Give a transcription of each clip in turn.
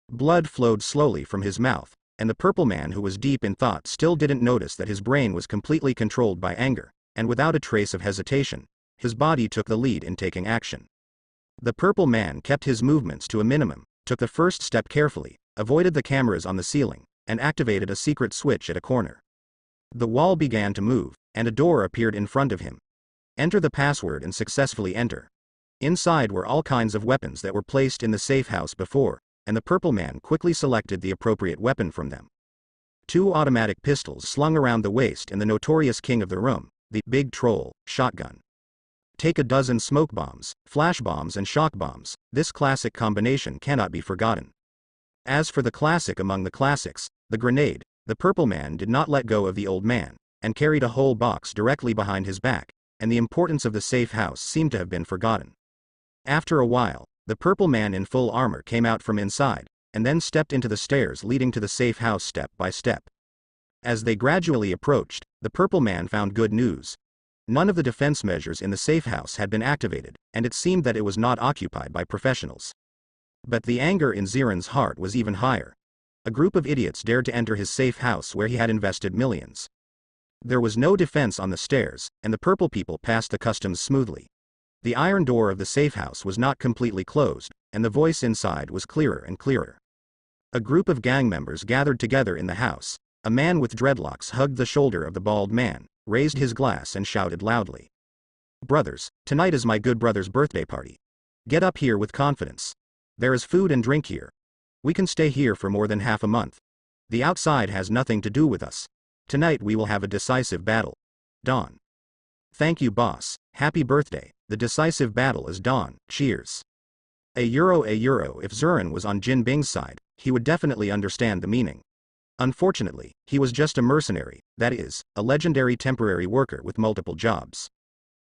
Blood flowed slowly from his mouth, and the purple man, who was deep in thought, still didn't notice that his brain was completely controlled by anger, and without a trace of hesitation, his body took the lead in taking action. The purple man kept his movements to a minimum, took the first step carefully, avoided the cameras on the ceiling, and activated a secret switch at a corner. The wall began to move, and a door appeared in front of him. Enter the password and successfully enter. Inside were all kinds of weapons that were placed in the safe house before, and the purple man quickly selected the appropriate weapon from them. 2 automatic pistols slung around the waist, and the notorious king of the room, the big troll, shotgun. Take a dozen smoke bombs, flash bombs and shock bombs. This classic combination cannot be forgotten. As for the classic among the classics, the grenade, the purple man did not let go of the old man, and carried a whole box directly behind his back, and the importance of the safe house seemed to have been forgotten. After a while, the purple man in full armor came out from inside, and then stepped into the stairs leading to the safe house step by step. As they gradually approached, the purple man found good news. None of the defense measures in the safe house had been activated, and it seemed that it was not occupied by professionals. But the anger in Ziren's heart was even higher. A group of idiots dared to enter his safe house where he had invested millions. There was no defense on the stairs, and the purple people passed the customs smoothly. The iron door of the safe house was not completely closed, and the voice inside was clearer and clearer. A group of gang members gathered together in the house. A man with dreadlocks hugged the shoulder of the bald man, raised his glass and shouted loudly. "Brothers, tonight is my good brother's birthday party. Get up here with confidence. There is food and drink here. We can stay here for more than half a month. The outside has nothing to do with us. Tonight we will have a decisive battle. Dawn." "Thank you, boss. Happy birthday. The decisive battle is dawn. Cheers." A euro. If Ziren was on Jin Bing's side, he would definitely understand the meaning. Unfortunately, he was just a mercenary, that is, a legendary temporary worker with multiple jobs.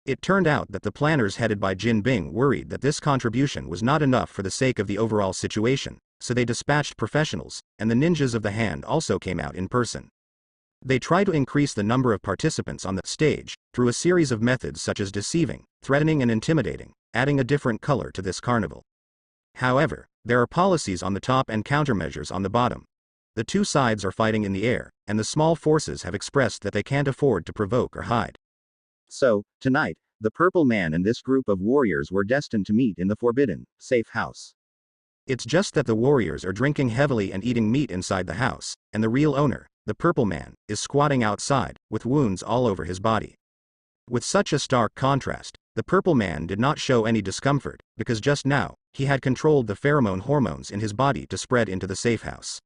It turned out that the planners headed by Jin Bing worried that this contribution was not enough for the sake of the overall situation, so they dispatched professionals, and the ninjas of the hand also came out in person. They tried to increase the number of participants on the stage, through a series of methods such as deceiving, threatening and intimidating, adding a different color to this carnival. However, there are policies on the top and countermeasures on the bottom. The two sides are fighting in the air, and the small forces have expressed that they can't afford to provoke or hide. So, tonight, the purple man and this group of warriors were destined to meet in the forbidden, safe house. It's just that the warriors are drinking heavily and eating meat inside the house, and the real owner, the purple man, is squatting outside, with wounds all over his body. With such a stark contrast, the purple man did not show any discomfort, because just now, he had controlled the pheromone hormones in his body to spread into the safe house.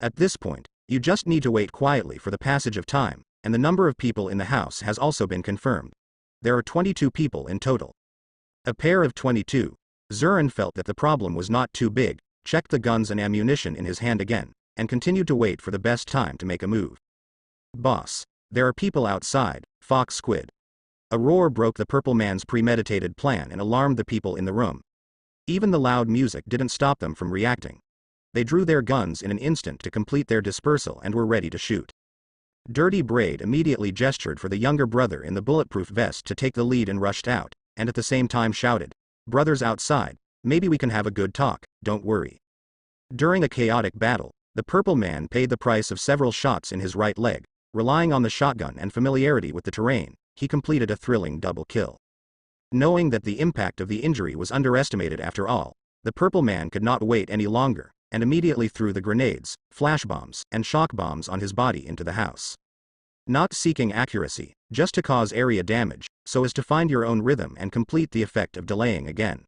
At this point, you just need to wait quietly for the passage of time, and the number of people in the house has also been confirmed. There are 22 people in total. A pair of 22. Ziren felt that the problem was not too big, checked the guns and ammunition in his hand again, and continued to wait for the best time to make a move. "Boss, there are people outside, Fox Squid." A roar broke the purple man's premeditated plan and alarmed the people in the room. Even the loud music didn't stop them from reacting. They drew their guns in an instant to complete their dispersal and were ready to shoot. Dirty Braid immediately gestured for the younger brother in the bulletproof vest to take the lead and rushed out, and at the same time shouted, "Brothers outside, maybe we can have a good talk, don't worry." During a chaotic battle, the purple man paid the price of several shots in his right leg. Relying on the shotgun and familiarity with the terrain, he completed a thrilling double kill. Knowing that the impact of the injury was underestimated after all, the purple man could not wait any longer, and immediately threw the grenades, flash bombs, and shock bombs on his body into the house. Not seeking accuracy, just to cause area damage, so as to find your own rhythm and complete the effect of delaying again.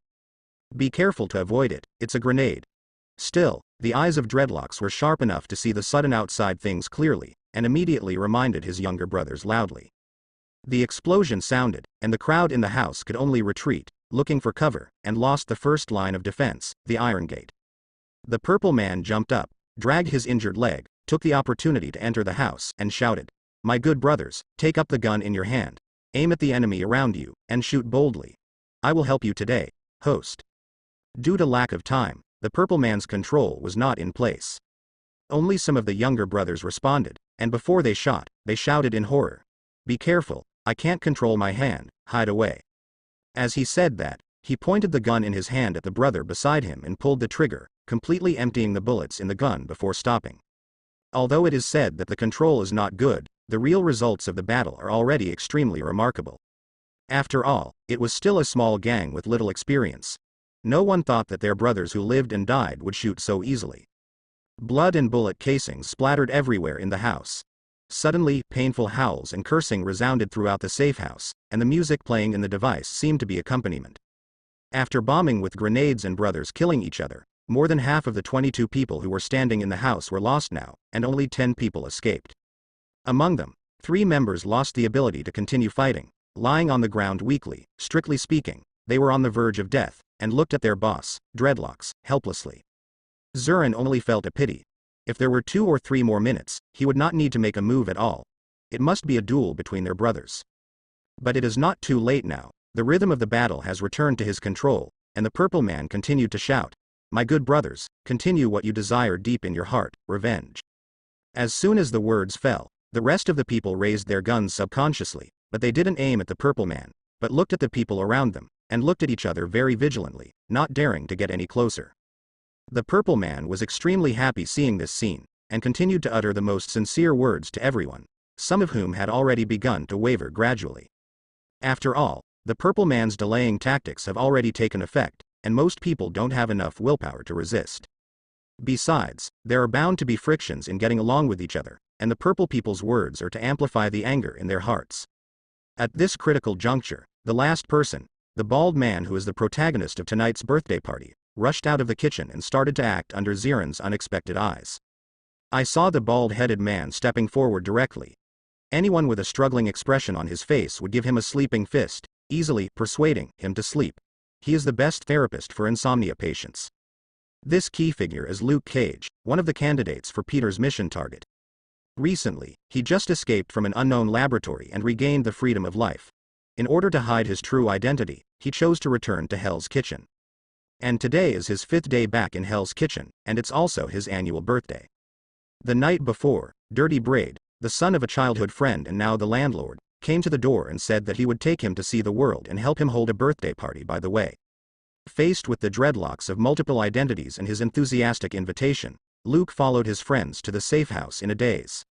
Be careful to avoid it, it's a grenade. Still, the eyes of Dreadlocks were sharp enough to see the sudden outside things clearly, and immediately reminded his younger brothers loudly. The explosion sounded, and the crowd in the house could only retreat, looking for cover, and lost the first line of defense, the iron gate. The purple man jumped up, dragged his injured leg, took the opportunity to enter the house, and shouted, "My good brothers, take up the gun in your hand, aim at the enemy around you, and shoot boldly. I will help you today, host." Due to lack of time, the purple man's control was not in place. Only some of the younger brothers responded, and before they shot, they shouted in horror, "Be careful, I can't control my hand, hide away." As he said that, He pointed the gun in his hand at the brother beside him and pulled the trigger, completely emptying the bullets in the gun before stopping. Although it is said that the control is not good, the real results of the battle are already extremely remarkable. After all, it was still a small gang with little experience. No one thought that their brothers who lived and died would shoot so easily. Blood and bullet casings splattered everywhere in the house. Suddenly, painful howls and cursing resounded throughout the safe house, and the music playing in the device seemed to be accompaniment. After bombing with grenades and brothers killing each other, more than half of the 22 people who were standing in the house were lost now, and only 10 people escaped. Among them, 3 members lost the ability to continue fighting, lying on the ground weakly. Strictly speaking, they were on the verge of death, and looked at their boss, Dreadlocks, helplessly. Zurin only felt a pity. If there were 2 or 3 more minutes, he would not need to make a move at all. It must be a duel between their brothers. But it is not too late now. The rhythm of the battle has returned to his control, and the Purple Man continued to shout, "My good brothers, continue what you desire deep in your heart, revenge." As soon as the words fell, the rest of the people raised their guns subconsciously, but they didn't aim at the Purple Man, but looked at the people around them, and looked at each other very vigilantly, not daring to get any closer. The Purple Man was extremely happy seeing this scene, and continued to utter the most sincere words to everyone, some of whom had already begun to waver gradually. After all, the Purple Man's delaying tactics have already taken effect, and most people don't have enough willpower to resist. Besides, there are bound to be frictions in getting along with each other, and the Purple people's words are to amplify the anger in their hearts. At this critical juncture, the last person, the bald man who is the protagonist of tonight's birthday party, rushed out of the kitchen and started to act under Zurin's unexpected eyes. I saw the bald-headed man stepping forward directly. Anyone with a struggling expression on his face would give him a sleeping fist, easily persuading him to sleep. He is the best therapist for insomnia patients. This key figure is Luke Cage, one of the candidates for Peter's mission target. Recently, he just escaped from an unknown laboratory and regained the freedom of life. In order to hide his true identity, he chose to return to Hell's Kitchen. And today is his 5th day back in Hell's Kitchen, and it's also his annual birthday. The night before, Dirty Braid, the son of a childhood friend and now the landlord, came to the door and said that he would take him to see the world and help him hold a birthday party by the way. Faced with the dreadlocks of multiple identities and his enthusiastic invitation, Luke followed his friends to the safe house in a daze.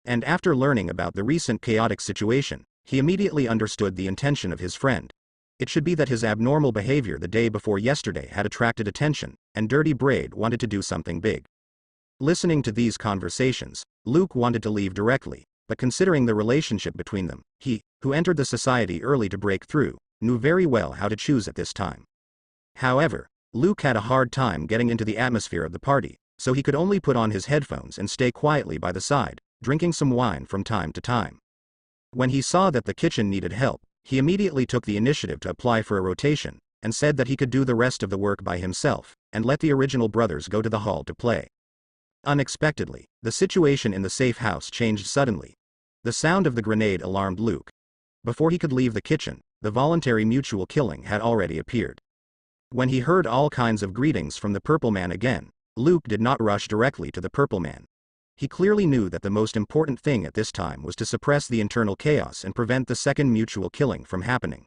And after learning about the recent chaotic situation, he immediately understood the intention of his friend. It should be that his abnormal behavior the day before yesterday had attracted attention, and Dirty Braid wanted to do something big. Listening to these conversations, Luke wanted to leave directly, but considering the relationship between them, he, who entered the society early to break through, knew very well how to choose at this time. However, Luke had a hard time getting into the atmosphere of the party, so he could only put on his headphones and stay quietly by the side, drinking some wine from time to time. When he saw that the kitchen needed help, he immediately took the initiative to apply for a rotation, and said that he could do the rest of the work by himself, and let the original brothers go to the hall to play. Unexpectedly, the situation in the safe house changed suddenly. The sound of the grenade alarmed Luke. Before he could leave the kitchen, the voluntary mutual killing had already appeared. When he heard all kinds of greetings from the Purple Man again, Luke did not rush directly to the Purple Man. He clearly knew that the most important thing at this time was to suppress the internal chaos and prevent the second mutual killing from happening.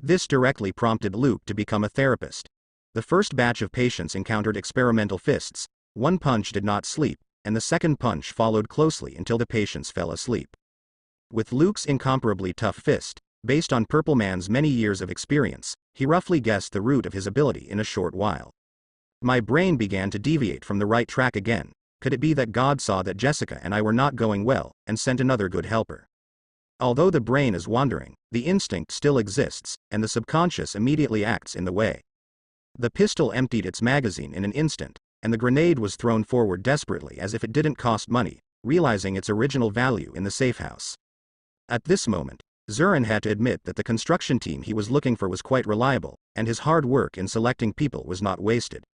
This directly prompted Luke to become a therapist. The first batch of patients encountered experimental fists. One punch did not sleep, and the second punch followed closely until the patients fell asleep. With Luke's incomparably tough fist, based on Purple Man's many years of experience, he roughly guessed the root of his ability in a short while. My brain began to deviate from the right track again. Could it be that God saw that Jessica and I were not going well, and sent another good helper? Although the brain is wandering, the instinct still exists, and the subconscious immediately acts in the way. The pistol emptied its magazine in an instant, and the grenade was thrown forward desperately as if it didn't cost money, realizing its original value in the safe house. At this moment, Zurin had to admit that the construction team he was looking for was quite reliable, and his hard work in selecting people was not wasted.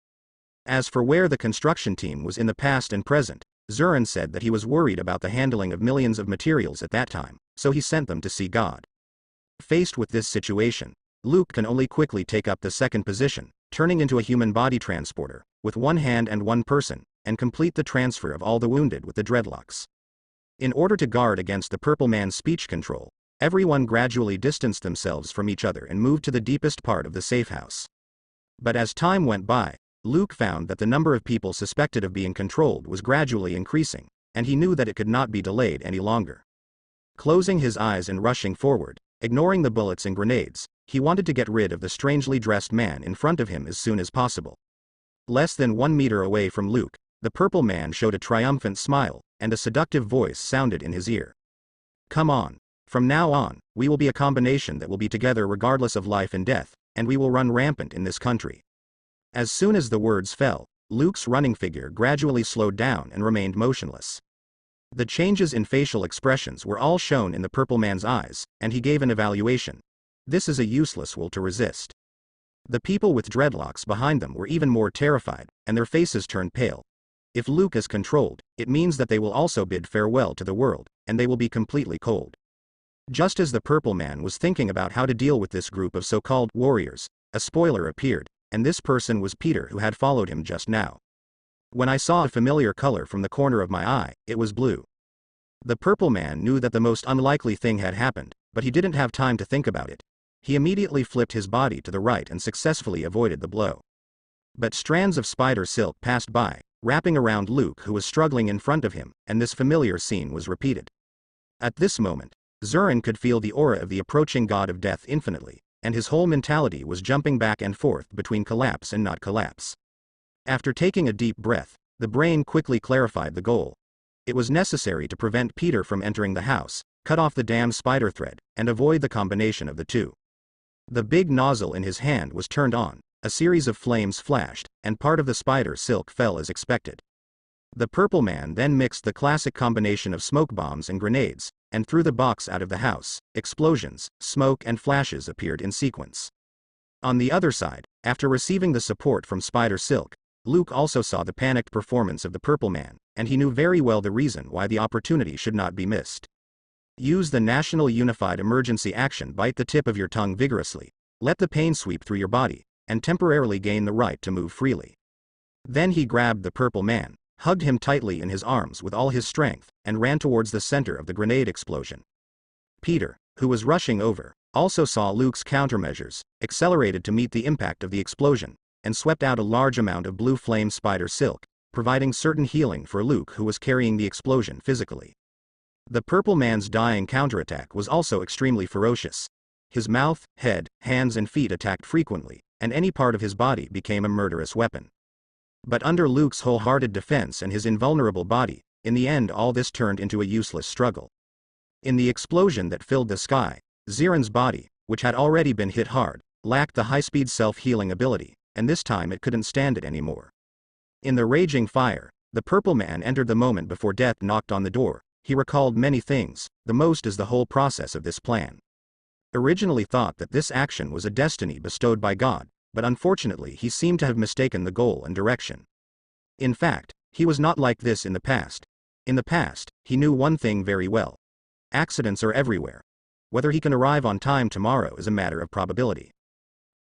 As for where the construction team was in the past and present, Zurin said that he was worried about the handling of millions of materials at that time, so he sent them to see God. Faced with this situation, Luke can only quickly take up the second position, turning into a human body transporter, with one hand and one person, and complete the transfer of all the wounded with the dreadlocks. In order to guard against the Purple Man's speech control, Everyone gradually distanced themselves from each other and moved to the deepest part of the safe house. But as time went by, Luke found that the number of people suspected of being controlled was gradually increasing, and he knew that it could not be delayed any longer. Closing his eyes and rushing forward, ignoring the bullets and grenades, he wanted to get rid of the strangely dressed man in front of him as soon as possible. Less than 1 meter away from Luke, the purple man showed a triumphant smile, and a seductive voice sounded in his ear. "Come on. From now on, we will be a combination that will be together regardless of life and death, and we will run rampant in this country." As soon as the words fell, Luke's running figure gradually slowed down and remained motionless. The changes in facial expressions were all shown in the purple man's eyes, and he gave an evaluation. This is a useless will to resist. The people with dreadlocks behind them were even more terrified, and their faces turned pale. If Luke is controlled, it means that they will also bid farewell to the world, and they will be completely cold. Just as the purple man was thinking about how to deal with this group of so-called warriors, a spoiler appeared, and this person was Peter, who had followed him just now. When I saw a familiar color from the corner of my eye, it was blue. The purple man knew that the most unlikely thing had happened, but he didn't have time to think about it. He immediately flipped his body to the right and successfully avoided the blow. But strands of spider silk passed by, wrapping around Luke, who was struggling in front of him, and this familiar scene was repeated. At this moment, Zurin could feel the aura of the approaching god of death infinitely, and his whole mentality was jumping back and forth between collapse and not collapse. After taking a deep breath, the brain quickly clarified the goal. It was necessary to prevent Peter from entering the house, cut off the damn spider thread, and avoid the combination of the two. The big nozzle in his hand was turned on, a series of flames flashed, and part of the spider silk fell as expected. The purple man then mixed the classic combination of smoke bombs and grenades, and threw the box out of the house. Explosions, smoke and flashes appeared in sequence. On the other side, after receiving the support from spider silk, Luke also saw the panicked performance of the purple man, and he knew very well the reason why the opportunity should not be missed. Use the National Unified Emergency Action. Bite the tip of your tongue vigorously, let the pain sweep through your body, and temporarily gain the right to move freely. Then he grabbed the purple man, hugged him tightly in his arms with all his strength, and ran towards the center of the grenade explosion. Peter, who was rushing over, also saw Luke's countermeasures, accelerated to meet the impact of the explosion, and swept out a large amount of blue flame spider silk, providing certain healing for Luke, who was carrying the explosion physically. The purple man's dying counterattack was also extremely ferocious. His mouth, head, hands and feet attacked frequently, and any part of his body became a murderous weapon. But under Luke's wholehearted defense and his invulnerable body, in the end all this turned into a useless struggle. In the explosion that filled the sky, Zurin's body, which had already been hit hard, lacked the high-speed self-healing ability, and this time it couldn't stand it anymore. In the raging fire, the purple man entered the moment before death knocked on the door. He recalled many things, the most is the whole process of this plan. Originally thought that this action was a destiny bestowed by God, but unfortunately he seemed to have mistaken the goal and direction. In fact, he was not like this in the past. In the past, he knew one thing very well. Accidents are everywhere. Whether he can arrive on time tomorrow is a matter of probability.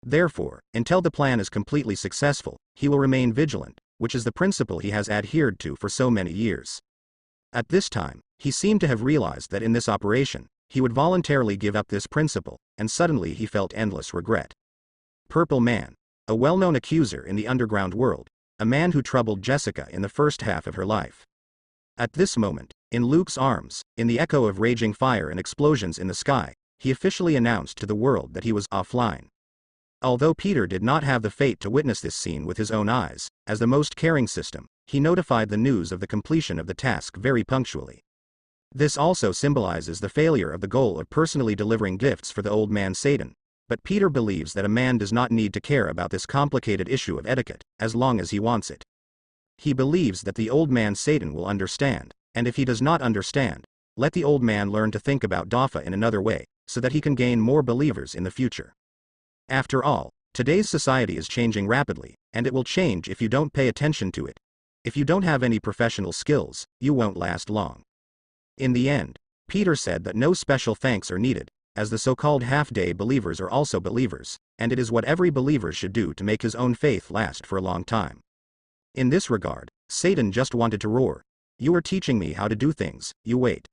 Therefore, until the plan is completely successful, he will remain vigilant, which is the principle he has adhered to for so many years. At this time, he seemed to have realized that in this operation, he would voluntarily give up this principle, and suddenly he felt endless regret. Purple Man, a well-known accuser in the underground world, a man who troubled Jessica in the first half of her life. At this moment, in Luke's arms, in the echo of raging fire and explosions in the sky, he officially announced to the world that he was offline. Although Peter did not have the fate to witness this scene with his own eyes, as the most caring system, he notified the news of the completion of the task very punctually. This also symbolizes the failure of the goal of personally delivering gifts for the old man Satan, but Peter believes that a man does not need to care about this complicated issue of etiquette, as long as he wants it. He believes that the old man Satan will understand, and if he does not understand, let the old man learn to think about Dafa in another way, so that he can gain more believers in the future. After all, today's society is changing rapidly, and it will change if you don't pay attention to it. If you don't have any professional skills, you won't last long. In the end, Peter said that no special thanks are needed, as the so-called half-day believers are also believers, and it is what every believer should do to make his own faith last for a long time. In this regard, Satan just wanted to roar, "You are teaching me how to do things, you wait."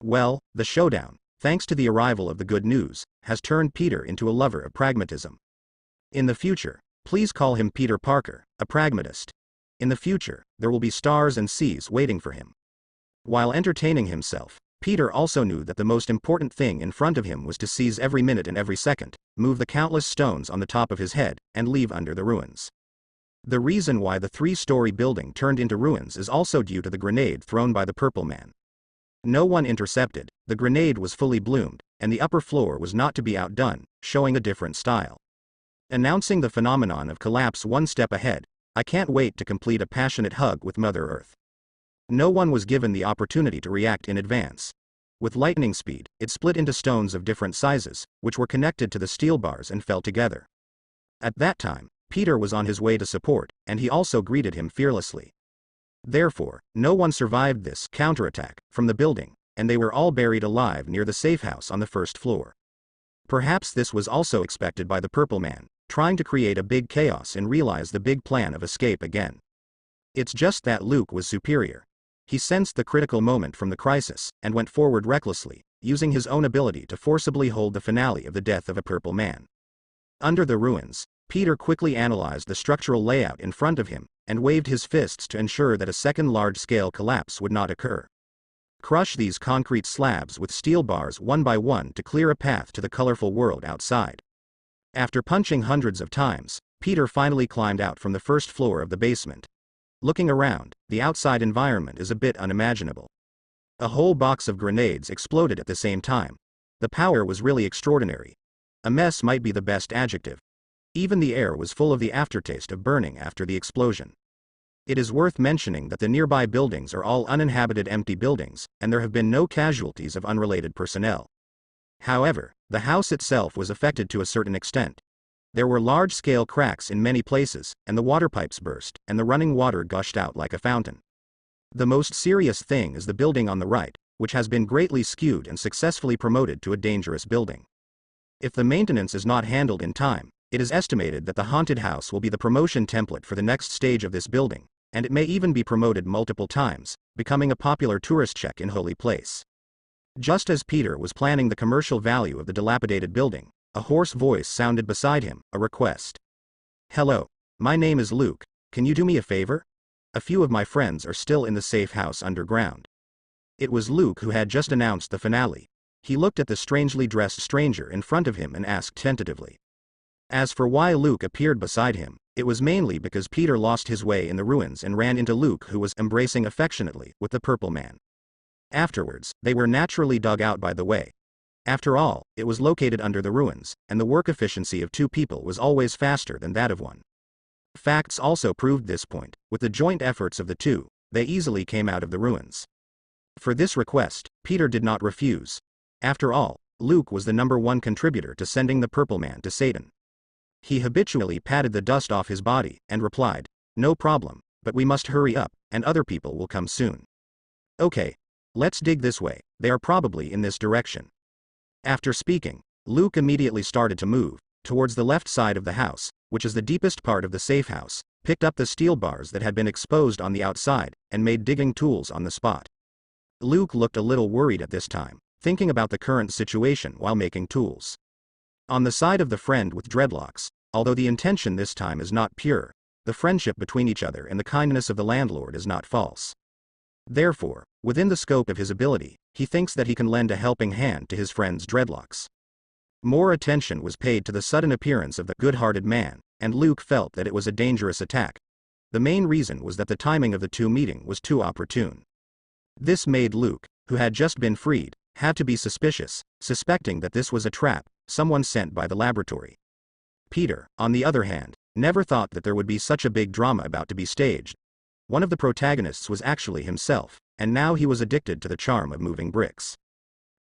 Well, the showdown, thanks to the arrival of the good news, has turned Peter into a lover of pragmatism. In the future, please call him Peter Parker, a pragmatist. In the future, there will be stars and seas waiting for him. While entertaining himself, Peter also knew that the most important thing in front of him was to seize every minute and every second, move the countless stones on the top of his head, and leave under the ruins. The reason why the 3-story building turned into ruins is also due to the grenade thrown by the Purple Man. No one intercepted, the grenade was fully bloomed, and the upper floor was not to be outdone, showing a different style. Announcing the phenomenon of collapse one step ahead, I can't wait to complete a passionate hug with Mother Earth. No one was given the opportunity to react in advance. With lightning speed, it split into stones of different sizes, which were connected to the steel bars and fell together. At that time, Peter was on his way to support, and he also greeted him fearlessly. Therefore, no one survived this counterattack from the building, and they were all buried alive near the safe house on the first floor. Perhaps this was also expected by the Purple Man, trying to create a big chaos and realize the big plan of escape again. It's just that Luke was superior. He sensed the critical moment from the crisis, and went forward recklessly, using his own ability to forcibly hold the finale of the death of a Purple Man. Under the ruins, Peter quickly analyzed the structural layout in front of him, and waved his fists to ensure that a second large-scale collapse would not occur. Crush these concrete slabs with steel bars one by one to clear a path to the colorful world outside. After punching hundreds of times, Peter finally climbed out from the first floor of the basement. Looking around, the outside environment is a bit unimaginable. A whole box of grenades exploded at the same time. The power was really extraordinary. A mess might be the best adjective. Even the air was full of the aftertaste of burning after the explosion. It is worth mentioning that the nearby buildings are all uninhabited empty buildings, and there have been no casualties of unrelated personnel. However, the house itself was affected to a certain extent. There were large-scale cracks in many places, and the water pipes burst, and the running water gushed out like a fountain. The most serious thing is the building on the right, which has been greatly skewed and successfully promoted to a dangerous building. If the maintenance is not handled in time, it is estimated that the haunted house will be the promotion template for the next stage of this building, and it may even be promoted multiple times, becoming a popular tourist check in holy place. Just as Peter was planning the commercial value of the dilapidated building, a hoarse voice sounded beside him, a request. "Hello. My name is Luke. Can you do me a favor? A few of my friends are still in the safe house underground." It was Luke who had just announced the finale. He looked at the strangely dressed stranger in front of him and asked tentatively. As for why Luke appeared beside him, it was mainly because Peter lost his way in the ruins and ran into Luke, who was embracing affectionately with the Purple Man. Afterwards, they were naturally dug out by the way. After all, it was located under the ruins, and the work efficiency of 2 people was always faster than that of 1. Facts also proved this point. With the joint efforts of the 2, they easily came out of the ruins. For this request, Peter did not refuse. After all, Luke was the #1 contributor to sending the Purple Man to Satan. He habitually patted the dust off his body, and replied, "No problem, but we must hurry up, and other people will come soon." "Okay. Let's dig this way, they are probably in this direction." After speaking, Luke immediately started to move towards the left side of the house, which is the deepest part of the safe house, picked up the steel bars that had been exposed on the outside, and made digging tools on the spot. Luke looked a little worried at this time, thinking about the current situation while making tools. On the side of the friend with dreadlocks, although the intention this time is not pure, the friendship between each other and the kindness of the landlord is not false. Therefore, within the scope of his ability, he thinks that he can lend a helping hand to his friend's dreadlocks. More attention was paid to the sudden appearance of the good-hearted man, and Luke felt that it was a dangerous attack. The main reason was that the timing of the 2 meeting was too opportune. This made Luke, who had just been freed, have to be suspicious, suspecting that this was a trap, someone sent by the laboratory. Peter, on the other hand, never thought that there would be such a big drama about to be staged. One of the protagonists was actually himself, and now he was addicted to the charm of moving bricks.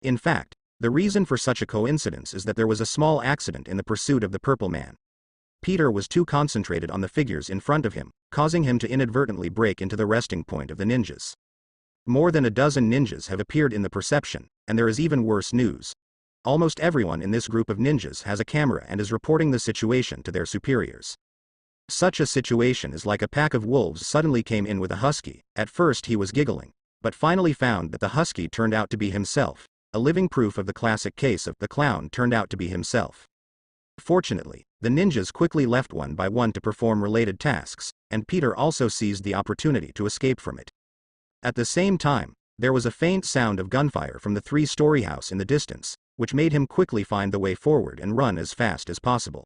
In fact, the reason for such a coincidence is that there was a small accident in the pursuit of the Purple Man. Peter was too concentrated on the figures in front of him, causing him to inadvertently break into the resting point of the ninjas. More than a dozen ninjas have appeared in the perception, and there is even worse news. Almost everyone in this group of ninjas has a camera and is reporting the situation to their superiors. Such a situation is like a pack of wolves suddenly came in with a husky. At first he was giggling, but finally found that the husky turned out to be himself, a living proof of the classic case of the clown turned out to be himself. Fortunately, the ninjas quickly left one by one to perform related tasks, and Peter also seized the opportunity to escape from it. At the same time, there was a faint sound of gunfire from the three-story house in the distance, which made him quickly find the way forward and run as fast as possible.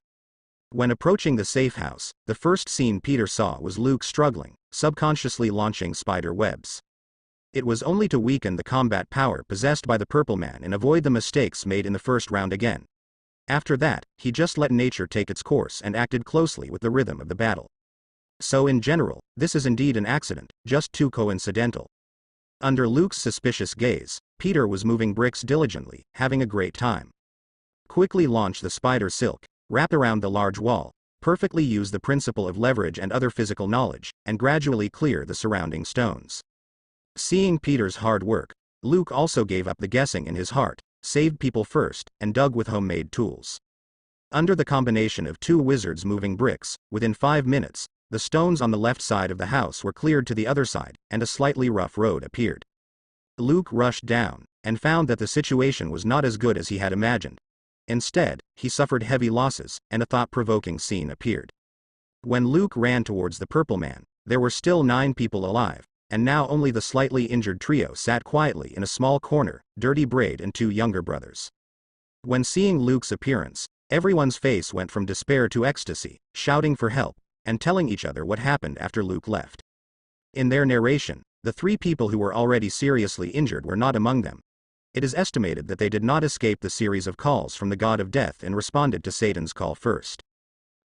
When approaching the safe house, the first scene Peter saw was Luke struggling, subconsciously launching spider webs. It was only to weaken the combat power possessed by the Purple Man and avoid the mistakes made in the first round again. After that, he just let nature take its course and acted closely with the rhythm of the battle. So in general, this is indeed an accident, just too coincidental. Under Luke's suspicious gaze, Peter was moving bricks diligently, having a great time. Quickly launch the spider silk, wrap around the large wall, perfectly use the principle of leverage and other physical knowledge, and gradually clear the surrounding stones. Seeing Peter's hard work, Luke also gave up the guessing in his heart, saved people first, and dug with homemade tools. Under the combination of two wizards moving bricks, within 5 minutes, the stones on the left side of the house were cleared to the other side, and a slightly rough road appeared. Luke rushed down, and found that the situation was not as good as he had imagined. Instead, he suffered heavy losses, and a thought-provoking scene appeared. When Luke ran towards the Purple Man, there were still 9 people alive, and now only the slightly injured trio sat quietly in a small corner, Dirty Braid and 2 younger brothers. When seeing Luke's appearance, everyone's face went from despair to ecstasy, shouting for help, and telling each other what happened after Luke left. In their narration, the 3 people who were already seriously injured were not among them. It is estimated that they did not escape the series of calls from the god of death and responded to Satan's call first.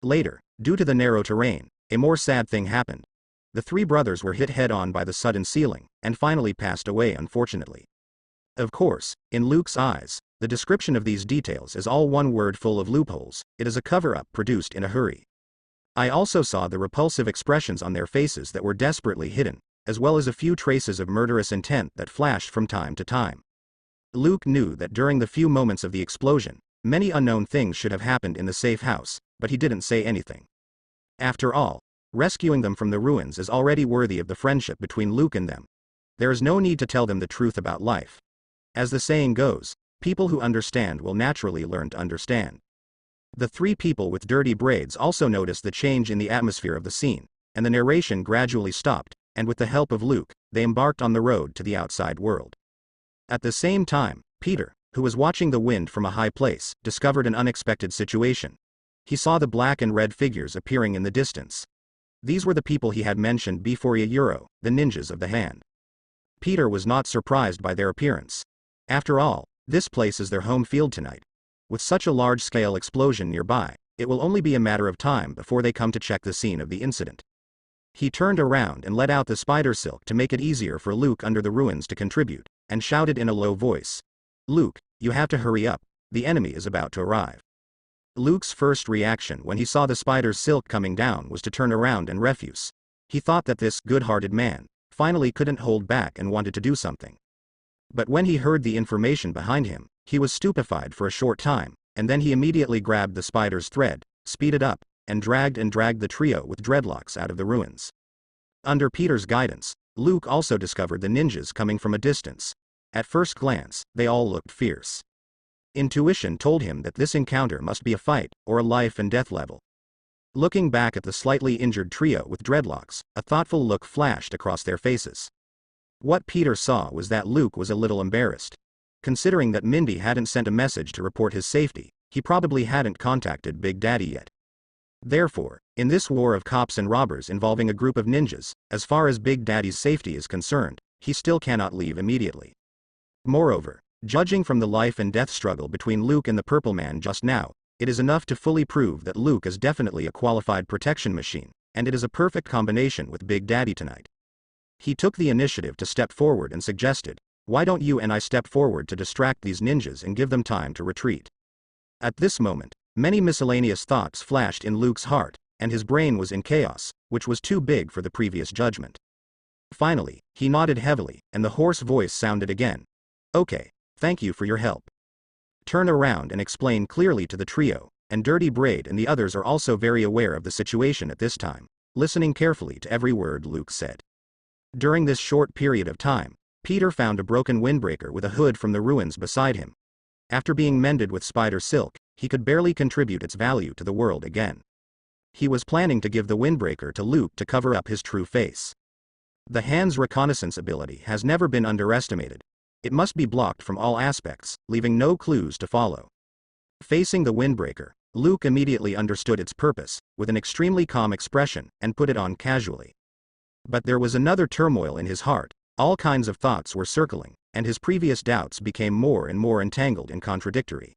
Later, due to the narrow terrain, a more sad thing happened. The 3 brothers were hit head-on by the sudden ceiling, and finally passed away unfortunately. Of course, in Luke's eyes, the description of these details is all one word full of loopholes. It is a cover-up produced in a hurry. I also saw the repulsive expressions on their faces that were desperately hidden, as well as a few traces of murderous intent that flashed from time to time. Luke knew that during the few moments of the explosion, many unknown things should have happened in the safe house, but he didn't say anything. After all, rescuing them from the ruins is already worthy of the friendship between Luke and them. There is no need to tell them the truth about life. As the saying goes, people who understand will naturally learn to understand. The 3 people with dirty braids also noticed the change in the atmosphere of the scene, and the narration gradually stopped, and with the help of Luke, they embarked on the road to the outside world. At the same time, Peter, who was watching the wind from a high place, discovered an unexpected situation. He saw the black and red figures appearing in the distance. These were the people he had mentioned before the ninjas of the hand. Peter was not surprised by their appearance. After all, this place is their home field tonight. With such a large-scale explosion nearby, it will only be a matter of time before they come to check the scene of the incident. He turned around and let out the spider silk to make it easier for Luke under the ruins to contribute, and shouted in a low voice, "Luke, you have to hurry up, the enemy is about to arrive." Luke's first reaction when he saw the spider's silk coming down was to turn around and refuse. He thought that this good-hearted man finally couldn't hold back and wanted to do something. But when he heard the information behind him, he was stupefied for a short time, and then he immediately grabbed the spider's thread, speeded up, and dragged the trio with dreadlocks out of the ruins. Under Peter's guidance, Luke also discovered the ninjas coming from a distance. At first glance, they all looked fierce. Intuition told him that this encounter must be a fight, or a life and death level. Looking back at the slightly injured trio with dreadlocks, a thoughtful look flashed across their faces. What Peter saw was that Luke was a little embarrassed. Considering that Mindy hadn't sent a message to report his safety, he probably hadn't contacted Big Daddy yet. Therefore, in this war of cops and robbers involving a group of ninjas, as far as Big Daddy's safety is concerned, he still cannot leave immediately. Moreover, judging from the life and death struggle between Luke and the Purple Man just now, it is enough to fully prove that Luke is definitely a qualified protection machine, and it is a perfect combination with Big Daddy tonight. He took the initiative to step forward and suggested, "Why don't you and I step forward to distract these ninjas and give them time to retreat?" At this moment, many miscellaneous thoughts flashed in Luke's heart, and his brain was in chaos, which was too big for the previous judgment. Finally, he nodded heavily, and the hoarse voice sounded again. "Okay, thank you for your help. Turn around and explain clearly to the trio," and Dirty Braid and the others are also very aware of the situation at this time, listening carefully to every word Luke said. During this short period of time, Peter found a broken windbreaker with a hood from the ruins beside him. After being mended with spider silk, he could barely contribute its value to the world again. He was planning to give the windbreaker to Luke to cover up his true face. The hand's reconnaissance ability has never been underestimated. It must be blocked from all aspects, leaving no clues to follow. Facing the windbreaker, Luke immediately understood its purpose, with an extremely calm expression, and put it on casually. But there was another turmoil in his heart. All kinds of thoughts were circling, and his previous doubts became more and more entangled and contradictory.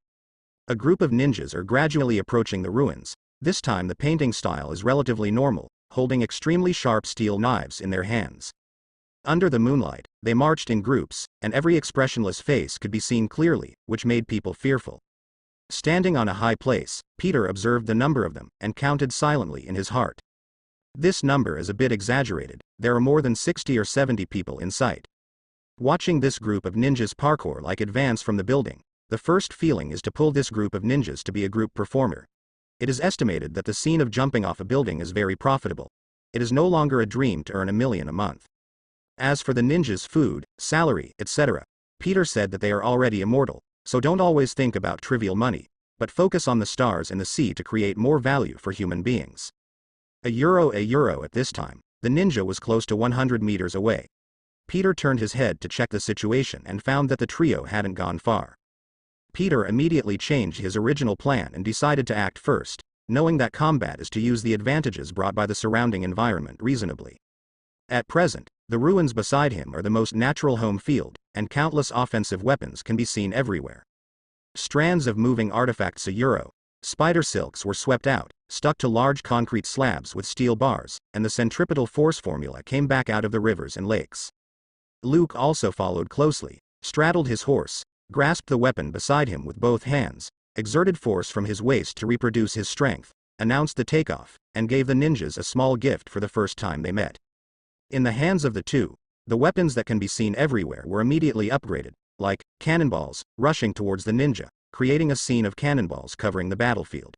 A group of ninjas are gradually approaching the ruins. This time the painting style is relatively normal, holding extremely sharp steel knives in their hands. Under the moonlight, they marched in groups, and every expressionless face could be seen clearly, which made people fearful. Standing on a high place, Peter observed the number of them, and counted silently in his heart. This number is a bit exaggerated. There are more than 60 or 70 people in sight. Watching this group of ninjas parkour-like advance from the building, the first feeling is to pull this group of ninjas to be a group performer. It is estimated that the scene of jumping off a building is very profitable. It is no longer a dream to earn $1 million a month. As for the ninjas' food, salary, etc., Peter said that they are already immortal, so don't always think about trivial money, but focus on the stars and the sea to create more value for human beings. A euro at this time, the ninja was close to 100 meters away. Peter turned his head to check the situation and found that the trio hadn't gone far. Peter immediately changed his original plan and decided to act first, knowing that combat is to use the advantages brought by the surrounding environment reasonably. At present, the ruins beside him are the most natural home field, and countless offensive weapons can be seen everywhere. Strands of moving artifacts spider silks were swept out, stuck to large concrete slabs with steel bars, and the centripetal force formula came back out of the rivers and lakes. Luke also followed closely, straddled his horse, grasped the weapon beside him with both hands, exerted force from his waist to reproduce his strength, announced the takeoff, and gave the ninjas a small gift for the first time they met. In the hands of the two, the weapons that can be seen everywhere were immediately upgraded, like cannonballs, rushing towards the ninja, creating a scene of cannonballs covering the battlefield.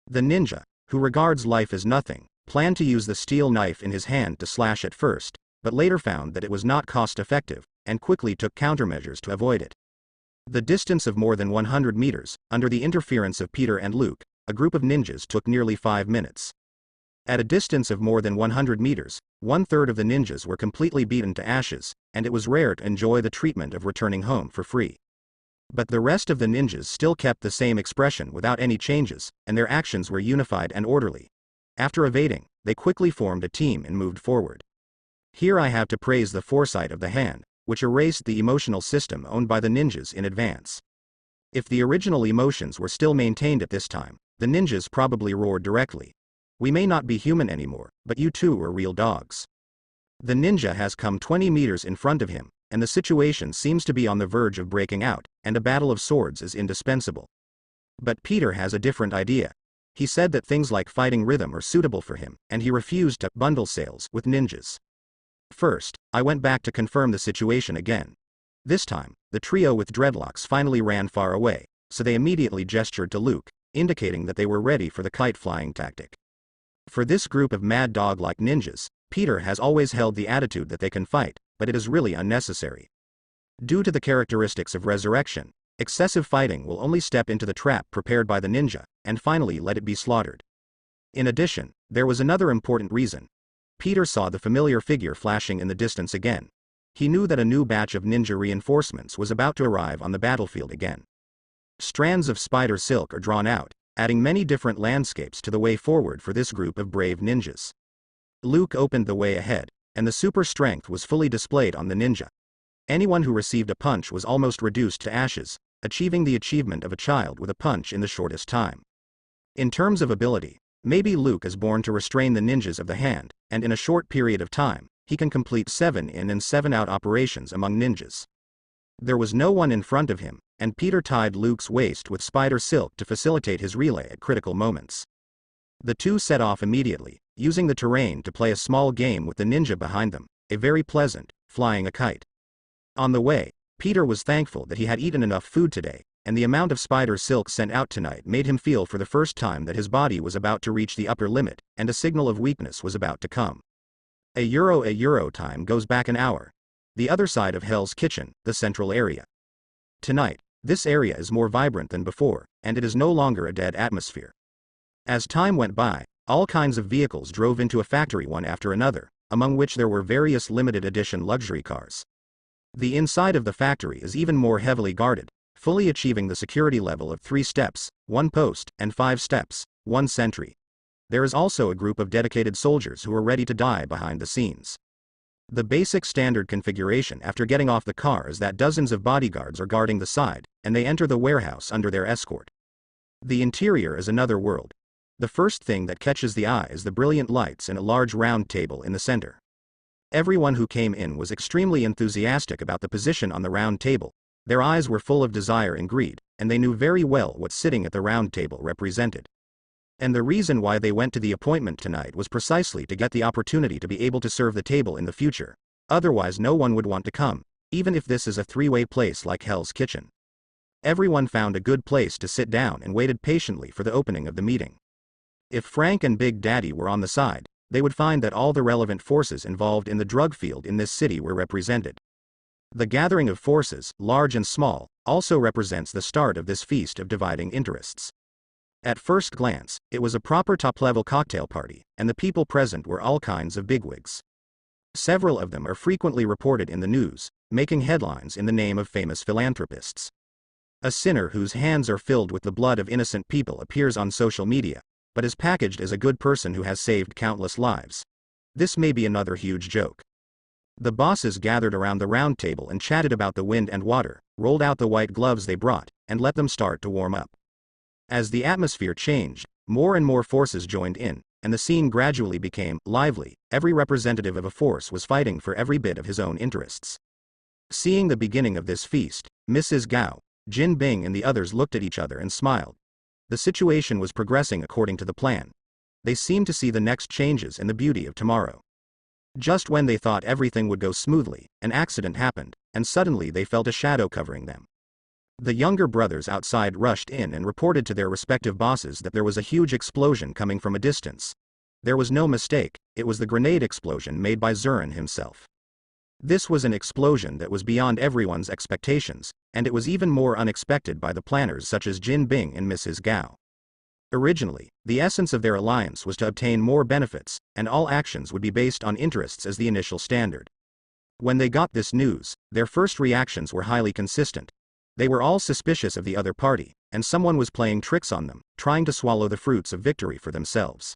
The ninja, who regards life as nothing, planned to use the steel knife in his hand to slash at first, but later found that it was not cost-effective, and quickly took countermeasures to avoid it. The distance of more than 100 meters, under the interference of Peter and Luke, a group of ninjas took nearly 5 minutes. At a distance of more than 100 meters, 1/3 of the ninjas were completely beaten to ashes, and it was rare to enjoy the treatment of returning home for free. But the rest of the ninjas still kept the same expression without any changes, and their actions were unified and orderly. After evading, they quickly formed a team and moved forward. Here I have to praise the foresight of the hand, which erased the emotional system owned by the ninjas in advance. If the original emotions were still maintained at this time, the ninjas probably roared directly. "We may not be human anymore, but you two are real dogs." The ninja has come 20 meters in front of him, and the situation seems to be on the verge of breaking out, and a battle of swords is indispensable. But Peter has a different idea. He said that things like fighting rhythm are suitable for him, and he refused to bundle sales with ninjas. First, I went back to confirm the situation again. This time, the trio with dreadlocks finally ran far away, so they immediately gestured to Luke, indicating that they were ready for the kite-flying tactic. For this group of mad dog-like ninjas, Peter has always held the attitude that they can fight, but it is really unnecessary. Due to the characteristics of resurrection, excessive fighting will only step into the trap prepared by the ninja, and finally let it be slaughtered. In addition, there was another important reason. Peter saw the familiar figure flashing in the distance again. He knew that a new batch of ninja reinforcements was about to arrive on the battlefield again. Strands of spider silk are drawn out, adding many different landscapes to the way forward for this group of brave ninjas. Luke opened the way ahead, and the super strength was fully displayed on the ninja. Anyone who received a punch was almost reduced to ashes, achieving the achievement of a child with a punch in the shortest time. In terms of ability, maybe Luke is born to restrain the ninjas of the hand, and in a short period of time, he can complete 7 in and 7 out operations among ninjas. There was no one in front of him, and Peter tied Luke's waist with spider silk to facilitate his relay at critical moments. The two set off immediately, using the terrain to play a small game with the ninja behind them, a very pleasant, flying a kite. On the way, Peter was thankful that he had eaten enough food today, and the amount of spider silk sent out tonight made him feel for the first time that his body was about to reach the upper limit, and a signal of weakness was about to come. A euro time goes back an hour. the other side of Hell's Kitchen, the central area. Tonight, this area is more vibrant than before, and it is no longer a dead atmosphere. As time went by, all kinds of vehicles drove into a factory one after another, among which there were various limited edition luxury cars. The inside of the factory is even more heavily guarded, fully achieving the security level of 3 steps, 1 post, and 5 steps, 1 sentry. There is also a group of dedicated soldiers who are ready to die behind the scenes. The basic standard configuration after getting off the car is that dozens of bodyguards are guarding the side, and they enter the warehouse under their escort. The interior is another world. The first thing that catches the eye is the brilliant lights and a large round table in the center. Everyone who came in was extremely enthusiastic about the position on the round table. Their eyes were full of desire and greed, and they knew very well what sitting at the round table represented. And the reason why they went to the appointment tonight was precisely to get the opportunity to be able to serve the table in the future. Otherwise no one would want to come, even if this is a 3-way place like Hell's Kitchen. Everyone found a good place to sit down and waited patiently for the opening of the meeting. If Frank and Big Daddy were on the side, they would find that all the relevant forces involved in the drug field in this city were represented. The gathering of forces, large and small, also represents the start of this feast of dividing interests. At first glance, it was a proper top-level cocktail party, and the people present were all kinds of bigwigs. Several of them are frequently reported in the news, making headlines in the name of famous philanthropists. A sinner whose hands are filled with the blood of innocent people appears on social media, but is packaged as a good person who has saved countless lives. This may be another huge joke. The bosses gathered around the round table and chatted about the wind and water, rolled out the white gloves they brought, and let them start to warm up. As the atmosphere changed, more and more forces joined in, and the scene gradually became lively. Every representative of a force was fighting for every bit of his own interests. Seeing the beginning of this feast, Mrs. Gao, Jin Bing and the others looked at each other and smiled. The situation was progressing according to the plan. They seemed to see the next changes and the beauty of tomorrow. Just when they thought everything would go smoothly, an accident happened, and suddenly they felt a shadow covering them. The younger brothers outside rushed in and reported to their respective bosses that there was a huge explosion coming from a distance. There was no mistake, it was the grenade explosion made by Zurin himself. This was an explosion that was beyond everyone's expectations, and it was even more unexpected by the planners such as Jin Bing and Mrs. Gao. Originally, the essence of their alliance was to obtain more benefits, and all actions would be based on interests as the initial standard. When they got this news, their first reactions were highly consistent. They were all suspicious of the other party, and someone was playing tricks on them, trying to swallow the fruits of victory for themselves.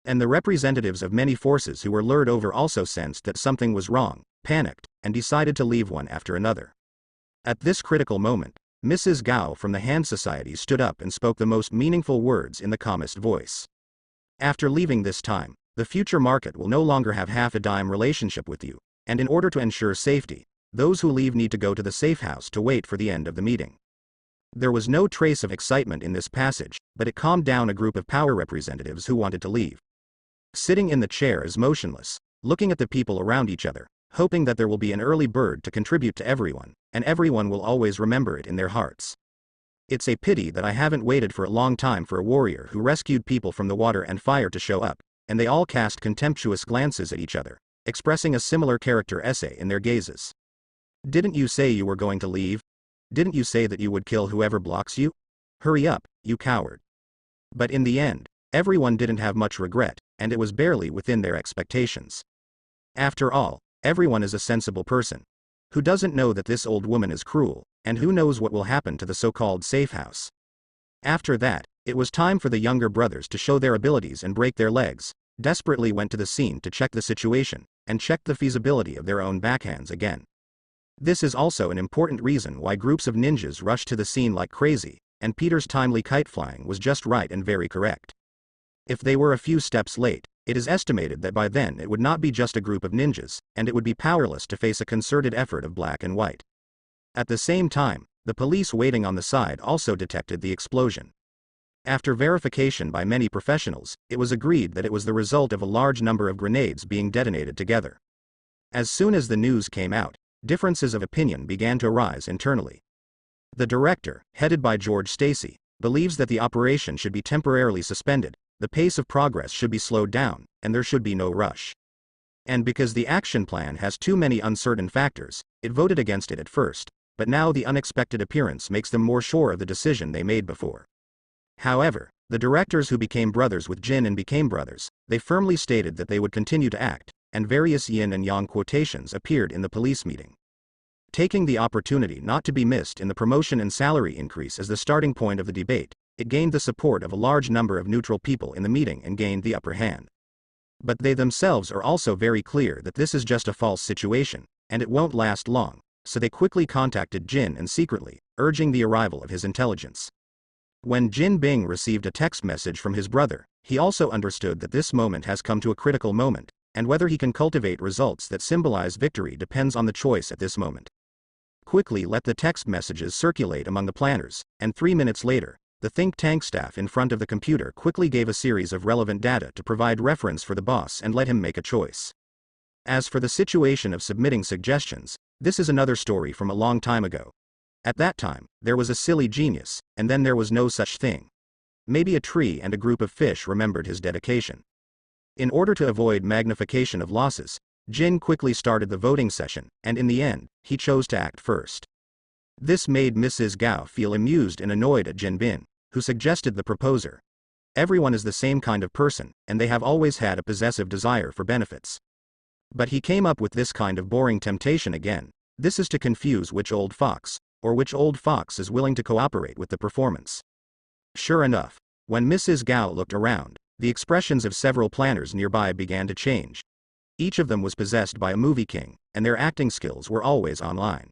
And the representatives of many forces who were lured over also sensed that something was wrong, panicked, and decided to leave one after another. At this critical moment, Mrs. Gao from the Han Society stood up and spoke the most meaningful words in the calmest voice. After leaving this time, the future market will no longer have half a dime relationship with you, and in order to ensure safety, those who leave need to go to the safe house to wait for the end of the meeting. There was no trace of excitement in this passage, but it calmed down a group of power representatives who wanted to leave. Sitting in the chair is motionless, looking at the people around each other, hoping that there will be an early bird to contribute to everyone, and everyone will always remember it in their hearts. It's a pity that I haven't waited for a long time for a warrior who rescued people from the water and fire to show up, and they all cast contemptuous glances at each other, expressing a similar character essay in their gazes. Didn't you say you were going to leave? Didn't you say that you would kill whoever blocks you? Hurry up, you coward. But in the end, everyone didn't have much regret, and it was barely within their expectations. After all, everyone is a sensible person. Who doesn't know that this old woman is cruel, and who knows what will happen to the so-called safe house? After that, it was time for the younger brothers to show their abilities and break their legs, desperately went to the scene to check the situation, and checked the feasibility of their own backhands again. This is also an important reason why groups of ninjas rushed to the scene like crazy, and Peter's timely kite flying was just right and very correct. If they were a few steps late, it is estimated that by then it would not be just a group of ninjas, and it would be powerless to face a concerted effort of black and white. At the same time, the police waiting on the side also detected the explosion. After verification by many professionals, it was agreed that it was the result of a large number of grenades being detonated together. As soon as the news came out, differences of opinion began to arise internally. The director, headed by George Stacy, believes that the operation should be temporarily suspended, the pace of progress should be slowed down, and there should be no rush. And because the action plan has too many uncertain factors, it voted against it at first, but now the unexpected appearance makes them more sure of the decision they made before. However, the directors who became brothers with Jin and became brothers, they firmly stated that they would continue to act, and various yin and yang quotations appeared in the police meeting. Taking the opportunity not to be missed in the promotion and salary increase as the starting point of the debate, it gained the support of a large number of neutral people in the meeting and gained the upper hand. But they themselves are also very clear that this is just a false situation, and it won't last long, so they quickly contacted Jin and secretly, urging the arrival of his intelligence. When Jin Bing received a text message from his brother, he also understood that this moment has come to a critical moment, and whether he can cultivate results that symbolize victory depends on the choice at this moment. Quickly let the text messages circulate among the planners, and 3 minutes later, the think tank staff in front of the computer quickly gave a series of relevant data to provide reference for the boss and let him make a choice. As for the situation of submitting suggestions, this is another story from a long time ago. At that time, there was a silly genius, and then there was no such thing. Maybe a tree and a group of fish remembered his dedication. In order to avoid magnification of losses, Jin quickly started the voting session, and in the end, he chose to act first. This made Mrs. Gao feel amused and annoyed at Jin Bin, who suggested the proposer. Everyone is the same kind of person, and they have always had a possessive desire for benefits. But he came up with this kind of boring temptation again. This is to confuse which old fox is willing to cooperate with the performance. Sure enough, when Mrs. Gao looked around, the expressions of several planners nearby began to change. Each of them was possessed by a movie king, and their acting skills were always online.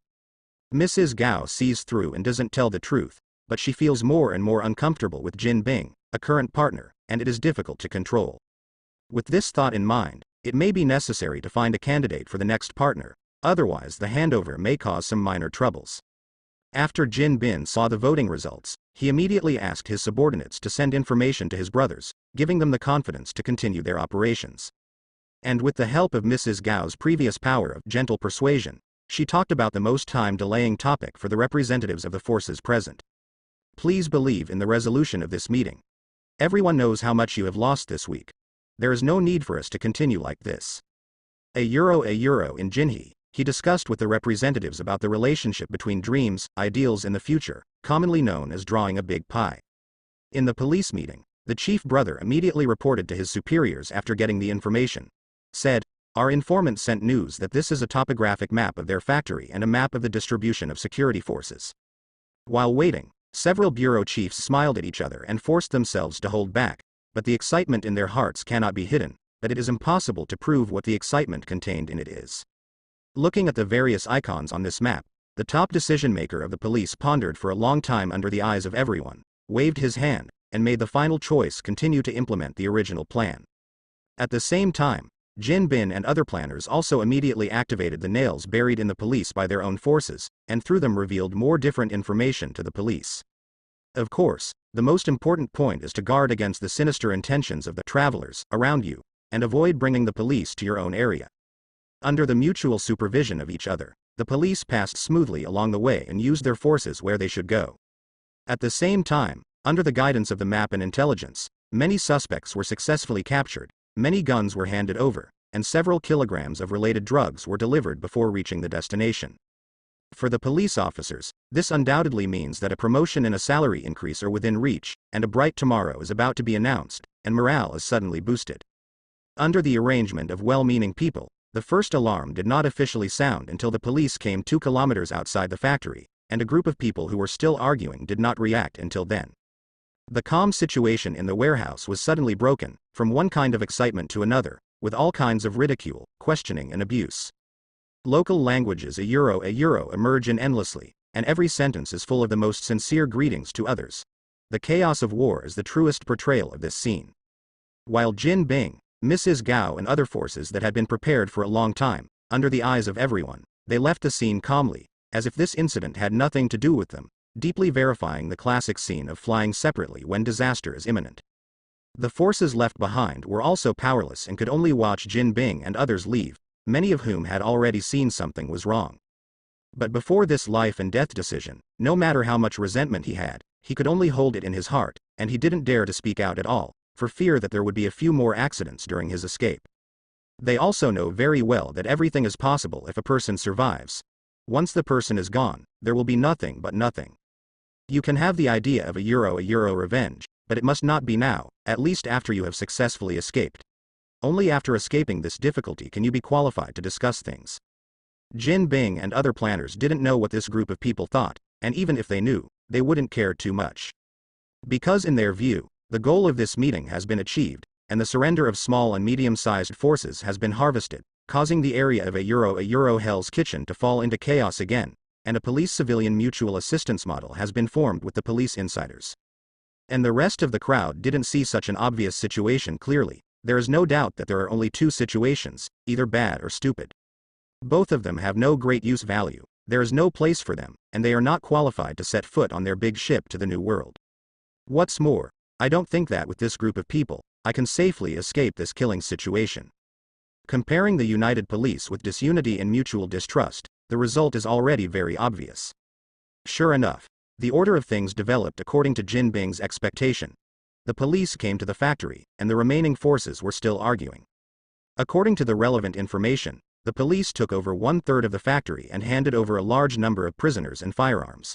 Mrs. Gao sees through and doesn't tell the truth, but she feels more and more uncomfortable with Jin Bing, a current partner, and it is difficult to control. With this thought in mind, it may be necessary to find a candidate for the next partner, otherwise the handover may cause some minor troubles. After Jin Bin saw the voting results, he immediately asked his subordinates to send information to his brothers, giving them the confidence to continue their operations. And with the help of Mrs. Gao's previous power of gentle persuasion, she talked about the most time-delaying topic for the representatives of the forces present. Please believe in the resolution of this meeting. Everyone knows how much you have lost this week. There is no need for us to continue like this. A euro in Jinhe, he discussed with the representatives about the relationship between dreams, ideals and the future, commonly known as drawing a big pie. In the police meeting, the chief brother immediately reported to his superiors after getting the information. Said, "Our informant sent news that this is a topographic map of their factory and a map of the distribution of security forces." While waiting, several bureau chiefs smiled at each other and forced themselves to hold back, but the excitement in their hearts cannot be hidden, but it is impossible to prove what the excitement contained in it is. Looking at the various icons on this map, the top decision-maker of the police pondered for a long time under the eyes of everyone, waved his hand, and made the final choice continue to implement the original plan. At the same time, Jin Bin and other planners also immediately activated the nails buried in the police by their own forces, and through them revealed more different information to the police. Of course, the most important point is to guard against the sinister intentions of the travelers around you, and avoid bringing the police to your own area. Under the mutual supervision of each other, the police passed smoothly along the way and used their forces where they should go. At the same time, under the guidance of the map and intelligence, many suspects were successfully captured, many guns were handed over, and several kilograms of related drugs were delivered before reaching the destination. For the police officers, this undoubtedly means that a promotion and a salary increase are within reach, and a bright tomorrow is about to be announced, and morale is suddenly boosted. Under the arrangement of well-meaning people, the first alarm did not officially sound until the police came 2 kilometers outside the factory, and a group of people who were still arguing did not react until then. The calm situation in the warehouse was suddenly broken, from one kind of excitement to another, with all kinds of ridicule, questioning and abuse. Local languages a euro emerge in endlessly, and every sentence is full of the most sincere greetings to others. The chaos of war is the truest portrayal of this scene. While Jin Bing, Mrs. Gao and other forces that had been prepared for a long time, under the eyes of everyone, they left the scene calmly, as if this incident had nothing to do with them, deeply verifying the classic scene of flying separately when disaster is imminent. The forces left behind were also powerless and could only watch Jin Bing and others leave, many of whom had already seen something was wrong. But before this life and death decision, no matter how much resentment he had, he could only hold it in his heart, and he didn't dare to speak out at all, for fear that there would be a few more accidents during his escape. They also know very well that everything is possible if a person survives. Once the person is gone, there will be nothing but nothing. You can have the idea of a euro revenge, but it must not be now, at least after you have successfully escaped. Only after escaping this difficulty can you be qualified to discuss things. Jin Bing and other planners didn't know what this group of people thought, and even if they knew, they wouldn't care too much. Because in their view, the goal of this meeting has been achieved, and the surrender of small and medium-sized forces has been harvested, causing the area of a euro Hell's Kitchen to fall into chaos again, and a police-civilian mutual assistance model has been formed with the police insiders. And the rest of the crowd didn't see such an obvious situation clearly. There is no doubt that there are only two situations, either bad or stupid. Both of them have no great use value, there is no place for them, and they are not qualified to set foot on their big ship to the new world. What's more, I don't think that with this group of people, I can safely escape this killing situation. Comparing the united police with disunity and mutual distrust, the result is already very obvious. Sure enough, the order of things developed according to Jin Bing's expectation. The police came to the factory, and the remaining forces were still arguing. According to the relevant information, the police took over 1/3 of the factory and handed over a large number of prisoners and firearms.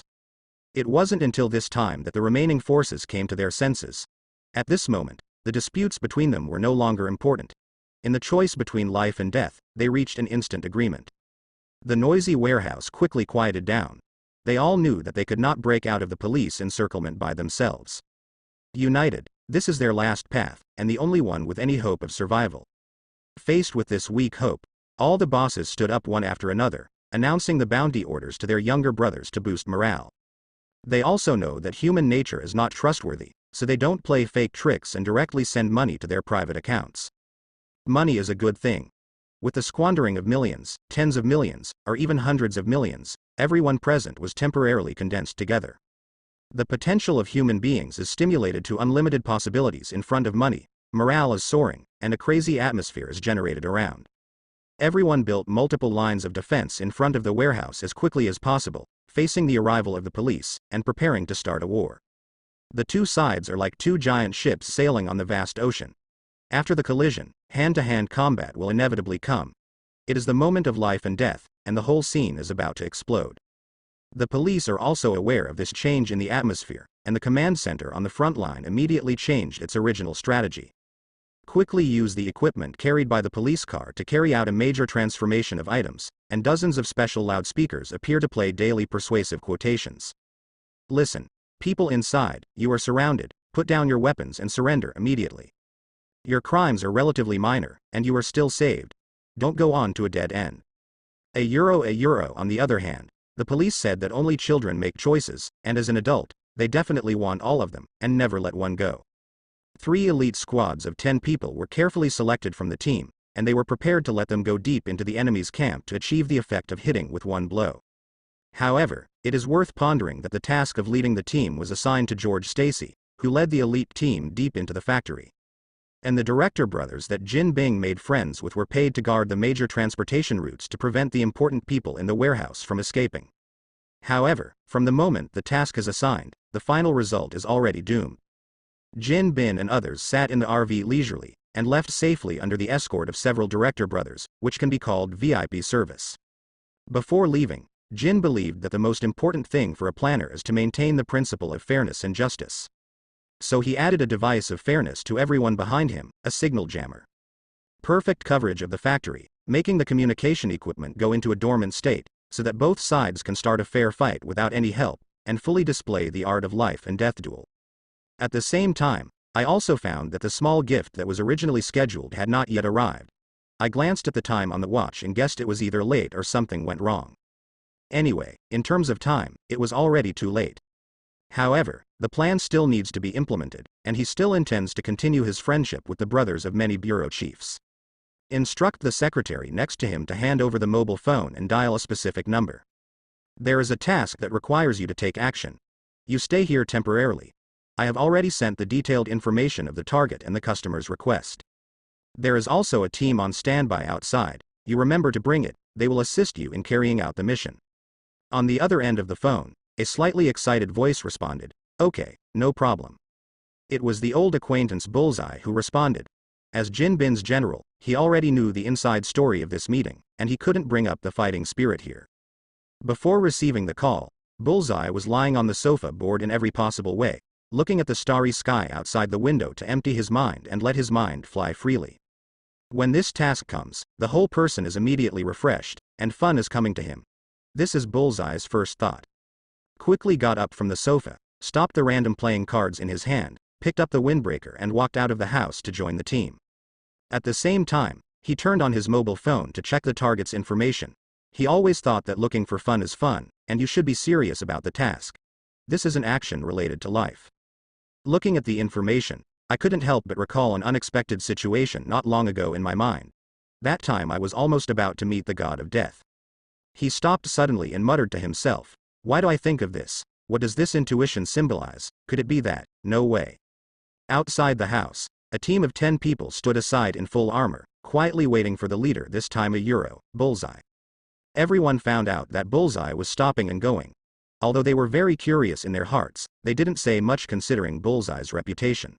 It wasn't until this time that the remaining forces came to their senses. At this moment, the disputes between them were no longer important. In the choice between life and death, they reached an instant agreement. The noisy warehouse quickly quieted down. They all knew that they could not break out of the police encirclement by themselves. United, this is their last path, and the only one with any hope of survival. Faced with this weak hope, all the bosses stood up one after another, announcing the bounty orders to their younger brothers to boost morale. They also know that human nature is not trustworthy, so they don't play fake tricks and directly send money to their private accounts. Money is a good thing. With the squandering of millions, tens of millions, or even hundreds of millions, everyone present was temporarily condensed together. The potential of human beings is stimulated to unlimited possibilities in front of money, morale is soaring, and a crazy atmosphere is generated around. Everyone built multiple lines of defense in front of the warehouse as quickly as possible, facing the arrival of the police, and preparing to start a war. The two sides are like two giant ships sailing on the vast ocean. After the collision, hand-to-hand combat will inevitably come. It is the moment of life and death, and the whole scene is about to explode. The police are also aware of this change in the atmosphere, and the command center on the front line immediately changed its original strategy. Quickly use the equipment carried by the police car to carry out a major transformation of items, and dozens of special loudspeakers appear to play daily persuasive quotations. Listen, people inside, you are surrounded, put down your weapons and surrender immediately. Your crimes are relatively minor, and you are still saved. Don't go on to a dead end. A euro on the other hand, the police said that only children make choices, and as an adult, they definitely want all of them, and never let one go. 3 elite squads of 10 people were carefully selected from the team, and they were prepared to let them go deep into the enemy's camp to achieve the effect of hitting with one blow. However, it is worth pondering that the task of leading the team was assigned to George Stacy, who led the elite team deep into the factory. And the director brothers that Jin Bing made friends with were paid to guard the major transportation routes to prevent the important people in the warehouse from escaping. However, from the moment the task is assigned, the final result is already doomed. Jin Bin and others sat in the RV leisurely, and left safely under the escort of several director brothers, which can be called VIP service. Before leaving, Jin believed that the most important thing for a planner is to maintain the principle of fairness and justice. So he added a device of fairness to everyone behind him, a signal jammer. Perfect coverage of the factory, making the communication equipment go into a dormant state, so that both sides can start a fair fight without any help, and fully display the art of life and death duel. At the same time, I also found that the small gift that was originally scheduled had not yet arrived. I glanced at the time on the watch and guessed it was either late or something went wrong. Anyway, in terms of time, it was already too late. However, the plan still needs to be implemented, and he still intends to continue his friendship with the brothers of many bureau chiefs. Instruct the secretary next to him to hand over the mobile phone and dial a specific number. There is a task that requires you to take action. You stay here temporarily. I have already sent the detailed information of the target and the customer's request. There is also a team on standby outside. You remember to bring it, they will assist you in carrying out the mission. On the other end of the phone, a slightly excited voice responded, "Okay, no problem." It was the old acquaintance Bullseye who responded. As Jin Bin's general, he already knew the inside story of this meeting, and he couldn't bring up the fighting spirit here. Before receiving the call, Bullseye was lying on the sofa bored in every possible way, looking at the starry sky outside the window to empty his mind and let his mind fly freely. When this task comes, the whole person is immediately refreshed, and fun is coming to him. This is Bullseye's first thought. Quickly got up from the sofa, stopped the random playing cards in his hand, picked up the windbreaker and walked out of the house to join the team. At the same time, he turned on his mobile phone to check the target's information. He always thought that looking for fun is fun, and you should be serious about the task. This is an action related to life. Looking at the information, I couldn't help but recall an unexpected situation not long ago in my mind. That time I was almost about to meet the god of death. He stopped suddenly and muttered to himself, "Why do I think of this? What does this intuition symbolize? Could it be that? No way." Outside the house, a team of 10 people stood aside in full armor, quietly waiting for the leader, this time a Euro, Bullseye. Everyone found out that Bullseye was stopping and going. Although they were very curious in their hearts, they didn't say much considering Bullseye's reputation.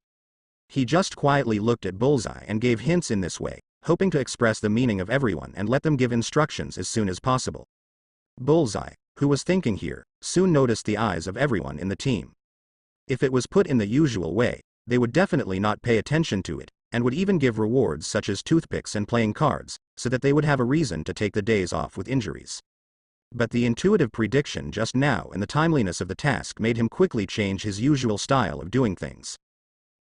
He just quietly looked at Bullseye and gave hints in this way, hoping to express the meaning of everyone and let them give instructions as soon as possible. Bullseye, who was thinking here, soon noticed the eyes of everyone in the team. If it was put in the usual way, they would definitely not pay attention to it, and would even give rewards such as toothpicks and playing cards, so that they would have a reason to take the days off with injuries. But the intuitive prediction just now and the timeliness of the task made him quickly change his usual style of doing things.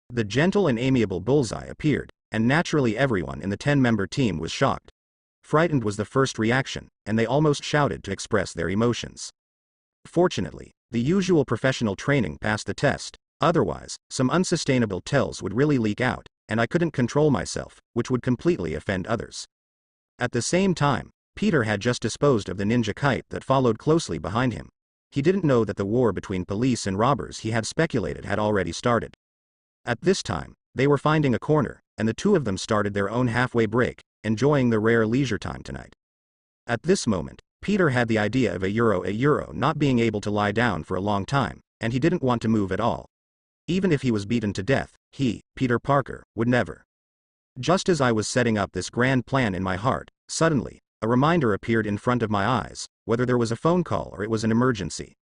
The gentle and amiable Bullseye appeared, and naturally everyone in the 10-member team was shocked. Frightened was the first reaction, and they almost shouted to express their emotions. Fortunately, the usual professional training passed the test, otherwise, some unsustainable tells would really leak out, and I couldn't control myself, which would completely offend others. At the same time, Peter had just disposed of the ninja kite that followed closely behind him. He didn't know that the war between police and robbers he had speculated had already started. At this time, they were finding a corner, and the two of them started their own halfway break, enjoying the rare leisure time tonight. At this moment, Peter had the idea of a Euro not being able to lie down for a long time, and he didn't want to move at all. Even if he was beaten to death, he, Peter Parker, would never. Just as I was setting up this grand plan in my heart, suddenly, a reminder appeared in front of my eyes, whether there was a phone call or it was an emergency.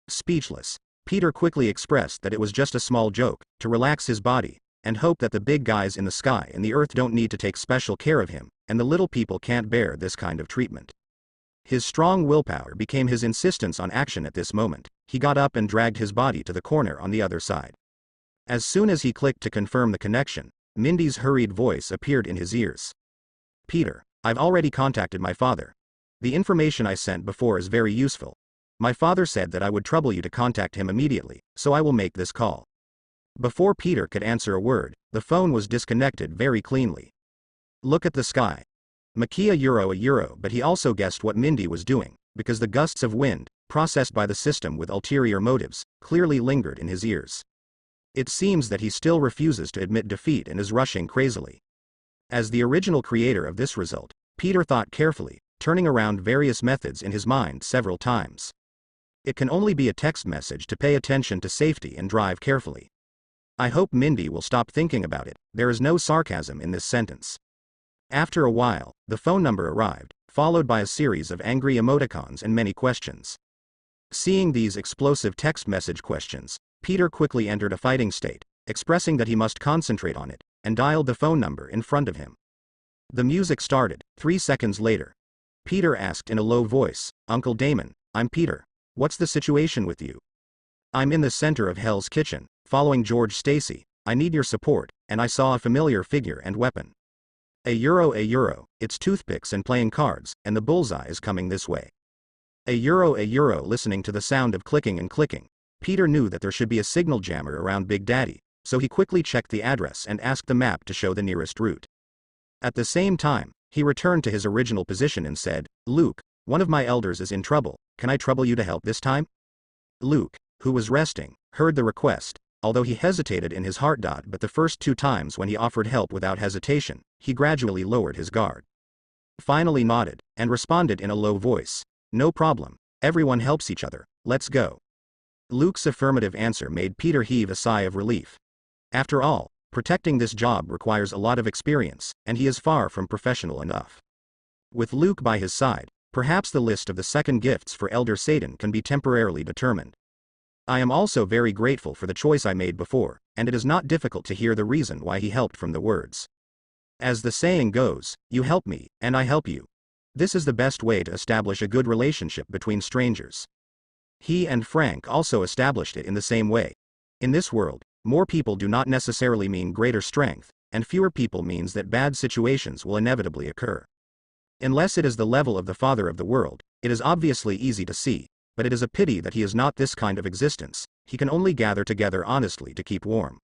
Speechless, Peter quickly expressed that it was just a small joke, to relax his body, and hope that the big guys in the sky and the earth don't need to take special care of him, and the little people can't bear this kind of treatment. His strong willpower became his insistence on action at this moment. He got up and dragged his body to the corner on the other side. As soon as he clicked to confirm the connection, Mindy's hurried voice appeared in his ears. "Peter, I've already contacted my father. The information I sent before is very useful. My father said that I would trouble you to contact him immediately, so I will make this call." Before Peter could answer a word, the phone was disconnected very cleanly. Look at the sky. Makia a Euro, but he also guessed what Mindy was doing, because the gusts of wind, processed by the system with ulterior motives, clearly lingered in his ears. It seems that he still refuses to admit defeat and is rushing crazily. As the original creator of this result, Peter thought carefully, turning around various methods in his mind several times. It can only be a text message to pay attention to safety and drive carefully. I hope Mindy will stop thinking about it. There is no sarcasm in this sentence. After a while, the phone number arrived, followed by a series of angry emoticons and many questions. Seeing these explosive text message questions, Peter quickly entered a fighting state, expressing that he must concentrate on it, and dialed the phone number in front of him. The music started. 3 seconds later, Peter asked in a low voice, "Uncle Damon, I'm Peter. What's the situation with you? I'm in the center of Hell's Kitchen, following George Stacy. I need your support, and I saw a familiar figure and weapon. A Euro, it's toothpicks and playing cards, and the bullseye is coming this way." A Euro, listening to the sound of clicking and clicking, Peter knew that there should be a signal jammer around Big Daddy, so he quickly checked the address and asked the map to show the nearest route. At the same time, he returned to his original position and said, "Luke, one of my elders is in trouble. Can I trouble you to help this time?" Luke, who was resting, heard the request, although he hesitated in his heart. But the first 2 times when he offered help without hesitation, he gradually lowered his guard. Finally nodded, and responded in a low voice, "No problem, everyone helps each other, let's go." Luke's affirmative answer made Peter heave a sigh of relief. After all, protecting this job requires a lot of experience, and he is far from professional enough. With Luke by his side, perhaps the list of the second gifts for Elder Satan can be temporarily determined. I am also very grateful for the choice I made before, and it is not difficult to hear the reason why he helped from the words. As the saying goes, you help me, and I help you. This is the best way to establish a good relationship between strangers. He and Frank also established it in the same way. In this world, more people do not necessarily mean greater strength, and fewer people means that bad situations will inevitably occur. Unless it is the level of the father of the world, it is obviously easy to see, but it is a pity that he is not this kind of existence. He can only gather together honestly to keep warm.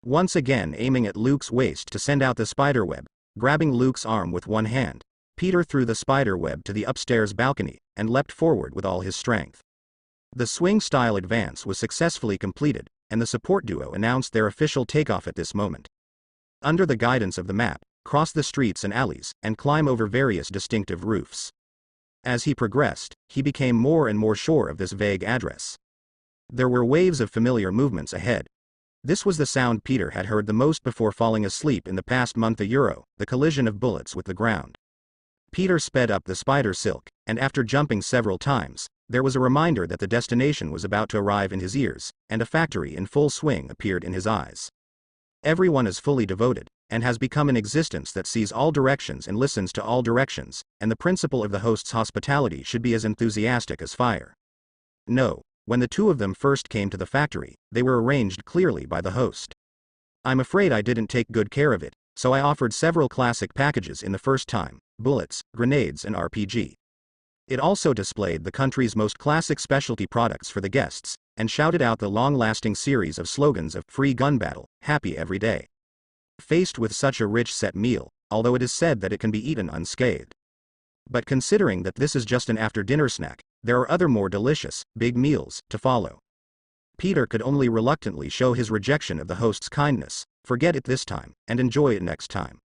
Once again aiming at Luke's waist to send out the spiderweb, grabbing Luke's arm with one hand, Peter threw the spiderweb to the upstairs balcony, and leapt forward with all his strength. The swing-style advance was successfully completed, and the support duo announced their official takeoff at this moment. Under the guidance of the map, cross the streets and alleys, and climb over various distinctive roofs. As he progressed, he became more and more sure of this vague address. There were waves of familiar movements ahead. This was the sound Peter had heard the most before falling asleep in the past month, the collision of bullets with the ground. Peter sped up the spider silk, and after jumping several times, there was a reminder that the destination was about to arrive in his ears, and a factory in full swing appeared in his eyes. Everyone is fully devoted, and has become an existence that sees all directions and listens to all directions, and the principle of the host's hospitality should be as enthusiastic as fire. No, when the two of them first came to the factory, they were arranged clearly by the host. I'm afraid I didn't take good care of it, so I offered several classic packages in the first time: bullets, grenades and RPG. It also displayed the country's most classic specialty products for the guests, and shouted out the long-lasting series of slogans of "Free Gun Battle, Happy Every Day." Faced with such a rich set meal, although it is said that it can be eaten unscathed. But considering that this is just an after-dinner snack, there are other more delicious, big meals to follow. Peter could only reluctantly show his rejection of the host's kindness, forget it this time, and enjoy it next time.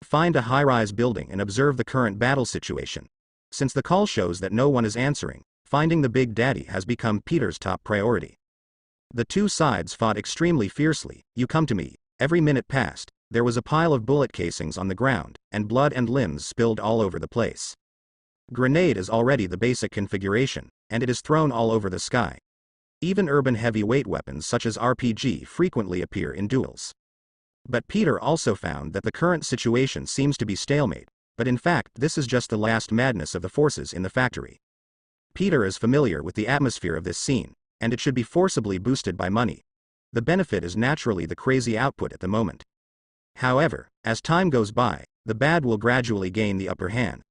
Find a high-rise building and observe the current battle situation. Since the call shows that no one is answering, finding the Big Daddy has become Peter's top priority. The two sides fought extremely fiercely. You come to me. Every minute passed, there was a pile of bullet casings on the ground, and blood and limbs spilled all over the place. Grenade is already the basic configuration, and it is thrown all over the sky. Even urban heavyweight weapons such as RPG frequently appear in duels. But Peter also found that the current situation seems to be stalemate, but in fact this is just the last madness of the forces in the factory. Peter is familiar with the atmosphere of this scene, and it should be forcibly boosted by money. The benefit is naturally the crazy output at the moment. However, as time goes by, the bad will gradually gain the upper hand.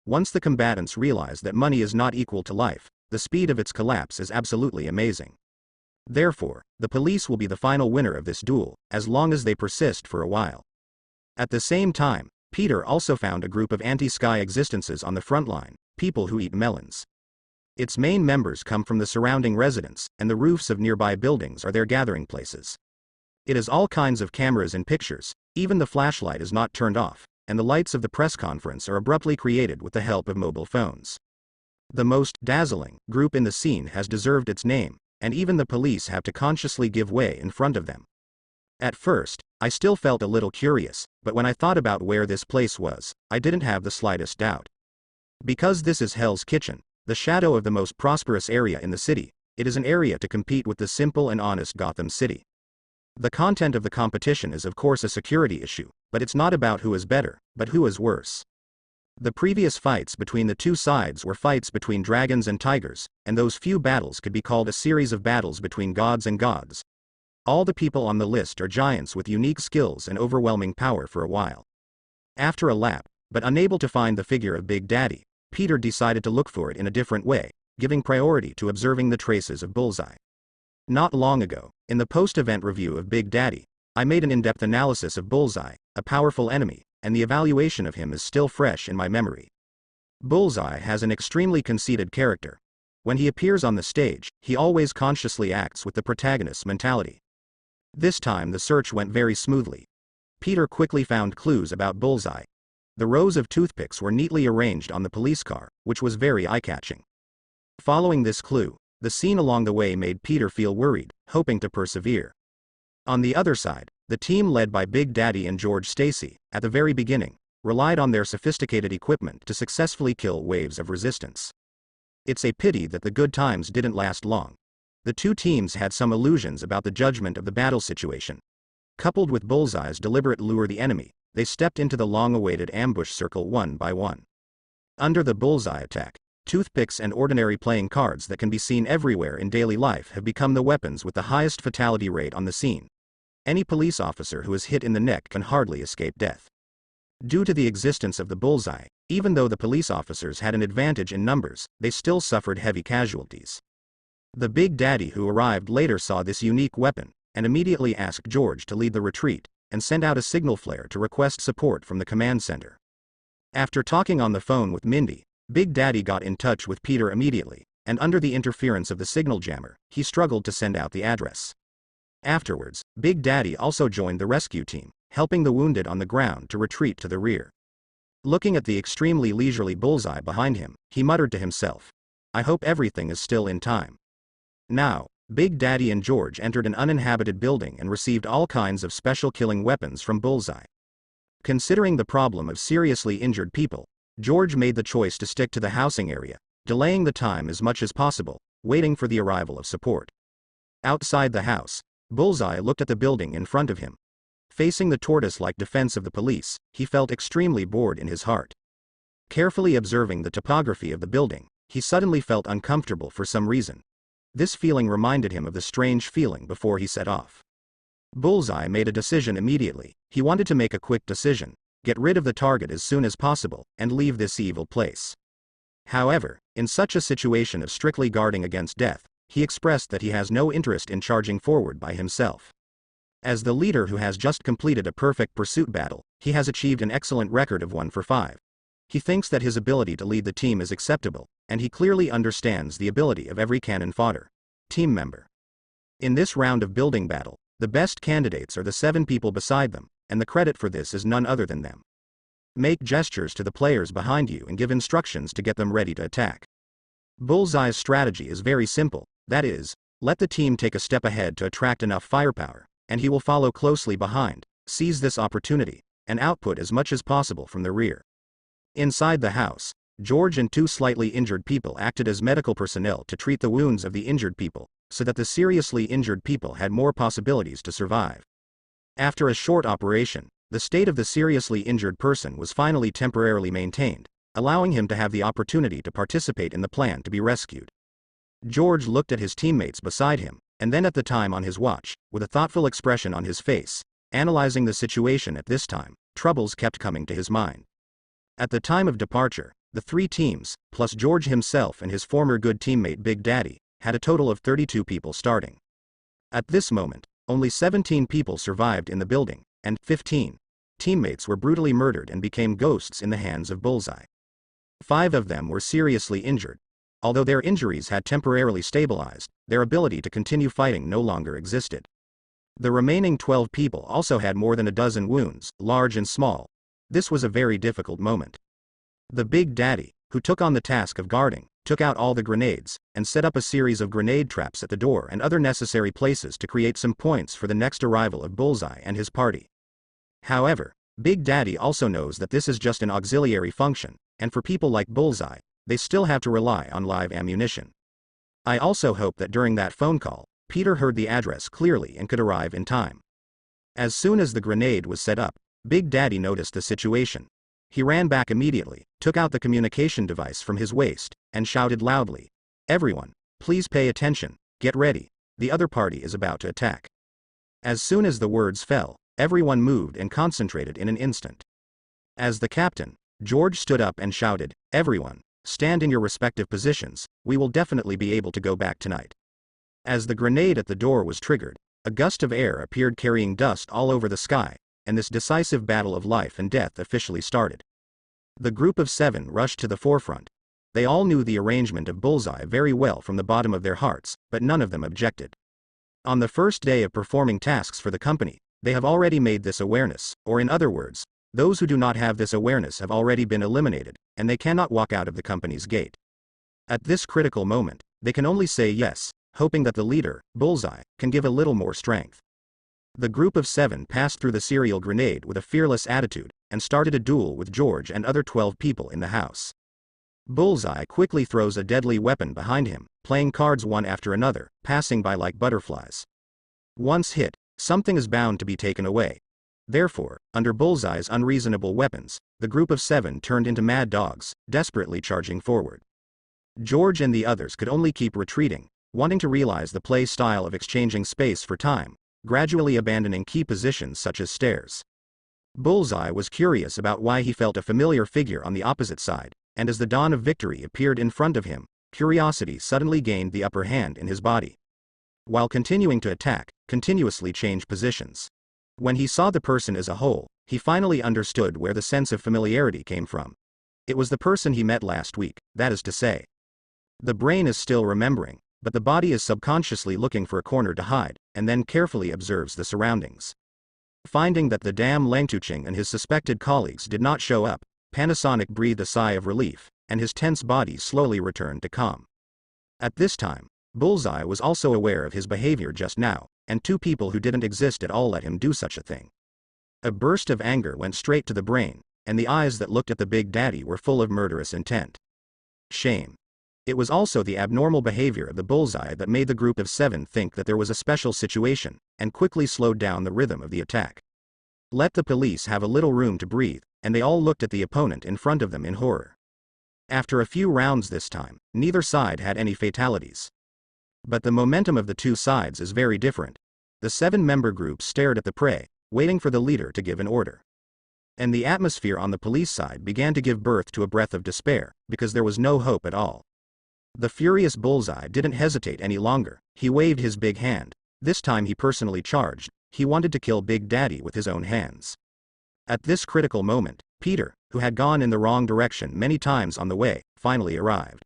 Once the combatants realize that money is not equal to life, the speed of its collapse is absolutely amazing. Therefore, the police will be the final winner of this duel, as long as they persist for a while. At the same time, Peter also found a group of anti-sky existences on the front line, people who eat melons. Its main members come from the surrounding residents, and the roofs of nearby buildings are their gathering places. It is all kinds of cameras and pictures, even the flashlight is not turned off, and the lights of the press conference are abruptly created with the help of mobile phones. The most dazzling group in the scene has deserved its name, and even the police have to consciously give way in front of them. At first, I still felt a little curious, but when I thought about where this place was, I didn't have the slightest doubt. Because this is Hell's Kitchen, the shadow of the most prosperous area in the city, it is an area to compete with the simple and honest Gotham City. The content of the competition is of course a security issue, but it's not about who is better, but who is worse. The previous fights between the two sides were fights between dragons and tigers, and those few battles could be called a series of battles between gods and gods. All the people on the list are giants with unique skills and overwhelming power for a while. After a lap, but unable to find the figure of Big Daddy, Peter decided to look for it in a different way, giving priority to observing the traces of Bullseye. Not long ago, in the post-event review of Big Daddy, I made an in-depth analysis of Bullseye, a powerful enemy, and the evaluation of him is still fresh in my memory. Bullseye has an extremely conceited character. When he appears on the stage, he always consciously acts with the protagonist's mentality. This time the search went very smoothly. Peter quickly found clues about Bullseye. The rows of toothpicks were neatly arranged on the police car, which was very eye-catching. Following this clue, the scene along the way made Peter feel worried, hoping to persevere. On the other side, The team led by Big Daddy and George Stacy, at the very beginning, relied on their sophisticated equipment to successfully kill waves of resistance. It's a pity that the good times didn't last long. The two teams had some illusions about the judgment of the battle situation. Coupled with Bullseye's deliberate lure the enemy, they stepped into the long-awaited ambush circle one by one. Under the Bullseye attack, toothpicks and ordinary playing cards that can be seen everywhere in daily life have become the weapons with the highest fatality rate on the scene. Any police officer who is hit in the neck can hardly escape death. Due to the existence of the Bullseye, even though the police officers had an advantage in numbers, they still suffered heavy casualties. The Big Daddy who arrived later saw this unique weapon, and immediately asked George to lead the retreat, and send out a signal flare to request support from the command center. After talking on the phone with Mindy, Big Daddy got in touch with Peter immediately, and under the interference of the signal jammer, he struggled to send out the address. Afterwards, Big Daddy also joined the rescue team, helping the wounded on the ground to retreat to the rear. Looking at the extremely leisurely Bullseye behind him, he muttered to himself, "I hope everything is still in time." Now, Big Daddy and George entered an uninhabited building and received all kinds of special killing weapons from Bullseye. Considering the problem of seriously injured people, George made the choice to stick to the housing area, delaying the time as much as possible, waiting for the arrival of support. Outside the house, Bullseye looked at the building in front of him. Facing the tortoise-like defense of the police, he felt extremely bored in his heart. Carefully observing the topography of the building, he suddenly felt uncomfortable for some reason. This feeling reminded him of the strange feeling before he set off. Bullseye made a decision immediately. He wanted to make a quick decision, get rid of the target as soon as possible, and leave this evil place. However, in such a situation of strictly guarding against death, he expressed that he has no interest in charging forward by himself. As the leader who has just completed a perfect pursuit battle, he has achieved an excellent record of 1 for 5. He thinks that his ability to lead the team is acceptable, and he clearly understands the ability of every cannon fodder team member. In this round of building battle, the best candidates are the 7 people beside them, and the credit for this is none other than them. Make gestures to the players behind you and give instructions to get them ready to attack. Bullseye's strategy is very simple, that is, let the team take a step ahead to attract enough firepower, and he will follow closely behind, seize this opportunity, and output as much as possible from the rear. Inside the house, George and 2 slightly injured people acted as medical personnel to treat the wounds of the injured people, so that the seriously injured people had more possibilities to survive. After a short operation, the state of the seriously injured person was finally temporarily maintained, allowing him to have the opportunity to participate in the plan to be rescued. George looked at his teammates beside him, and then at the time on his watch, with a thoughtful expression on his face, analyzing the situation at this time. Troubles kept coming to his mind. At the time of departure, the 3 teams, plus George himself and his former good teammate Big Daddy, had a total of 32 people starting. At this moment, only 17 people survived in the building, and 15 teammates were brutally murdered and became ghosts in the hands of Bullseye. 5 of them were seriously injured. Although their injuries had temporarily stabilized, their ability to continue fighting no longer existed. The remaining 12 people also had more than a dozen wounds, large and small. This was a very difficult moment. The Big Daddy, who took on the task of guarding, took out all the grenades, and set up a series of grenade traps at the door and other necessary places to create some points for the next arrival of Bullseye and his party. However, Big Daddy also knows that this is just an auxiliary function, and for people like Bullseye, they still have to rely on live ammunition. I also hope that during that phone call, Peter heard the address clearly and could arrive in time. As soon as the grenade was set up, Big Daddy noticed the situation. He ran back immediately, took out the communication device from his waist, and shouted loudly, "Everyone, please pay attention, get ready, the other party is about to attack." As soon as the words fell, everyone moved and concentrated in an instant. As the captain, George stood up and shouted, "Everyone, stand in your respective positions, we will definitely be able to go back tonight." As the grenade at the door was triggered, a gust of air appeared carrying dust all over the sky, and this decisive battle of life and death officially started. The group of 7 rushed to the forefront. They all knew the arrangement of Bullseye very well from the bottom of their hearts, but none of them objected. On the first day of performing tasks for the company, they have already made this awareness, or in other words, those who do not have this awareness have already been eliminated, and they cannot walk out of the company's gate. At this critical moment, they can only say yes, hoping that the leader, Bullseye, can give a little more strength. The group of 7 passed through the serial grenade with a fearless attitude, and started a duel with George and other 12 people in the house. Bullseye quickly throws a deadly weapon behind him, playing cards one after another, passing by like butterflies. Once hit, something is bound to be taken away. Therefore, under Bullseye's unreasonable weapons, the group of 7 turned into mad dogs, desperately charging forward. George and the others could only keep retreating, wanting to realize the play style of exchanging space for time, gradually abandoning key positions such as stairs. Bullseye was curious about why he felt a familiar figure on the opposite side, and as the dawn of victory appeared in front of him, curiosity suddenly gained the upper hand in his body. While continuing to attack, continuously change positions. When he saw the person as a whole, he finally understood where the sense of familiarity came from. It was the person he met last week, that is to say. The brain is still remembering, but the body is subconsciously looking for a corner to hide, and then carefully observes the surroundings. Finding that the damn Langtuching and his suspected colleagues did not show up, Panasonic breathed a sigh of relief, and his tense body slowly returned to calm. At this time, Bullseye was also aware of his behavior just now, and 2 people who didn't exist at all let him do such a thing. A burst of anger went straight to the brain, and the eyes that looked at the Big Daddy were full of murderous intent. Shame. It was also the abnormal behavior of the Bullseye that made the group of 7 think that there was a special situation, and quickly slowed down the rhythm of the attack. Let the police have a little room to breathe, and they all looked at the opponent in front of them in horror. After a few rounds this time, neither side had any fatalities. But the momentum of the 2 sides is very different. The 7-member group stared at the prey, waiting for the leader to give an order. And the atmosphere on the police side began to give birth to a breath of despair, because there was no hope at all. The furious Bullseye didn't hesitate any longer. He waved his big hand. This time he personally charged. He wanted to kill Big Daddy with his own hands. At this critical moment, Peter, who had gone in the wrong direction many times on the way, finally arrived.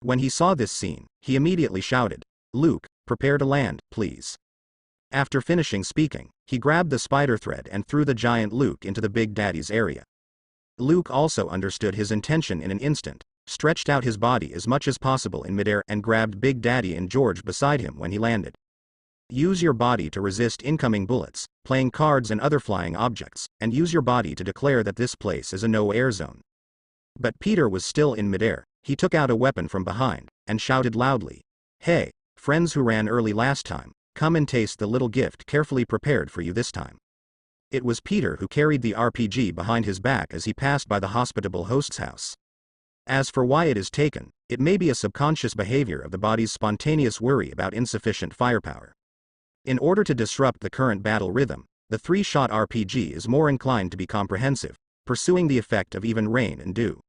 When he saw this scene, he immediately shouted, "Luke, prepare to land, please." After finishing speaking, he grabbed the spider thread and threw the giant Luke into the Big Daddy's area. Luke also understood his intention in an instant, stretched out his body as much as possible in midair and grabbed Big Daddy and George beside him when he landed. Use your body to resist incoming bullets, playing cards and other flying objects, and use your body to declare that this place is a no-air zone. But Peter was still in midair. He took out a weapon from behind, and shouted loudly, "Hey, friends who ran early last time, come and taste the little gift carefully prepared for you this time." It was Peter who carried the RPG behind his back as he passed by the hospitable host's house. As for why it is taken, it may be a subconscious behavior of the body's spontaneous worry about insufficient firepower. In order to disrupt the current battle rhythm, the 3-shot RPG is more inclined to be comprehensive, pursuing the effect of even rain and dew.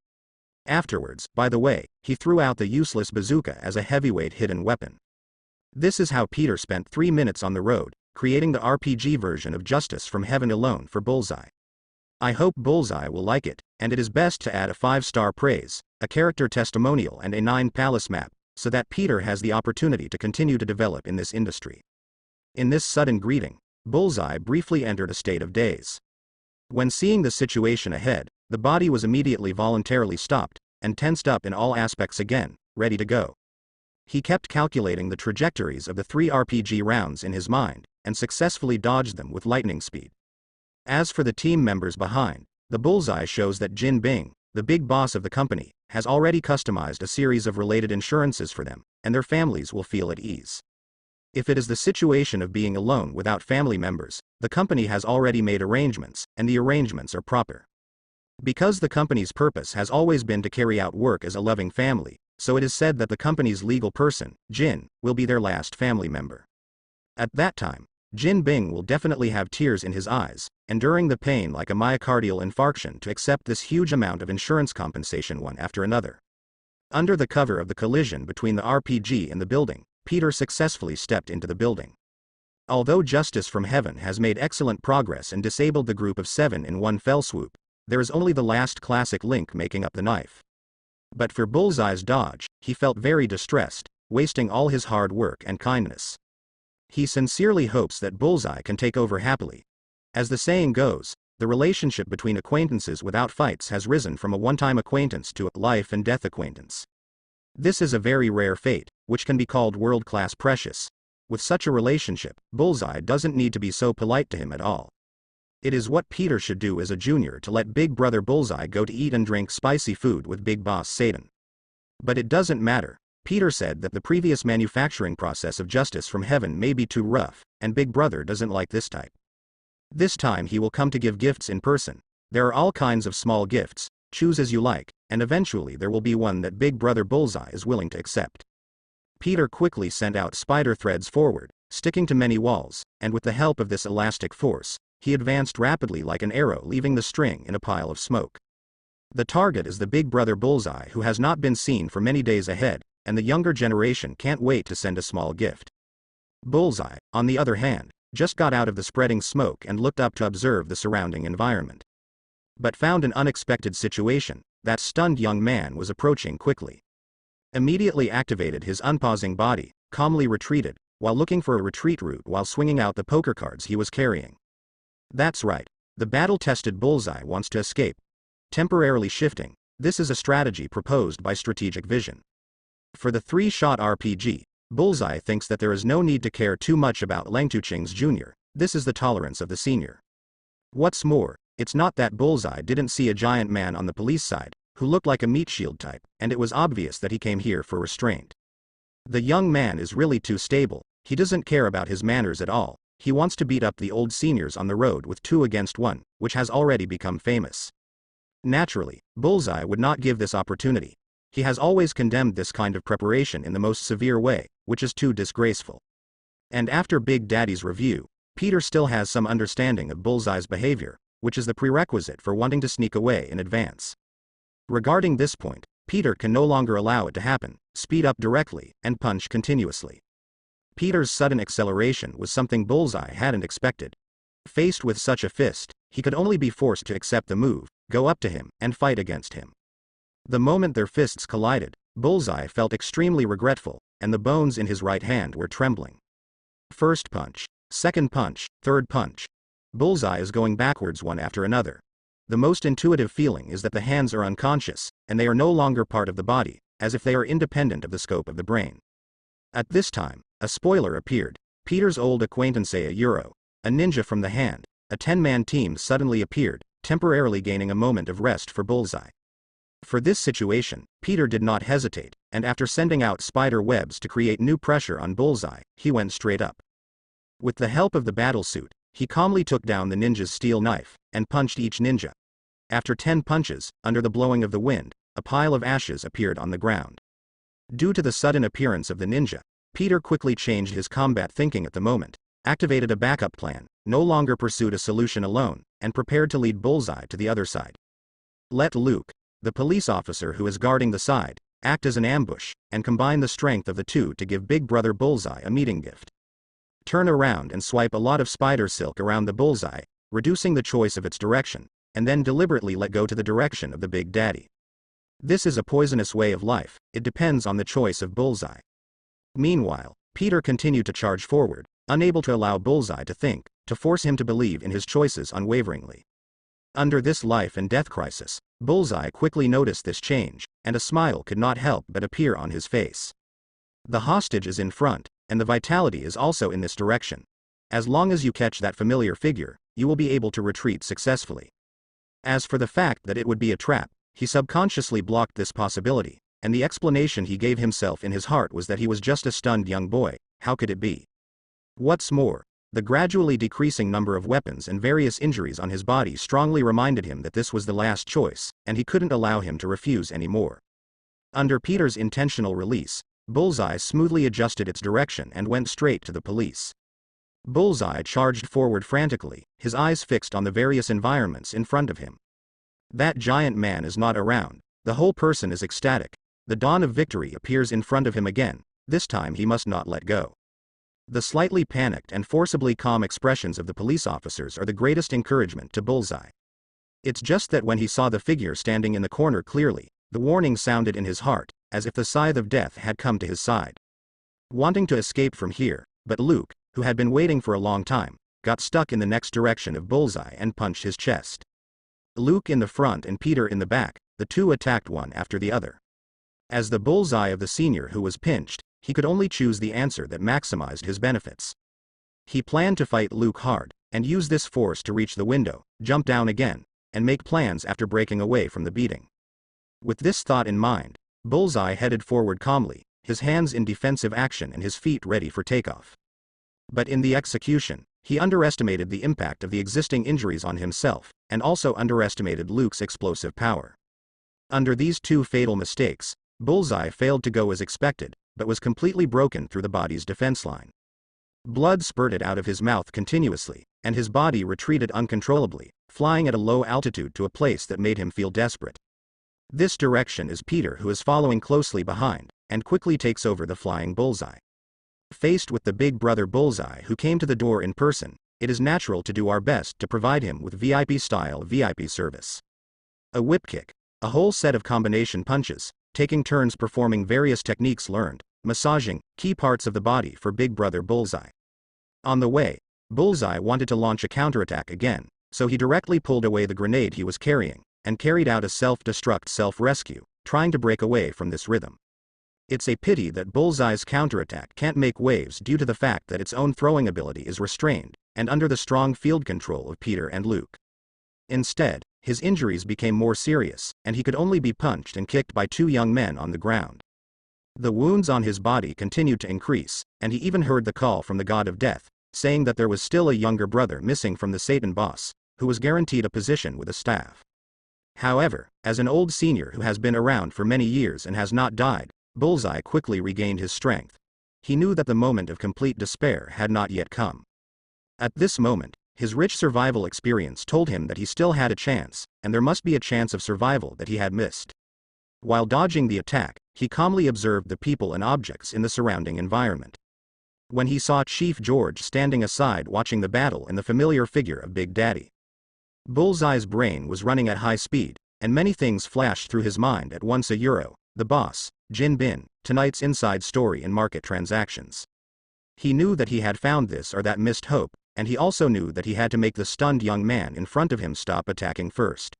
Afterwards, by the way, he threw out the useless bazooka as a heavyweight hidden weapon. This is how Peter spent 3 minutes on the road, creating the RPG version of Justice from Heaven alone for Bullseye. I hope Bullseye will like it, and it is best to add a 5-star praise, a character testimonial and a 9-palace map, so that Peter has the opportunity to continue to develop in this industry. In this sudden greeting, Bullseye briefly entered a state of daze. When seeing the situation ahead, the body was immediately voluntarily stopped, and tensed up in all aspects again, ready to go. He kept calculating the trajectories of the 3 RPG rounds in his mind, and successfully dodged them with lightning speed. As for the team members behind, the Bullseye shows that Jin Bing, the big boss of the company, has already customized a series of related insurances for them, and their families will feel at ease. If it is the situation of being alone without family members, the company has already made arrangements, and the arrangements are proper. Because the company's purpose has always been to carry out work as a loving family, so it is said that the company's legal person, Jin, will be their last family member. At that time, Jin Bing will definitely have tears in his eyes, enduring the pain like a myocardial infarction to accept this huge amount of insurance compensation one after another. Under the cover of the collision between the RPG and the building, Peter successfully stepped into the building. Although Justice from Heaven has made excellent progress and disabled the group of 7 in one fell swoop, there is only the last classic link making up the knife. But for Bullseye's dodge, he felt very distressed, wasting all his hard work and kindness. He sincerely hopes that Bullseye can take over happily. As the saying goes, the relationship between acquaintances without fights has risen from a one-time acquaintance to a life-and-death acquaintance. This is a very rare fate, which can be called world-class precious. With such a relationship, Bullseye doesn't need to be so polite to him at all. It is what Peter should do as a junior to let Big Brother Bullseye go to eat and drink spicy food with Big Boss Satan. But it doesn't matter. Peter said that the previous manufacturing process of justice from heaven may be too rough, and Big Brother doesn't like this type. This time he will come to give gifts in person. There are all kinds of small gifts, choose as you like, and eventually there will be one that Big Brother Bullseye is willing to accept. Peter quickly sent out spider threads forward, sticking to many walls, and with the help of this elastic force, he advanced rapidly like an arrow, leaving the string in a pile of smoke. The target is the Big Brother Bullseye, who has not been seen for many days ahead, and the younger generation can't wait to send a small gift. Bullseye, on the other hand, just got out of the spreading smoke and looked up to observe the surrounding environment. But found an unexpected situation. That stunned young man was approaching quickly. Immediately activated his unpausing body, calmly retreated, while looking for a retreat route while swinging out the poker cards he was carrying. That's right. The battle-tested Bullseye wants to escape. Temporarily shifting. This is a strategy proposed by Strategic Vision. For the 3-shot RPG, Bullseye thinks that there is no need to care too much about Langtuching's Jr. This is the tolerance of the senior. What's more, it's not that Bullseye didn't see a giant man on the police side, who looked like a meat shield type, and it was obvious that he came here for restraint. The young man is really too stable. He doesn't care about his manners at all. He wants to beat up the old seniors on the road with 2 against 1, which has already become famous. Naturally, Bullseye would not give this opportunity. He has always condemned this kind of preparation in the most severe way, which is too disgraceful. And after Big Daddy's review, Peter still has some understanding of Bullseye's behavior, which is the prerequisite for wanting to sneak away in advance. Regarding this point, Peter can no longer allow it to happen, speed up directly, and punch continuously. Peter's sudden acceleration was something Bullseye hadn't expected. Faced with such a fist, he could only be forced to accept the move, go up to him, and fight against him. The moment their fists collided, Bullseye felt extremely regretful, and the bones in his right hand were trembling. First punch, second punch, third punch. Bullseye is going backwards one after another. The most intuitive feeling is that the hands are unconscious, and they are no longer part of the body, as if they are independent of the scope of the brain. At this time, a spoiler appeared. Peter's old acquaintance a ninja from the hand. A 10-man team suddenly appeared, temporarily gaining a moment of rest for Bullseye. For this situation, Peter did not hesitate, and after sending out spider webs to create new pressure on Bullseye, he went straight up. With the help of the battlesuit, he calmly took down the ninja's steel knife, and punched each ninja. After 10 punches, under the blowing of the wind, a pile of ashes appeared on the ground. Due to the sudden appearance of the ninja, Peter quickly changed his combat thinking at the moment, activated a backup plan, no longer pursued a solution alone, and prepared to lead Bullseye to the other side. Let Luke, the police officer who is guarding the side, act as an ambush, and combine the strength of the two to give Big Brother Bullseye a meeting gift. Turn around and swipe a lot of spider silk around the Bullseye, reducing the choice of its direction, and then deliberately let go to the direction of the Big Daddy. This is a poisonous way of life. It depends on the choice of Bullseye. Meanwhile, Peter continued to charge forward, unable to allow Bullseye to think, to force him to believe in his choices unwaveringly. Under this life and death crisis, Bullseye quickly noticed this change, and a smile could not help but appear on his face. The hostage is in front, and the vitality is also in this direction. As long as you catch that familiar figure, you will be able to retreat successfully. As for the fact that it would be a trap, he subconsciously blocked this possibility, and the explanation he gave himself in his heart was that he was just a stunned young boy. How could it be? What's more, the gradually decreasing number of weapons and various injuries on his body strongly reminded him that this was the last choice, and he couldn't allow him to refuse any more. Under Peter's intentional release, Bullseye smoothly adjusted its direction and went straight to the police. Bullseye charged forward frantically, his eyes fixed on the various environments in front of him. That giant man is not around. The whole person is ecstatic. The dawn of victory appears in front of him again. This time he must not let go. The slightly panicked and forcibly calm expressions of the police officers are the greatest encouragement to Bullseye. It's just that when he saw the figure standing in the corner clearly, the warning sounded in his heart, as if the scythe of death had come to his side. Wanting to escape from here, but Luke, who had been waiting for a long time, got stuck in the next direction of Bullseye and punched his chest. Luke in the front and Peter in the back, the two attacked one after the other. As the Bullseye of the senior who was pinched, he could only choose the answer that maximized his benefits. He planned to fight Luke hard, and use this force to reach the window, jump down again, and make plans after breaking away from the beating. With this thought in mind, Bullseye headed forward calmly, his hands in defensive action and his feet ready for takeoff. But in the execution, he underestimated the impact of the existing injuries on himself, and also underestimated Luke's explosive power. Under these two fatal mistakes, Bullseye failed to go as expected, but was completely broken through the body's defense line. Blood spurted out of his mouth continuously, and his body retreated uncontrollably, flying at a low altitude to a place that made him feel desperate. This direction is Peter, who is following closely behind, and quickly takes over the flying Bullseye. Faced with the big brother Bullseye who came to the door in person, it is natural to do our best to provide him with VIP-style VIP service. A whip kick, a whole set of combination punches, taking turns performing various techniques learned, massaging key parts of the body for big brother Bullseye. On the way, Bullseye wanted to launch a counterattack again, so he directly pulled away the grenade he was carrying, and carried out a self-destruct self-rescue, trying to break away from this rhythm. It's a pity that Bullseye's counterattack can't make waves due to the fact that its own throwing ability is restrained, and under the strong field control of Peter and Luke. Instead, his injuries became more serious, and he could only be punched and kicked by two young men on the ground. The wounds on his body continued to increase, and he even heard the call from the god of death, saying that there was still a younger brother missing from the Satan boss, who was guaranteed a position with a staff. However, as an old senior who has been around for many years and has not died, Bullseye quickly regained his strength. He knew that the moment of complete despair had not yet come. At this moment, his rich survival experience told him that he still had a chance, and there must be a chance of survival that he had missed. While dodging the attack, he calmly observed the people and objects in the surrounding environment. When he saw Chief George standing aside watching the battle and the familiar figure of Big Daddy, Bullseye's brain was running at high speed, and many things flashed through his mind at once: the boss, Jin Bin, tonight's inside story in market transactions. He knew that he had found this or that missed hope, and he also knew that he had to make the stunned young man in front of him stop attacking first.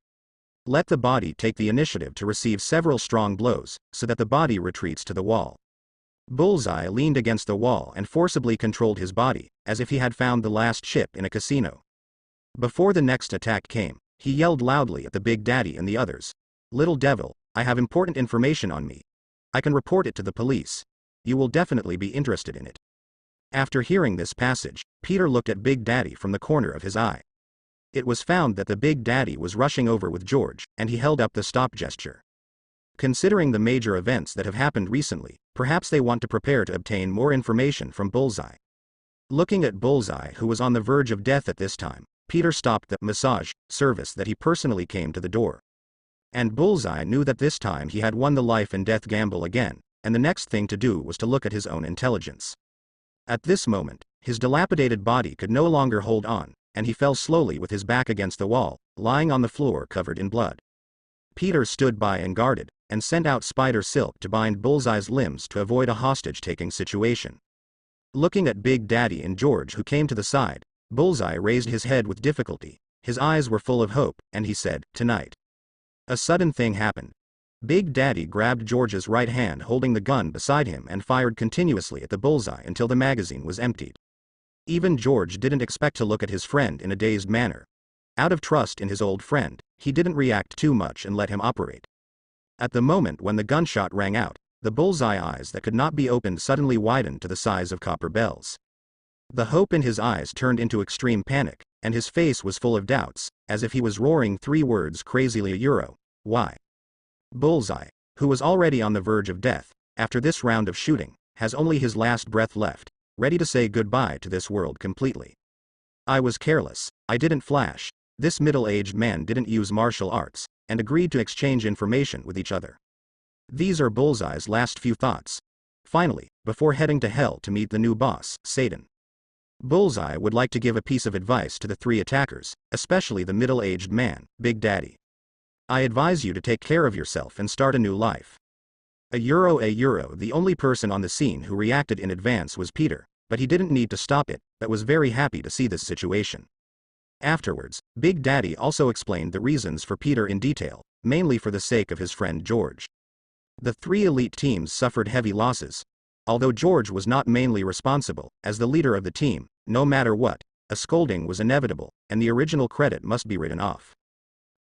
Let the body take the initiative to receive several strong blows, so that the body retreats to the wall. Bullseye leaned against the wall and forcibly controlled his body, as if he had found the last chip in a casino. Before the next attack came, he yelled loudly at the Big Daddy and the others, "Little devil, I have important information on me. I can report it to the police. You will definitely be interested in it." After hearing this passage, Peter looked at Big Daddy from the corner of his eye. It was found that the Big Daddy was rushing over with George, and he held up the stop gesture. Considering the major events that have happened recently, perhaps they want to prepare to obtain more information from Bullseye. Looking at Bullseye, who was on the verge of death at this time, Peter stopped the massage service that he personally came to the door. And Bullseye knew that this time he had won the life and death gamble again, and the next thing to do was to look at his own intelligence. At this moment, his dilapidated body could no longer hold on, and he fell slowly with his back against the wall, lying on the floor covered in blood. Peter stood by and guarded, and sent out spider silk to bind Bullseye's limbs to avoid a hostage-taking situation. Looking at Big Daddy and George, who came to the side, Bullseye raised his head with difficulty. His eyes were full of hope, and he said, "Tonight." A sudden thing happened. Big Daddy grabbed George's right hand holding the gun beside him and fired continuously at the Bullseye until the magazine was emptied. Even George didn't expect to look at his friend in a dazed manner. Out of trust in his old friend, he didn't react too much and let him operate. At the moment when the gunshot rang out, the Bullseye eyes that could not be opened suddenly widened to the size of copper bells. The hope in his eyes turned into extreme panic, and his face was full of doubts, as if he was roaring three words crazily: why? Bullseye, who was already on the verge of death, after this round of shooting, has only his last breath left, ready to say goodbye to this world completely. "I was careless, I didn't flash, this middle-aged man didn't use martial arts, and agreed to exchange information with each other." These are Bullseye's last few thoughts. Finally, before heading to hell to meet the new boss, Satan, Bullseye would like to give a piece of advice to the three attackers, especially the middle-aged man, Big Daddy. "I advise you to take care of yourself and start a new life." The only person on the scene who reacted in advance was Peter, but he didn't need to stop it, but was very happy to see this situation. Afterwards, Big Daddy also explained the reasons for Peter in detail, mainly for the sake of his friend George. The three elite teams suffered heavy losses. Although George was not mainly responsible, as the leader of the team, no matter what, a scolding was inevitable, and the original credit must be written off.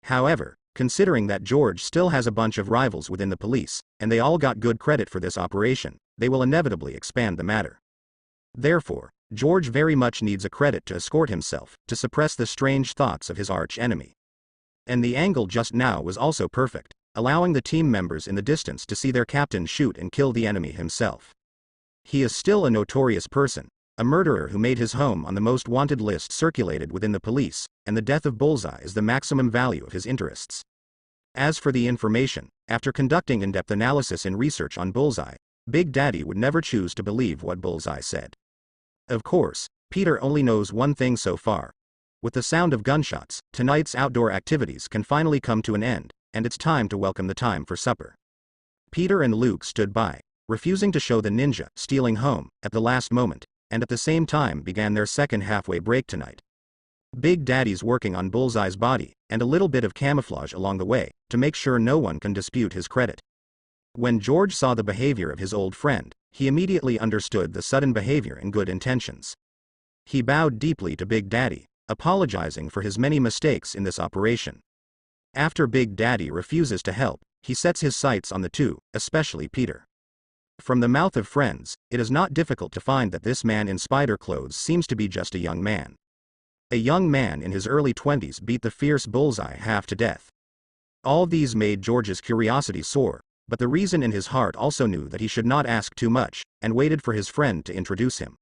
However, considering that George still has a bunch of rivals within the police, and they all got good credit for this operation, they will inevitably expand the matter. Therefore, George very much needs a credit to escort himself, to suppress the strange thoughts of his arch-enemy. And the angle just now was also perfect, allowing the team members in the distance to see their captain shoot and kill the enemy himself. He is still a notorious person, a murderer who made his home on the most wanted list circulated within the police, and the death of Bullseye is the maximum value of his interests. As for the information, after conducting in-depth analysis and research on Bullseye, Big Daddy would never choose to believe what Bullseye said. Of course, Peter only knows one thing so far. With the sound of gunshots, tonight's outdoor activities can finally come to an end, and it's time to welcome the time for supper. Peter and Luke stood by, refusing to show the ninja stealing home at the last moment, and at the same time began their second halfway break tonight. Big Daddy's working on Bullseye's body, and a little bit of camouflage along the way, to make sure no one can dispute his credit. When George saw the behavior of his old friend, he immediately understood the sudden behavior and good intentions. He bowed deeply to Big Daddy, apologizing for his many mistakes in this operation. After Big Daddy refuses to help, he sets his sights on the two, especially Peter. From the mouth of friends, it is not difficult to find that this man in spider clothes seems to be just a young man. A young man in his early 20s beat the fierce Bullseye half to death. All these made George's curiosity soar, but the reason in his heart also knew that he should not ask too much, and waited for his friend to introduce him.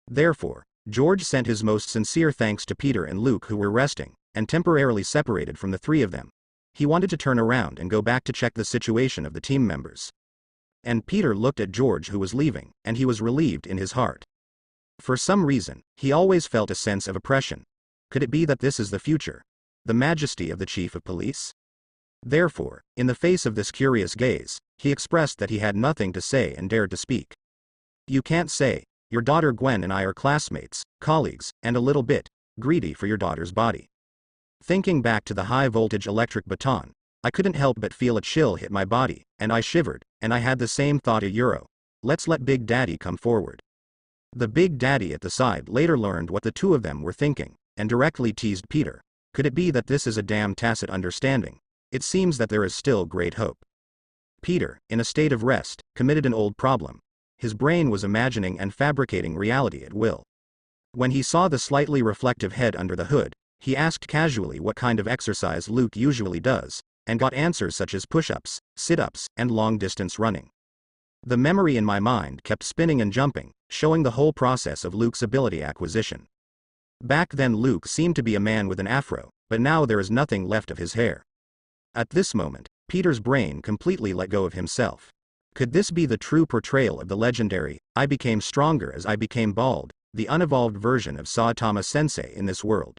Therefore, George sent his most sincere thanks to Peter and Luke, who were resting, and temporarily separated from the three of them. He wanted to turn around and go back to check the situation of the team members. And Peter looked at George, who was leaving, and he was relieved in his heart. For some reason, he always felt a sense of oppression. Could it be that this is the future? The majesty of the chief of police? Therefore, in the face of this curious gaze, he expressed that he had nothing to say and dared to speak. "You can't say. Your daughter Gwen and I are classmates, colleagues, and a little bit greedy for your daughter's body." Thinking back to the high-voltage electric baton, I couldn't help but feel a chill hit my body, and I shivered, and I had the same thought. Let's let Big Daddy come forward. The Big Daddy at the side later learned what the two of them were thinking, and directly teased Peter. Could it be that this is a damn tacit understanding? It seems that there is still great hope. Peter, in a state of rest, committed an old problem. His brain was imagining and fabricating reality at will. When he saw the slightly reflective head under the hood, he asked casually what kind of exercise Luke usually does, and got answers such as push-ups, sit-ups, and long-distance running. The memory in my mind kept spinning and jumping, showing the whole process of Luke's ability acquisition. Back then Luke seemed to be a man with an afro, but now there is nothing left of his hair. At this moment, Peter's brain completely let go of himself. Could this be the true portrayal of the legendary, "I became stronger as I became bald," the unevolved version of Saitama Sensei in this world?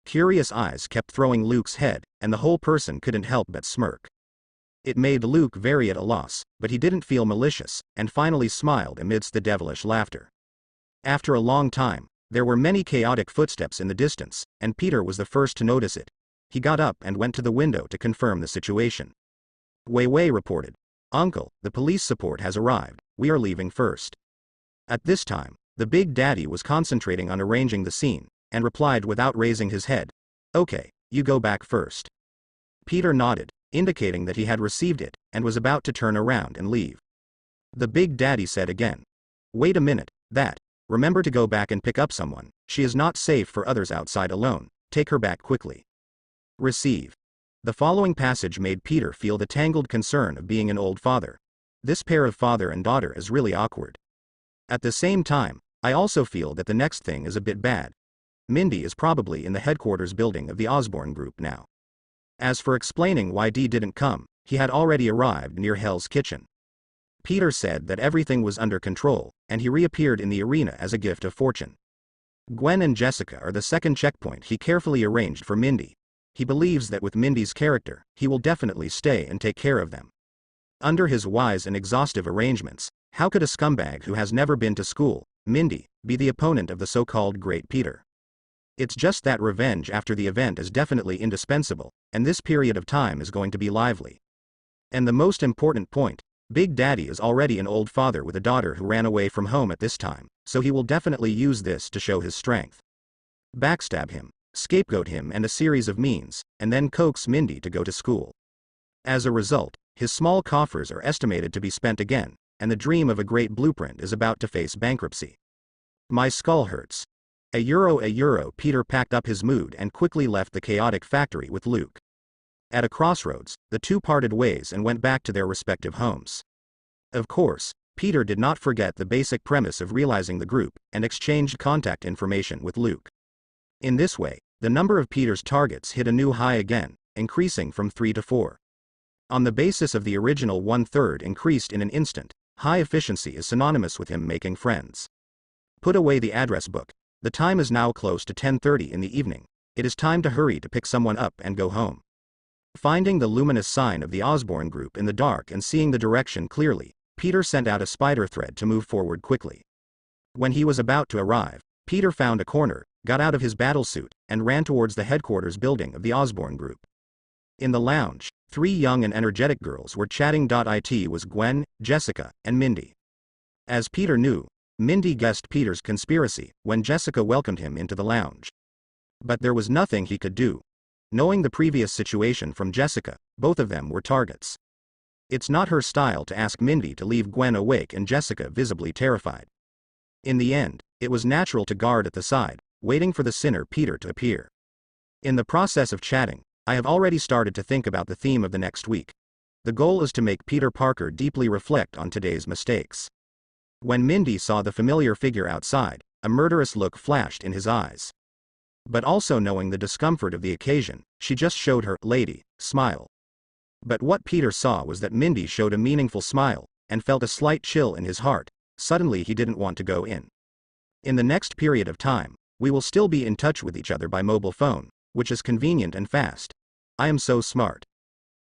Curious eyes kept throwing Luke's head, and the whole person couldn't help but smirk. It made Luke very at a loss, but he didn't feel malicious, and finally smiled amidst the devilish laughter. After a long time, there were many chaotic footsteps in the distance, and Peter was the first to notice it. He got up and went to the window to confirm the situation. Wei Wei reported, "Uncle, the police support has arrived, we are leaving first." At this time, the Big Daddy was concentrating on arranging the scene, and replied without raising his head, "Okay, you go back first." Peter nodded, indicating that he had received it, and was about to turn around and leave. The Big Daddy said again, "Wait a minute, remember to go back and pick up someone, she is not safe for others outside alone, take her back quickly." Receive. The following passage made Peter feel the tangled concern of being an old father. This pair of father and daughter is really awkward. At the same time, I also feel that the next thing is a bit bad. Mindy is probably in the headquarters building of the Osborne Group now. As for explaining why Dee didn't come, he had already arrived near Hell's Kitchen. Peter said that everything was under control, and he reappeared in the arena as a gift of fortune. Gwen and Jessica are the second checkpoint he carefully arranged for Mindy. He believes that with Mindy's character, he will definitely stay and take care of them. Under his wise and exhaustive arrangements, how could a scumbag who has never been to school, Mindy, be the opponent of the so-called Great Peter? It's just that revenge after the event is definitely indispensable, and this period of time is going to be lively. And the most important point, Big Daddy is already an old father with a daughter who ran away from home at this time, so he will definitely use this to show his strength. Backstab him, scapegoat him and a series of means, and then coax Mindy to go to school. As a result, his small coffers are estimated to be spent again, and the dream of a great blueprint is about to face bankruptcy. My skull hurts. A euro. Peter packed up his mood and quickly left the chaotic factory with Luke. At a crossroads, the two parted ways and went back to their respective homes. Of course, Peter did not forget the basic premise of realizing the group, and exchanged contact information with Luke. In this way, the number of Peter's targets hit a new high again, increasing from 3 to 4. On the basis of the original 1/3 increased in an instant, high efficiency is synonymous with him making friends. Put away the address book. The time is now close to 10:30 in the evening. It is time to hurry to pick someone up and go home. Finding the luminous sign of the Osborne group in the dark and seeing the direction clearly, Peter sent out a spider thread to move forward quickly. When he was about to arrive, Peter found a corner, got out of his battlesuit, and ran towards the headquarters building of the Osborne group. In the lounge, 3 young and energetic girls were chatting. It was Gwen, Jessica, and Mindy. As Peter knew, Mindy guessed Peter's conspiracy when Jessica welcomed him into the lounge. But there was nothing he could do. Knowing the previous situation from Jessica, both of them were targets. It's not her style to ask Mindy to leave Gwen awake and Jessica visibly terrified. In the end, it was natural to guard at the side, waiting for the sinner Peter to appear. In the process of chatting, I have already started to think about the theme of the next week. The goal is to make Peter Parker deeply reflect on today's mistakes. When Mindy saw the familiar figure outside, a murderous look flashed in his eyes. But also knowing the discomfort of the occasion, she just showed her lady smile. But what Peter saw was that Mindy showed a meaningful smile, and felt a slight chill in his heart. Suddenly he didn't want to go in. In the next period of time, we will still be in touch with each other by mobile phone, which is convenient and fast. I am so smart.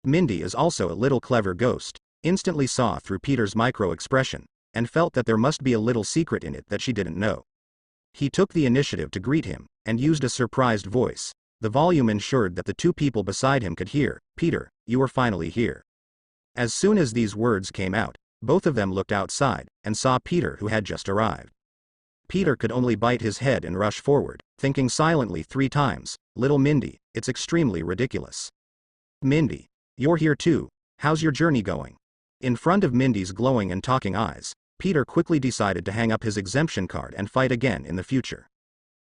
Mindy is also a little clever ghost, instantly saw through Peter's micro-expression, and felt that there must be a little secret in it that she didn't know. He took the initiative to greet him, and used a surprised voice. The volume ensured that the 2 people beside him could hear. Peter, you are finally here. As soon as these words came out, both of them looked outside, and saw Peter who had just arrived. Peter could only bite his head and rush forward, thinking silently 3 times, little Mindy, it's extremely ridiculous. Mindy, you're here too, how's your journey going? In front of Mindy's glowing and talking eyes, Peter quickly decided to hang up his exemption card and fight again in the future.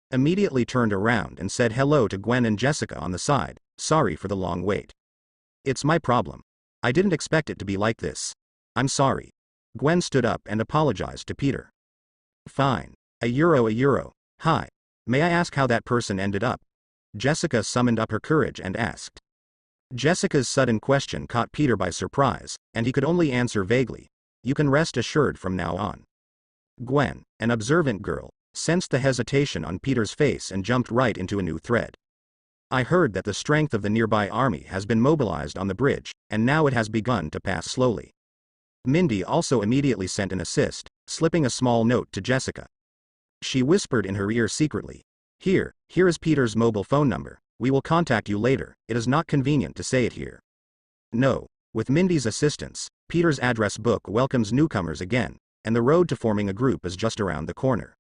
Immediately turned around and said hello to Gwen and Jessica on the side, sorry for the long wait. It's my problem. I didn't expect it to be like this. I'm sorry. Gwen stood up and apologized to Peter. Fine. A euro. Hi. May I ask how that person ended up? Jessica summoned up her courage and asked. Jessica's sudden question caught Peter by surprise, and he could only answer vaguely. You can rest assured from now on. Gwen, an observant girl, sensed the hesitation on Peter's face and jumped right into a new thread. I heard that the strength of the nearby army has been mobilized on the bridge, and now it has begun to pass slowly. Mindy also immediately sent an assist, slipping a small note to Jessica. She whispered in her ear secretly. Here is Peter's mobile phone number. We will contact you later. It is not convenient to say it here. No. With Mindy's assistance, Peter's address book welcomes newcomers again, and the road to forming a group is just around the corner.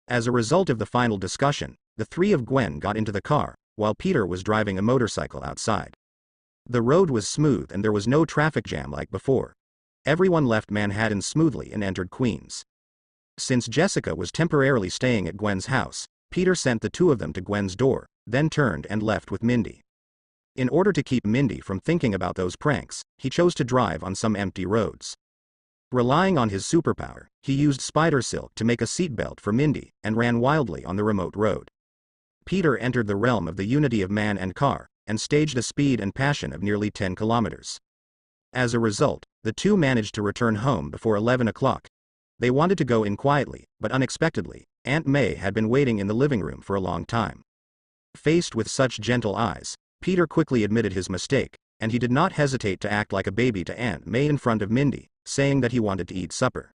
As a result of the final discussion, the 3 of Gwen got into the car, while Peter was driving a motorcycle outside. The road was smooth and there was no traffic jam like before. Everyone left Manhattan smoothly and entered Queens. Since Jessica was temporarily staying at Gwen's house, Peter sent the 2 of them to Gwen's door, then turned and left with Mindy. In order to keep Mindy from thinking about those pranks, he chose to drive on some empty roads. Relying on his superpower, he used spider silk to make a seatbelt for Mindy, and ran wildly on the remote road. Peter entered the realm of the unity of man and car, and staged a speed and passion of nearly 10 kilometers. As a result, the 2 managed to return home before 11 o'clock. They wanted to go in quietly, but unexpectedly, Aunt May had been waiting in the living room for a long time. Faced with such gentle eyes, Peter quickly admitted his mistake, and he did not hesitate to act like a baby to Aunt May in front of Mindy, saying that he wanted to eat supper.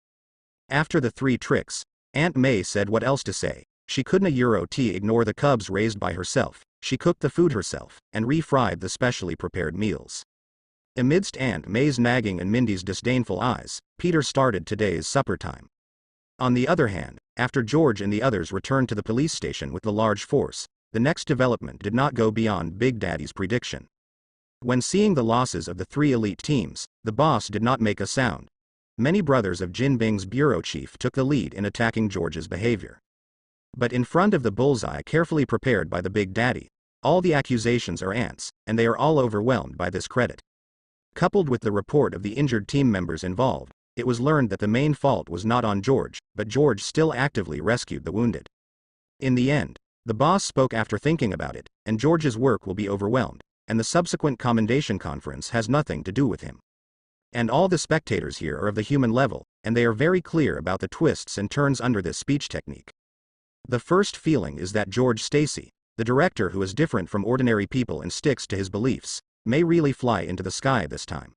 After the 3 tricks, Aunt May said what else to say. She couldn't ignore the cubs raised by herself. She cooked the food herself, and refried the specially prepared meals. Amidst Aunt May's nagging and Mindy's disdainful eyes, Peter started today's supper time. On the other hand, after George and the others returned to the police station with the large force, the next development did not go beyond Big Daddy's prediction. When seeing the losses of the three elite teams, the boss did not make a sound. Many brothers of Jin Bing's bureau chief took the lead in attacking George's behavior. But in front of the bullseye carefully prepared by the Big Daddy, all the accusations are ants, and they are all overwhelmed by this credit. Coupled with the report of the injured team members involved, it was learned that the main fault was not on George, but George still actively rescued the wounded. In the end, the boss spoke after thinking about it, and George's work will be overwhelmed, and the subsequent commendation conference has nothing to do with him. And all the spectators here are of the human level, and they are very clear about the twists and turns under this speech technique. The first feeling is that George Stacy, the director who is different from ordinary people and sticks to his beliefs, may really fly into the sky this time.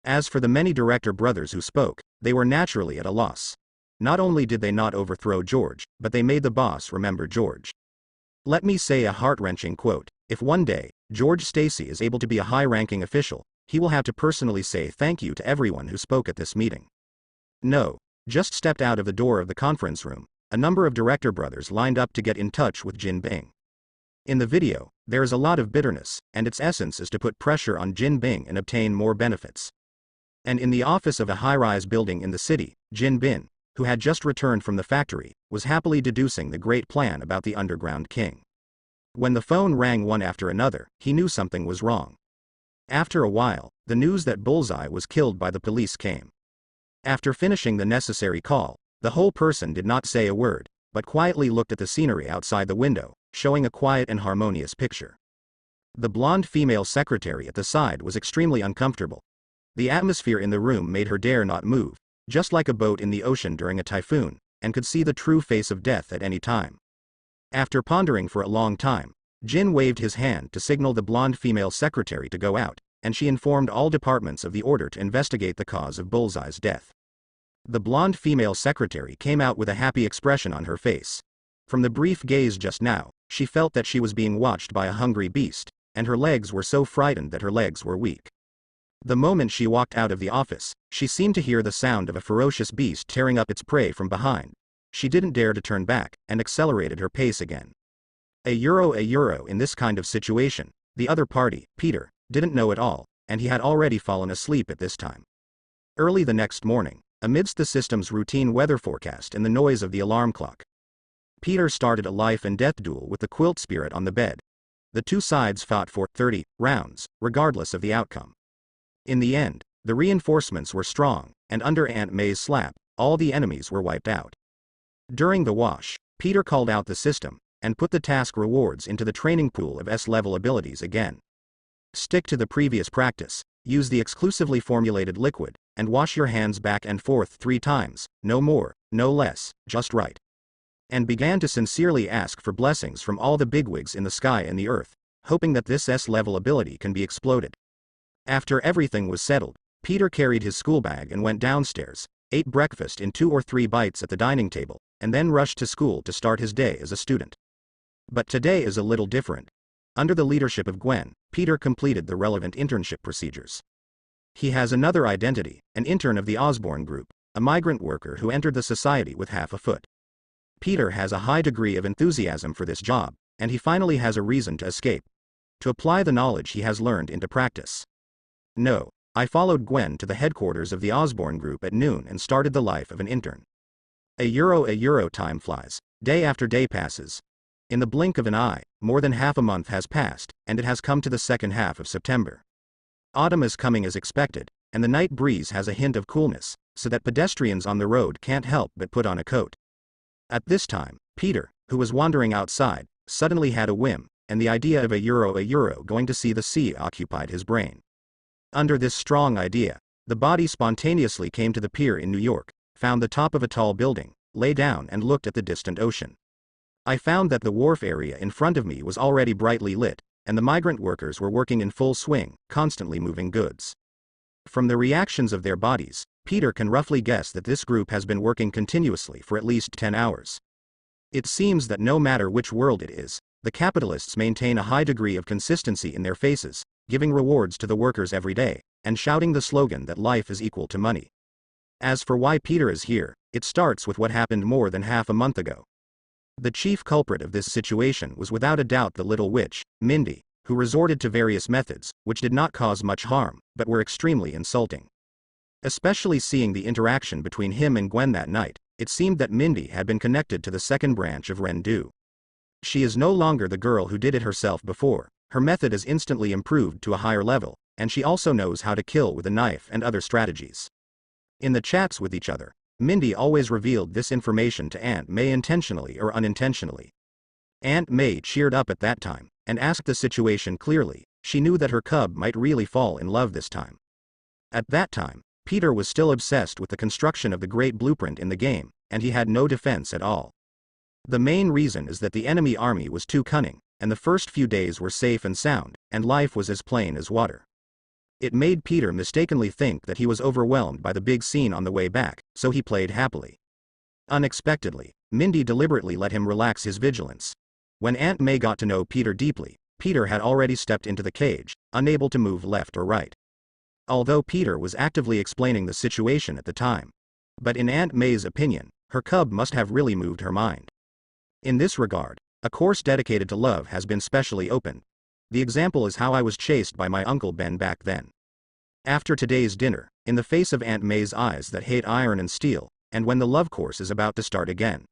As for the many director brothers who spoke, they were naturally at a loss. Not only did they not overthrow George, but they made the boss remember George. Let me say a heart-wrenching quote: if one day, George Stacy is able to be a high-ranking official, he will have to personally say thank you to everyone who spoke at this meeting. No, just stepped out of the door of the conference room, a number of director brothers lined up to get in touch with Jin Bing. In the video, there is a lot of bitterness, and its essence is to put pressure on Jin Bing and obtain more benefits. And in the office of a high-rise building in the city, Jin Bin, who had just returned from the factory, was happily deducing the great plan about the underground king. When the phone rang one after another, he knew something was wrong. After a while, the news that Bullseye was killed by the police came. After finishing the necessary call, the whole person did not say a word, but quietly looked at the scenery outside the window, showing a quiet and harmonious picture. The blonde female secretary at the side was extremely uncomfortable. The atmosphere in the room made her dare not move, just like a boat in the ocean during a typhoon, and could see the true face of death at any time. After pondering for a long time, Jin waved his hand to signal the blonde female secretary to go out, and she informed all departments of the order to investigate the cause of Bullseye's death. The blonde female secretary came out with a happy expression on her face. From the brief gaze just now, she felt that she was being watched by a hungry beast, and her legs were so frightened that her legs were weak. The moment she walked out of the office, she seemed to hear the sound of a ferocious beast tearing up its prey from behind. She didn't dare to turn back, and accelerated her pace again. A euro in this kind of situation, the other party, Peter, didn't know at all, and he had already fallen asleep at this time. Early the next morning, amidst the system's routine weather forecast and the noise of the alarm clock, Peter started a life and death duel with the quilt spirit on the bed. The two sides fought for 30 rounds, regardless of the outcome. In the end, the reinforcements were strong, and under Aunt May's slap, all the enemies were wiped out. During the wash, Peter called out the system, and put the task rewards into the training pool of S-level abilities again. Stick to the previous practice, use the exclusively formulated liquid, and wash your hands back and forth 3 times, no more, no less, just right. And began to sincerely ask for blessings from all the bigwigs in the sky and the earth, hoping that this S-level ability can be exploded. After everything was settled, Peter carried his school bag and went downstairs, ate breakfast in 2 or 3 bites at the dining table, and then rushed to school to start his day as a student. But today is a little different. Under the leadership of Gwen, Peter completed the relevant internship procedures. He has another identity, an intern of the Osborne group, a migrant worker who entered the society with half a foot. Peter has a high degree of enthusiasm for this job, and he finally has a reason to escape. To apply the knowledge he has learned into practice. No, I followed Gwen to the headquarters of the Osborne group at noon and started the life of an intern. A euro time flies, day after day passes. In the blink of an eye, more than half a month has passed, and it has come to the second half of September. Autumn is coming as expected, and the night breeze has a hint of coolness, so that pedestrians on the road can't help but put on a coat. At this time, Peter, who was wandering outside, suddenly had a whim, and the idea of a euro going to see the sea occupied his brain. Under this strong idea, the body spontaneously came to the pier in New York, found the top of a tall building, lay down and looked at the distant ocean. I found that the wharf area in front of me was already brightly lit, and the migrant workers were working in full swing, constantly moving goods. From the reactions of their bodies, Peter can roughly guess that this group has been working continuously for at least 10 hours. It seems that no matter which world it is, the capitalists maintain a high degree of consistency in their faces, giving rewards to the workers every day, and shouting the slogan that life is equal to money. As for why Peter is here, it starts with what happened more than half a month ago. The chief culprit of this situation was without a doubt the little witch, Mindy, who resorted to various methods, which did not cause much harm, but were extremely insulting. Especially seeing the interaction between him and Gwen that night, it seemed that Mindy had been connected to the second branch of Rendu. She is no longer the girl who did it herself before, her method is instantly improved to a higher level, and she also knows how to kill with a knife and other strategies. In the chats with each other, Mindy always revealed this information to Aunt May intentionally or unintentionally. Aunt May cheered up at that time, and asked the situation clearly. She knew that her cub might really fall in love this time. At that time, Peter was still obsessed with the construction of the great blueprint in the game, and he had no defense at all. The main reason is that the enemy army was too cunning, and the first few days were safe and sound, and life was as plain as water. It made Peter mistakenly think that he was overwhelmed by the big scene on the way back, so he played happily. Unexpectedly, Mindy deliberately let him relax his vigilance. When Aunt May got to know Peter deeply, Peter had already stepped into the cage, unable to move left or right. Although Peter was actively explaining the situation at the time. But in Aunt May's opinion, her cub must have really moved her mind. In this regard, a course dedicated to love has been specially opened. The example is how I was chased by my Uncle Ben back then. After today's dinner, in the face of Aunt May's eyes that hate iron and steel, and when the love course is about to start again.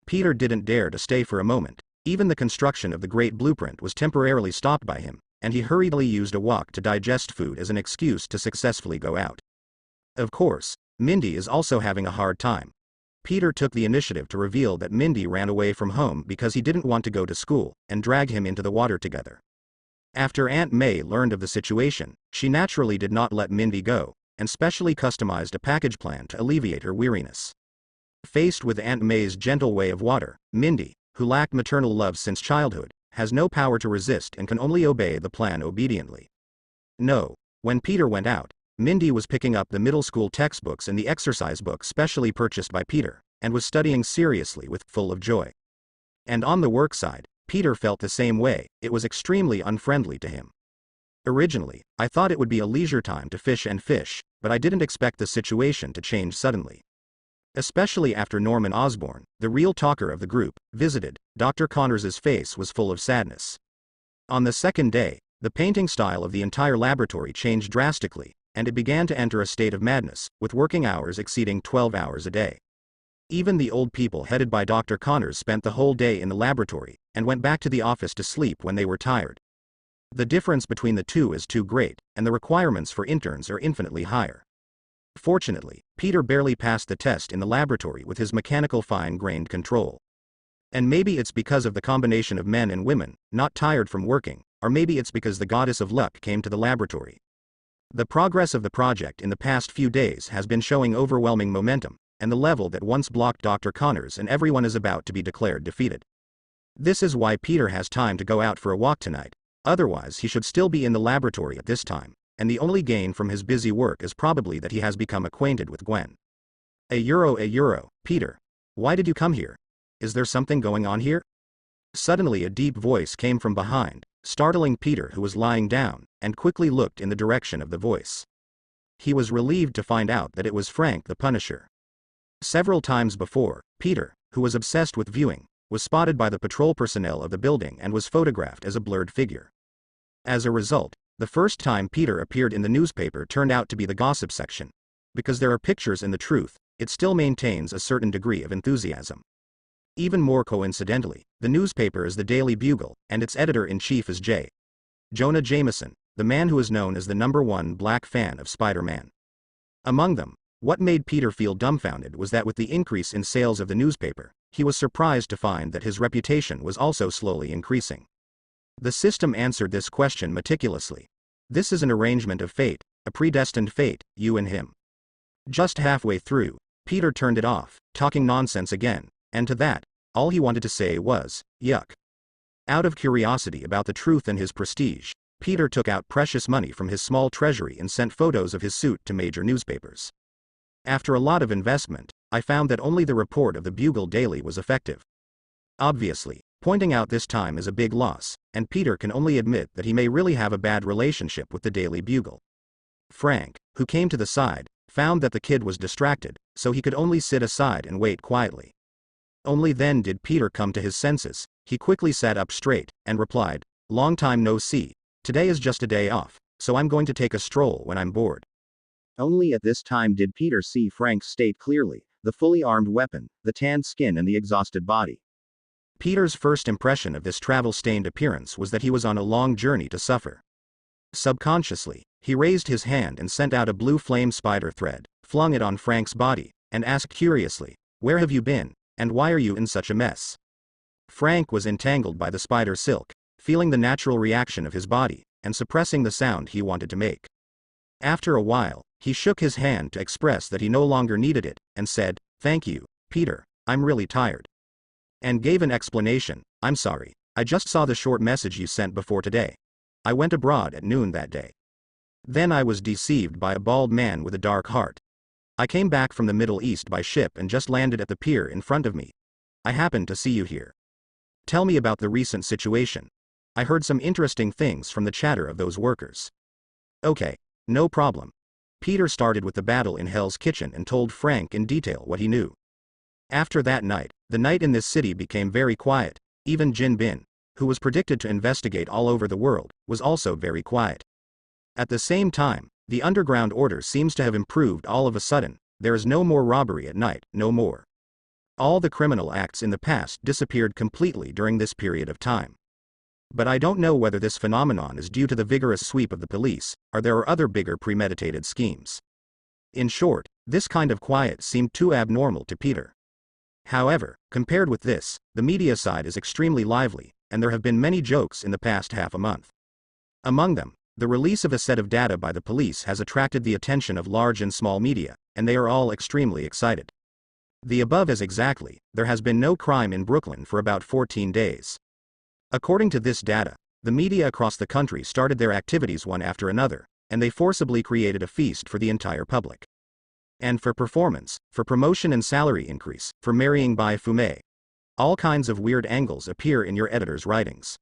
Peter didn't dare to stay for a moment. Even the construction of the great blueprint was temporarily stopped by him, and he hurriedly used a walk to digest food as an excuse to successfully go out. Of course, Mindy is also having a hard time. Peter took the initiative to reveal that Mindy ran away from home because he didn't want to go to school, and dragged him into the water together. After Aunt May learned of the situation, she naturally did not let Mindy go, and specially customized a package plan to alleviate her weariness. Faced with Aunt May's gentle way of water, Mindy, who lacked maternal love since childhood, has no power to resist and can only obey the plan obediently. No, when Peter went out, Mindy was picking up the middle school textbooks and the exercise book specially purchased by Peter, and was studying seriously with full of joy. And on the work side, Peter felt the same way. It was extremely unfriendly to him. Originally, I thought it would be a leisure time to fish, but I didn't expect the situation to change suddenly. Especially after Norman Osborn, the real talker of the group, visited, Dr. Connors's face was full of sadness. On the second day, the painting style of the entire laboratory changed drastically, and it began to enter a state of madness, with working hours exceeding 12 hours a day. Even the old people headed by Dr. Connors spent the whole day in the laboratory, and went back to the office to sleep when they were tired. The difference between the two is too great, and the requirements for interns are infinitely higher. Fortunately, Peter barely passed the test in the laboratory with his mechanical fine-grained control. And maybe it's because of the combination of men and women, not tired from working, or maybe it's because the goddess of luck came to the laboratory. The progress of the project in the past few days has been showing overwhelming momentum, and the level that once blocked Dr. Connors and everyone is about to be declared defeated. This is why Peter has time to go out for a walk tonight, otherwise he should still be in the laboratory at this time, and the only gain from his busy work is probably that he has become acquainted with Gwen. A euro, Peter. Why did you come here? Is there something going on here? Suddenly a deep voice came from behind, startling Peter, who was lying down, and quickly looked in the direction of the voice. He was relieved to find out that it was Frank the Punisher. Several times before, Peter, who was obsessed with viewing, was spotted by the patrol personnel of the building and was photographed as a blurred figure. As a result, the first time Peter appeared in the newspaper turned out to be the gossip section. Because there are pictures in the truth, it still maintains a certain degree of enthusiasm. Even more coincidentally, the newspaper is the Daily Bugle, and its editor-in-chief is J. Jonah Jameson, the man who is known as the #1 black fan of Spider-Man. Among them, what made Peter feel dumbfounded was that with the increase in sales of the newspaper, he was surprised to find that his reputation was also slowly increasing. The system answered this question meticulously. This is an arrangement of fate, a predestined fate, you and him. Just halfway through, Peter turned it off, talking nonsense again, and to that, all he wanted to say was, yuck. Out of curiosity about the truth and his prestige, Peter took out precious money from his small treasury and sent photos of his suit to major newspapers. After a lot of investment, I found that only the report of the Bugle Daily was effective. Obviously, pointing out this time is a big loss, and Peter can only admit that he may really have a bad relationship with the Daily Bugle. Frank, who came to the side, found that the kid was distracted, so he could only sit aside and wait quietly. Only then did Peter come to his senses. He quickly sat up straight, and replied, "Long time no see. Today is just a day off, so I'm going to take a stroll when I'm bored." Only at this time did Peter see Frank's state clearly, the fully armed weapon, the tanned skin and the exhausted body. Peter's first impression of this travel-stained appearance was that he was on a long journey to suffer. Subconsciously, he raised his hand and sent out a blue flame spider thread, flung it on Frank's body, and asked curiously, "Where have you been, and why are you in such a mess?" Frank was entangled by the spider silk, feeling the natural reaction of his body, and suppressing the sound he wanted to make. After a while, he shook his hand to express that he no longer needed it, and said, "Thank you, Peter, I'm really tired." And gave an explanation, "I'm sorry, I just saw the short message you sent before today. I went abroad at noon that day. Then I was deceived by a bald man with a dark heart. I came back from the Middle East by ship and just landed at the pier in front of me. I happened to see you here. Tell me about the recent situation. I heard some interesting things from the chatter of those workers." "Okay, no problem." Peter started with the battle in Hell's Kitchen and told Frank in detail what he knew. After that night, the night in this city became very quiet. Even Jin Bin, who was predicted to investigate all over the world, was also very quiet. At the same time, the underground order seems to have improved all of a sudden. There is no more robbery at night, no more. All the criminal acts in the past disappeared completely during this period of time. But I don't know whether this phenomenon is due to the vigorous sweep of the police, or there are other bigger premeditated schemes. In short, this kind of quiet seemed too abnormal to Peter. However, compared with this, the media side is extremely lively, and there have been many jokes in the past half a month. Among them, the release of a set of data by the police has attracted the attention of large and small media, and they are all extremely excited. The above is exactly, there has been no crime in Brooklyn for about 14 days. According to this data, the media across the country started their activities one after another, and they forcibly created a feast for the entire public. And for performance, for promotion and salary increase, for marrying by fumé. All kinds of weird angles appear in your editor's writings.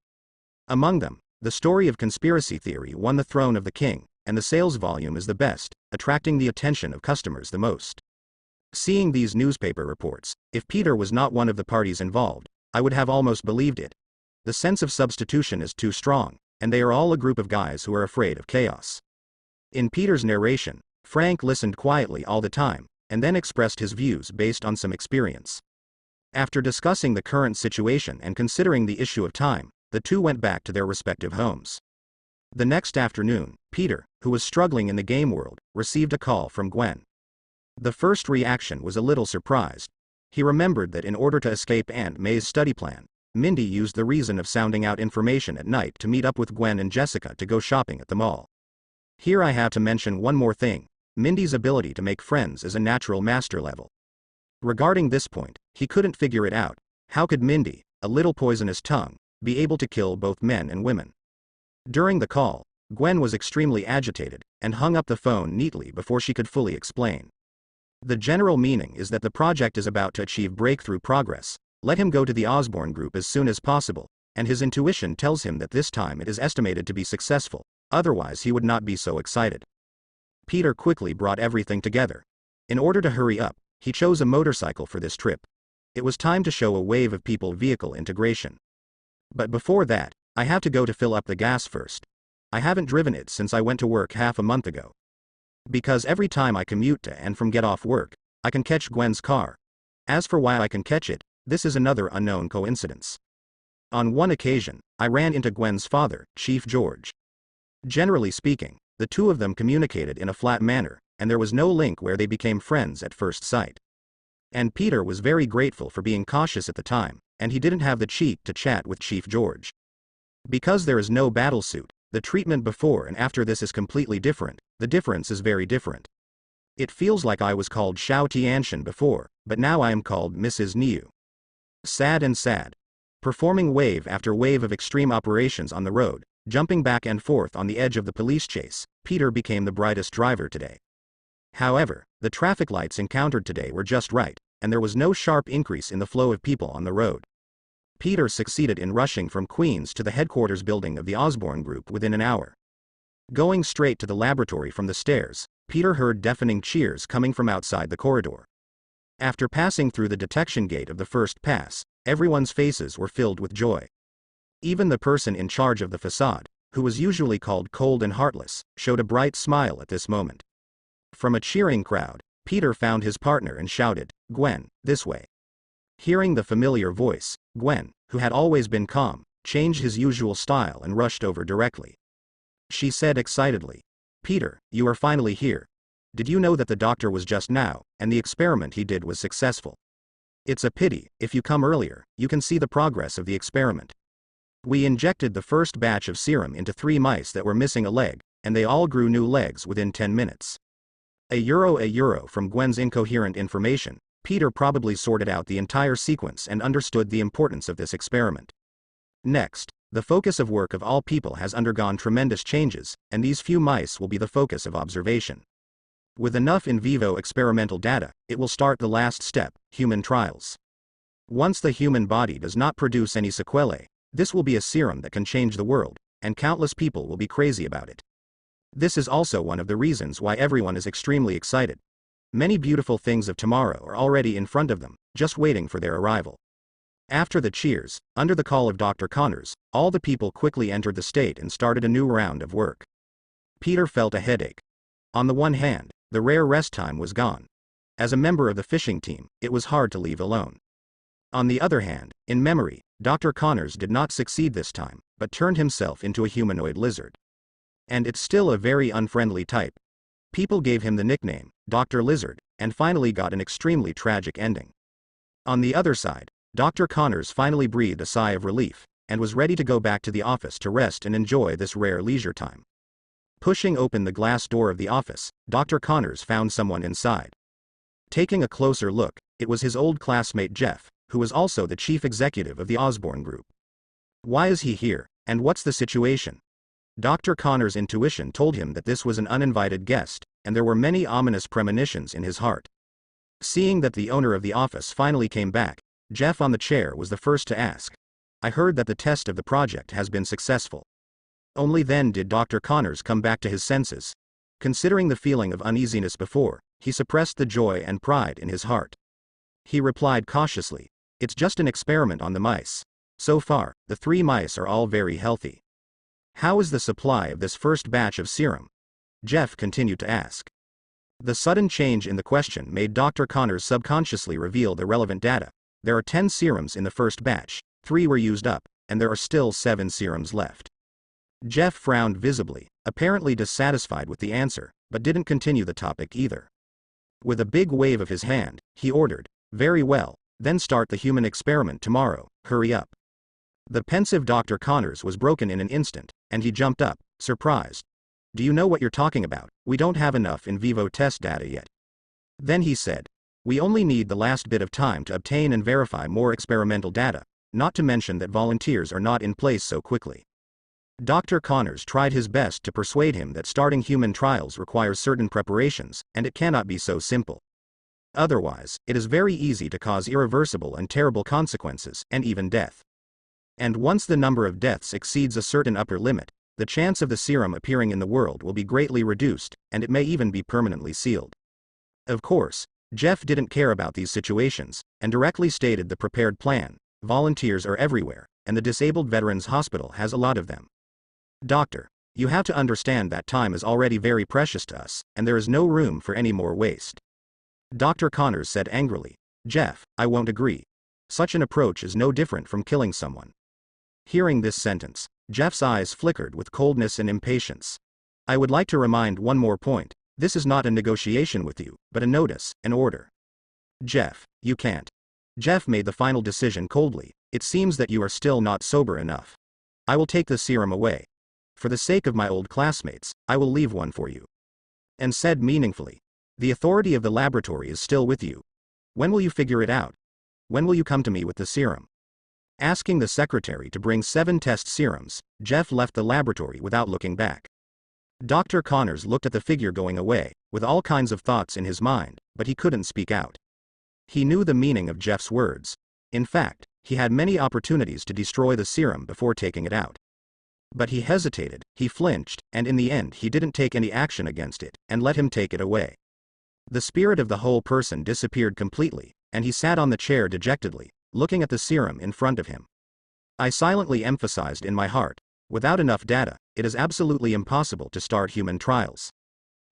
Among them, the story of conspiracy theory won the throne of the king, and the sales volume is the best, attracting the attention of customers the most. Seeing these newspaper reports, if Peter was not one of the parties involved, I would have almost believed it. The sense of substitution is too strong, and they are all a group of guys who are afraid of chaos. In Peter's narration, Frank listened quietly all the time, and then expressed his views based on some experience. After discussing the current situation and considering the issue of time, the two went back to their respective homes. The next afternoon, Peter, who was struggling in the game world, received a call from Gwen. The first reaction was a little surprised. He remembered that in order to escape Aunt May's study plan, Mindy used the reason of sounding out information at night to meet up with Gwen and Jessica to go shopping at the mall. Here I have to mention one more thing. Mindy's ability to make friends is a natural master level. Regarding this point, he couldn't figure it out. How could Mindy, a little poisonous tongue, be able to kill both men and women? During the call, Gwen was extremely agitated, and hung up the phone neatly before she could fully explain. The general meaning is that the project is about to achieve breakthrough progress. Let him go to the Osborne group as soon as possible, and his intuition tells him that this time it is estimated to be successful, otherwise he would not be so excited. Peter quickly brought everything together. In order to hurry up, he chose a motorcycle for this trip. It was time to show a wave of people-vehicle integration. But before that, I have to go to fill up the gas first. I haven't driven it since I went to work half a month ago. Because every time I commute to and from get off work, I can catch Gwen's car. As for why I can catch it, this is another unknown coincidence. On one occasion, I ran into Gwen's father, Chief George. Generally speaking, the two of them communicated in a flat manner, and there was no link where they became friends at first sight. And Peter was very grateful for being cautious at the time, and he didn't have the cheek to chat with Chief George. Because there is no battlesuit, the treatment before and after this is completely different. The difference is very different. It feels like I was called Xiao Tianshan before, but now I am called Mrs. Niu. Sad and sad. Performing wave after wave of extreme operations on the road, jumping back and forth on the edge of the police chase, Peter became the brightest driver today. However, the traffic lights encountered today were just right, and there was no sharp increase in the flow of people on the road. Peter succeeded in rushing from Queens to the headquarters building of the Osborne Group within an hour. Going straight to the laboratory from the stairs, Peter heard deafening cheers coming from outside the corridor. After passing through the detection gate of the first pass, everyone's faces were filled with joy. Even the person in charge of the facade, who was usually called cold and heartless, showed a bright smile at this moment. From a cheering crowd, Peter found his partner and shouted, "Gwen, this way." Hearing the familiar voice, Gwen, who had always been calm, changed his usual style and rushed over directly. She said excitedly, "Peter, you are finally here. Did you know that the doctor was just now, and the experiment he did was successful? It's a pity, if you come earlier, you can see the progress of the experiment. We injected the first batch of serum into 3 mice that were missing a leg, and they all grew new legs within 10 minutes. A euro from Gwen's incoherent information, Peter probably sorted out the entire sequence and understood the importance of this experiment. Next, the focus of work of all people has undergone tremendous changes, and these few mice will be the focus of observation. With enough in vivo experimental data, it will start the last step, human trials. Once the human body does not produce any sequelae, this will be a serum that can change the world, and countless people will be crazy about it. This is also one of the reasons why everyone is extremely excited. Many beautiful things of tomorrow are already in front of them, just waiting for their arrival." After the cheers, under the call of Dr. Connors, all the people quickly entered the state and started a new round of work. Peter felt a headache. On the one hand, the rare rest time was gone. As a member of the fishing team, it was hard to leave alone. On the other hand, in memory, Dr. Connors did not succeed this time, but turned himself into a humanoid lizard. And it's still a very unfriendly type. People gave him the nickname, Dr. Lizard, and finally got an extremely tragic ending. On the other side, Dr. Connors finally breathed a sigh of relief, and was ready to go back to the office to rest and enjoy this rare leisure time. Pushing open the glass door of the office, Dr. Connors found someone inside. Taking a closer look, it was his old classmate Jeff, who was also the chief executive of the Osborne Group. "Why is he here, and what's the situation?" Dr. Connors' intuition told him that this was an uninvited guest, and there were many ominous premonitions in his heart. Seeing that the owner of the office finally came back, Jeff on the chair was the first to ask, "I heard that the test of the project has been successful." Only then did Dr. Connors come back to his senses. Considering the feeling of uneasiness before, he suppressed the joy and pride in his heart. He replied cautiously, "It's just an experiment on the mice. So far, the 3 mice are all very healthy." "How is the supply of this first batch of serum?" Jeff continued to ask. The sudden change in the question made Dr. Connors subconsciously reveal the relevant data. There are 10 serums in the first batch, 3 were used up, and there are still 7 serums left. Jeff frowned visibly, apparently dissatisfied with the answer, but didn't continue the topic either. With a big wave of his hand, he ordered, "Very well, then start the human experiment tomorrow, hurry up." The pensive Dr. Connors was broken in an instant, and he jumped up, surprised. "Do you know what you're talking about? We don't have enough in vivo test data yet." Then he said, "We only need the last bit of time to obtain and verify more experimental data, not to mention that volunteers are not in place so quickly." Dr. Connors tried his best to persuade him that starting human trials requires certain preparations, and it cannot be so simple. Otherwise, it is very easy to cause irreversible and terrible consequences, and even death. And once the number of deaths exceeds a certain upper limit, the chance of the serum appearing in the world will be greatly reduced, and it may even be permanently sealed. Of course, Jeff didn't care about these situations, and directly stated the prepared plan. "Volunteers are everywhere, and the Disabled Veterans Hospital has a lot of them. Doctor, you have to understand that time is already very precious to us, and there is no room for any more waste." Dr. Connors said angrily, "Jeff, I won't agree. Such an approach is no different from killing someone." Hearing this sentence, Jeff's eyes flickered with coldness and impatience. "I would like to remind one more point. This is not a negotiation with you, but a notice, an order." "Jeff, you can't." Jeff made the final decision coldly. "It seems that you are still not sober enough. I will take the serum away. For the sake of my old classmates, I will leave one for you." And said meaningfully, "The authority of the laboratory is still with you. When will you figure it out? When will you come to me with the serum?" Asking the secretary to bring 7 test serums, Jeff left the laboratory without looking back. Dr. Connors looked at the figure going away, with all kinds of thoughts in his mind, but he couldn't speak out. He knew the meaning of Jeff's words. In fact, he had many opportunities to destroy the serum before taking it out. But he hesitated, he flinched, and in the end he didn't take any action against it, and let him take it away. The spirit of the whole person disappeared completely, and he sat on the chair dejectedly, looking at the serum in front of him. I silently emphasized in my heart, without enough data, it is absolutely impossible to start human trials.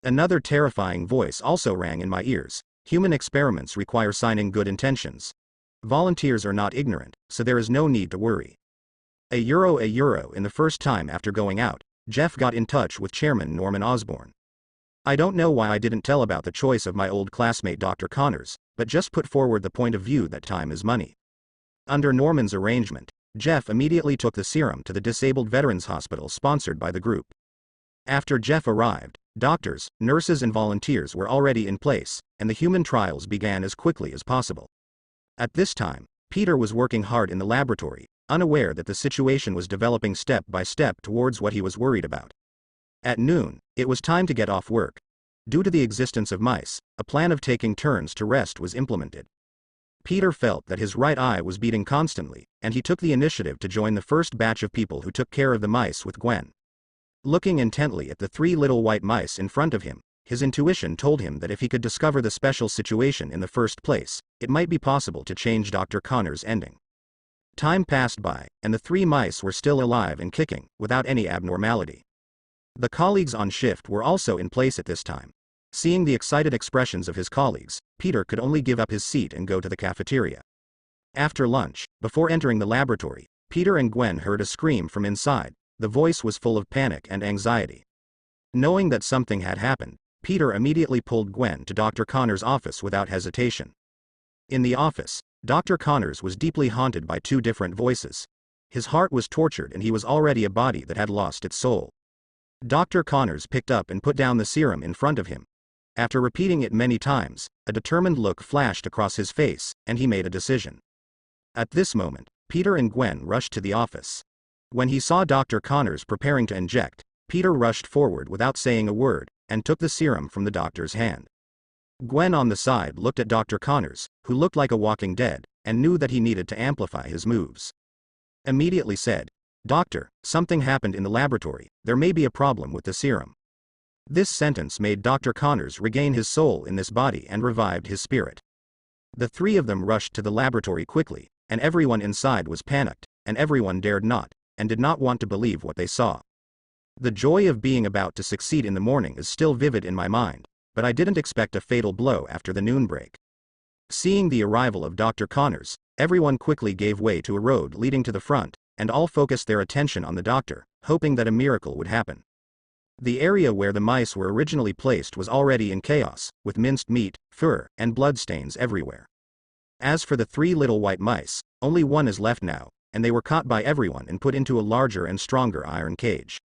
Another terrifying voice also rang in my ears, human experiments require signing good intentions. Volunteers are not ignorant, so there is no need to worry. €1 in the first time after going out, Jeff got in touch with Chairman Norman Osborn. I don't know why I didn't tell about the choice of my old classmate Dr. Connors, but just put forward the point of view that time is money. Under Norman's arrangement, Jeff immediately took the serum to the Disabled Veterans Hospital sponsored by the group. After Jeff arrived, doctors, nurses and volunteers were already in place, and the human trials began as quickly as possible. At this time, Peter was working hard in the laboratory, unaware that the situation was developing step by step towards what he was worried about. At noon, it was time to get off work. Due to the existence of mice, a plan of taking turns to rest was implemented. Peter felt that his right eye was beating constantly, and he took the initiative to join the first batch of people who took care of the mice with Gwen. Looking intently at the 3 little white mice in front of him, his intuition told him that if he could discover the special situation in the first place, it might be possible to change Dr. Connor's ending. Time passed by, and the 3 mice were still alive and kicking, without any abnormality. The colleagues on shift were also in place at this time. Seeing the excited expressions of his colleagues, Peter could only give up his seat and go to the cafeteria. After lunch, before entering the laboratory, Peter and Gwen heard a scream from inside. The voice was full of panic and anxiety. Knowing that something had happened, Peter immediately pulled Gwen to Dr. Connors' office without hesitation. In the office, Dr. Connors was deeply haunted by 2 different voices. His heart was tortured and he was already a body that had lost its soul. Dr. Connors picked up and put down the serum in front of him. After repeating it many times, a determined look flashed across his face, and he made a decision. At this moment, Peter and Gwen rushed to the office. When he saw Dr. Connors preparing to inject, Peter rushed forward without saying a word, and took the serum from the doctor's hand. Gwen on the side looked at Dr. Connors, who looked like a walking dead, and knew that he needed to amplify his moves. Immediately said, "Doctor, something happened in the laboratory, there may be a problem with the serum." This sentence made Dr. Connors regain his soul in this body and revived his spirit. The 3 of them rushed to the laboratory quickly, and everyone inside was panicked, and everyone dared not, and did not want to believe what they saw. The joy of being about to succeed in the morning is still vivid in my mind, but I didn't expect a fatal blow after the noon break. Seeing the arrival of Dr. Connors, everyone quickly gave way to a road leading to the front, and all focused their attention on the doctor, hoping that a miracle would happen. The area where the mice were originally placed was already in chaos, with minced meat, fur, and bloodstains everywhere. As for the 3 little white mice, only one is left now, and they were caught by everyone and put into a larger and stronger iron cage.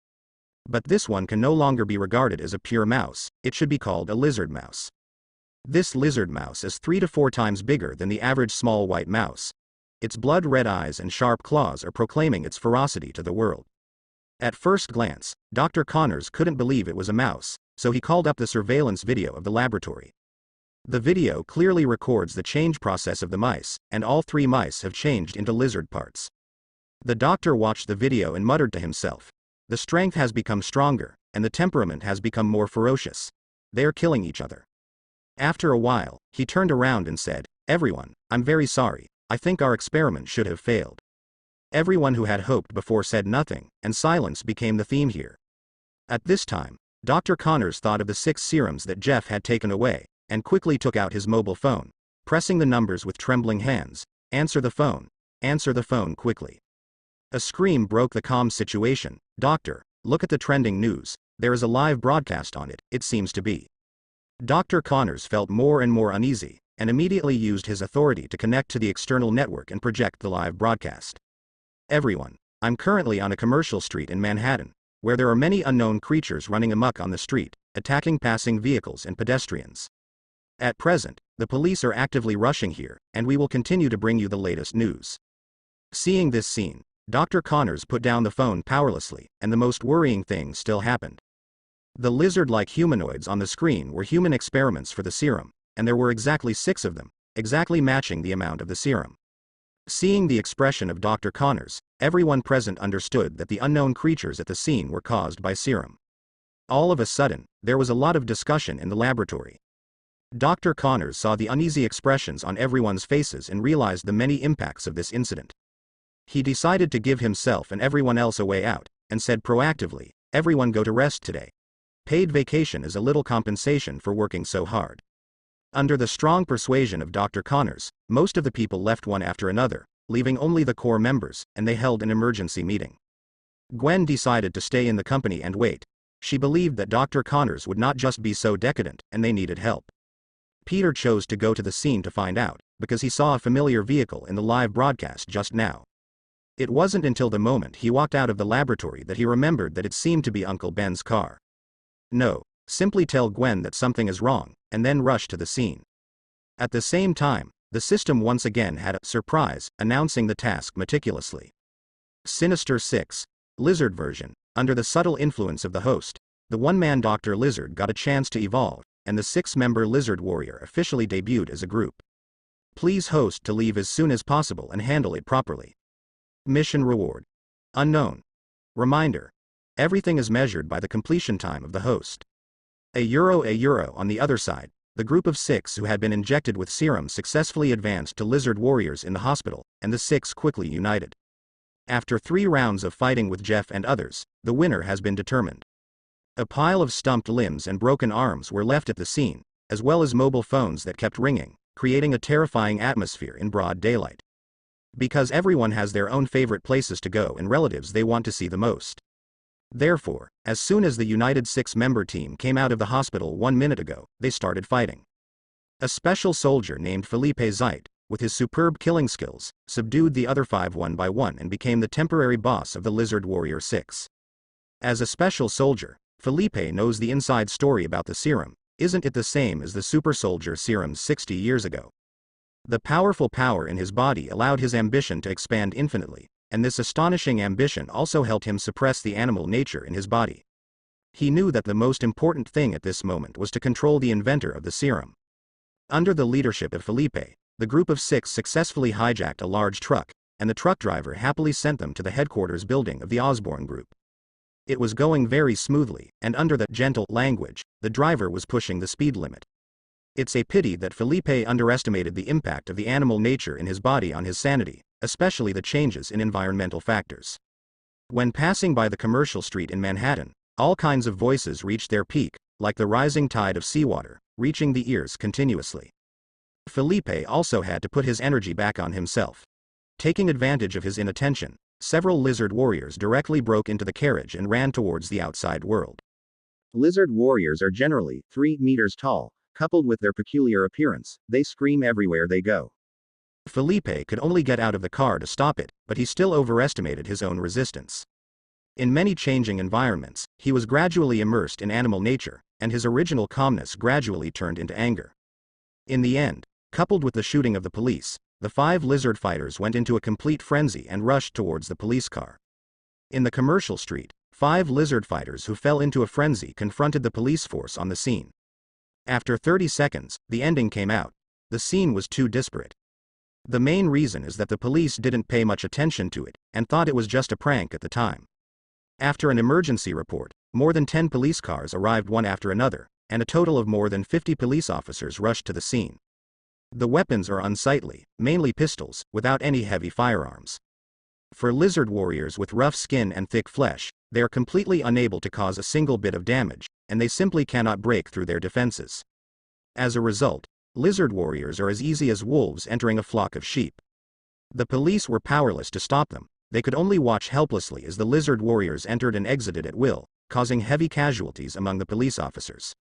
But this one can no longer be regarded as a pure mouse, it should be called a lizard mouse. This lizard mouse is 3 to 4 times bigger than the average small white mouse. Its blood-red eyes and sharp claws are proclaiming its ferocity to the world. At first glance, Dr. Connors couldn't believe it was a mouse, so he called up the surveillance video of the laboratory. The video clearly records the change process of the mice, and all 3 mice have changed into lizard parts. The doctor watched the video and muttered to himself, "The strength has become stronger, and the temperament has become more ferocious. They are killing each other." After a while, he turned around and said, "Everyone, I'm very sorry, I think our experiment should have failed." Everyone who had hoped before said nothing, and silence became the theme here. At this time, Dr. Connors thought of the 6 serums that Jeff had taken away, and quickly took out his mobile phone, pressing the numbers with trembling hands. Answer the phone quickly." A scream broke the calm situation. "Doctor, look at the trending news, there is a live broadcast on it, it seems to be." Dr. Connors felt more and more uneasy, and immediately used his authority to connect to the external network and project the live broadcast. "Everyone, I'm currently on a commercial street in Manhattan, where there are many unknown creatures running amok on the street, attacking passing vehicles and pedestrians. At present, the police are actively rushing here, and we will continue to bring you the latest news." Seeing this scene, Dr. Connors put down the phone powerlessly, and the most worrying thing still happened. The lizard-like humanoids on the screen were human experiments for the serum, and there were exactly 6 of them, exactly matching the amount of the serum. Seeing the expression of Dr. Connors, everyone present understood that the unknown creatures at the scene were caused by serum. All of a sudden, there was a lot of discussion in the laboratory. Dr. Connors saw the uneasy expressions on everyone's faces and realized the many impacts of this incident. He decided to give himself and everyone else a way out, and said proactively, "Everyone go to rest today. Paid vacation is a little compensation for working so hard." Under the strong persuasion of Dr. Connors, most of the people left one after another, leaving only the core members, and they held an emergency meeting. Gwen decided to stay in the company and wait. She believed that Dr. Connors would not just be so decadent, and they needed help. Peter chose to go to the scene to find out, because he saw a familiar vehicle in the live broadcast just now. It wasn't until the moment he walked out of the laboratory that he remembered that it seemed to be Uncle Ben's car. No, simply tell Gwen that something is wrong, and then rush to the scene. At the same time, the system once again had a surprise, announcing the task meticulously. Sinister 6. Lizard version. Under the subtle influence of the host, the one-man Dr. Lizard got a chance to evolve, and the 6-member Lizard Warrior officially debuted as a group. Please host to leave as soon as possible and handle it properly. Mission reward. Unknown. Reminder. Everything is measured by the completion time of the host. €1. On the other side, the group of 6 who had been injected with serum successfully advanced to Lizard Warriors in the hospital, and the 6 quickly united. After 3 rounds of fighting with Jeff and others, the winner has been determined. A pile of stumped limbs and broken arms were left at the scene, as well as mobile phones that kept ringing, creating a terrifying atmosphere in broad daylight. Because everyone has their own favorite places to go and relatives they want to see the most. Therefore, as soon as the United 6-member team came out of the hospital 1 minute ago, they started fighting. A special soldier named Felipe Zeit, with his superb killing skills, subdued the other 5 one by one and became the temporary boss of the Lizard Warrior 6. As a special soldier, Felipe knows the inside story about the serum. Isn't it the same as the super soldier serums 60 years ago? The powerful power in his body allowed his ambition to expand infinitely, and this astonishing ambition also helped him suppress the animal nature in his body. He knew that the most important thing at this moment was to control the inventor of the serum. Under the leadership of Felipe, the group of 6 successfully hijacked a large truck, and the truck driver happily sent them to the headquarters building of the Osborne Group. It was going very smoothly, and under the gentle language, the driver was pushing the speed limit. It's a pity that Felipe underestimated the impact of the animal nature in his body on his sanity, especially the changes in environmental factors. When passing by the commercial street in Manhattan, all kinds of voices reached their peak, like the rising tide of seawater, reaching the ears continuously. Felipe also had to put his energy back on himself. Taking advantage of his inattention, several lizard warriors directly broke into the carriage and ran towards the outside world. Lizard warriors are generally 3 meters tall. Coupled with their peculiar appearance, they scream everywhere they go. Felipe could only get out of the car to stop it, but he still overestimated his own resistance. In many changing environments, he was gradually immersed in animal nature, and his original calmness gradually turned into anger. In the end, coupled with the shooting of the police, the 5 lizard fighters went into a complete frenzy and rushed towards the police car. In the commercial street, 5 lizard fighters who fell into a frenzy confronted the police force on the scene. After 30 seconds, the ending came out. The scene was too disparate. The main reason is that the police didn't pay much attention to it, and thought it was just a prank at the time. After an emergency report, more than 10 police cars arrived one after another, and a total of more than 50 police officers rushed to the scene. The weapons are unsightly, mainly pistols, without any heavy firearms. For lizard warriors with rough skin and thick flesh, they are completely unable to cause a single bit of damage, and they simply cannot break through their defenses. As a result, lizard warriors are as easy as wolves entering a flock of sheep. The police were powerless to stop them. They could only watch helplessly as the lizard warriors entered and exited at will, causing heavy casualties among the police officers.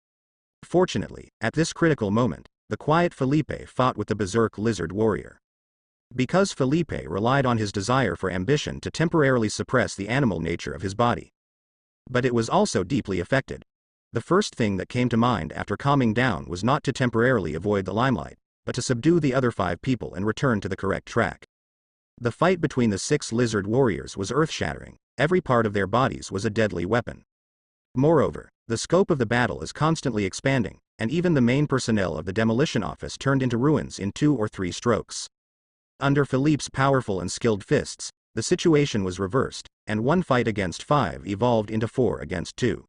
Fortunately, at this critical moment, the quiet Felipe fought with the berserk lizard warrior. Because Felipe relied on his desire for ambition to temporarily suppress the animal nature of his body. But it was also deeply affected. The first thing that came to mind after calming down was not to temporarily avoid the limelight, but to subdue the other 5 people and return to the correct track. The fight between the 6 lizard warriors was earth-shattering. Every part of their bodies was a deadly weapon. Moreover, the scope of the battle is constantly expanding, and even the main personnel of the demolition office turned into ruins in 2 or 3 strokes. Under Philippe's powerful and skilled fists, the situation was reversed, and 1 fight against 5 evolved into 4 against 2.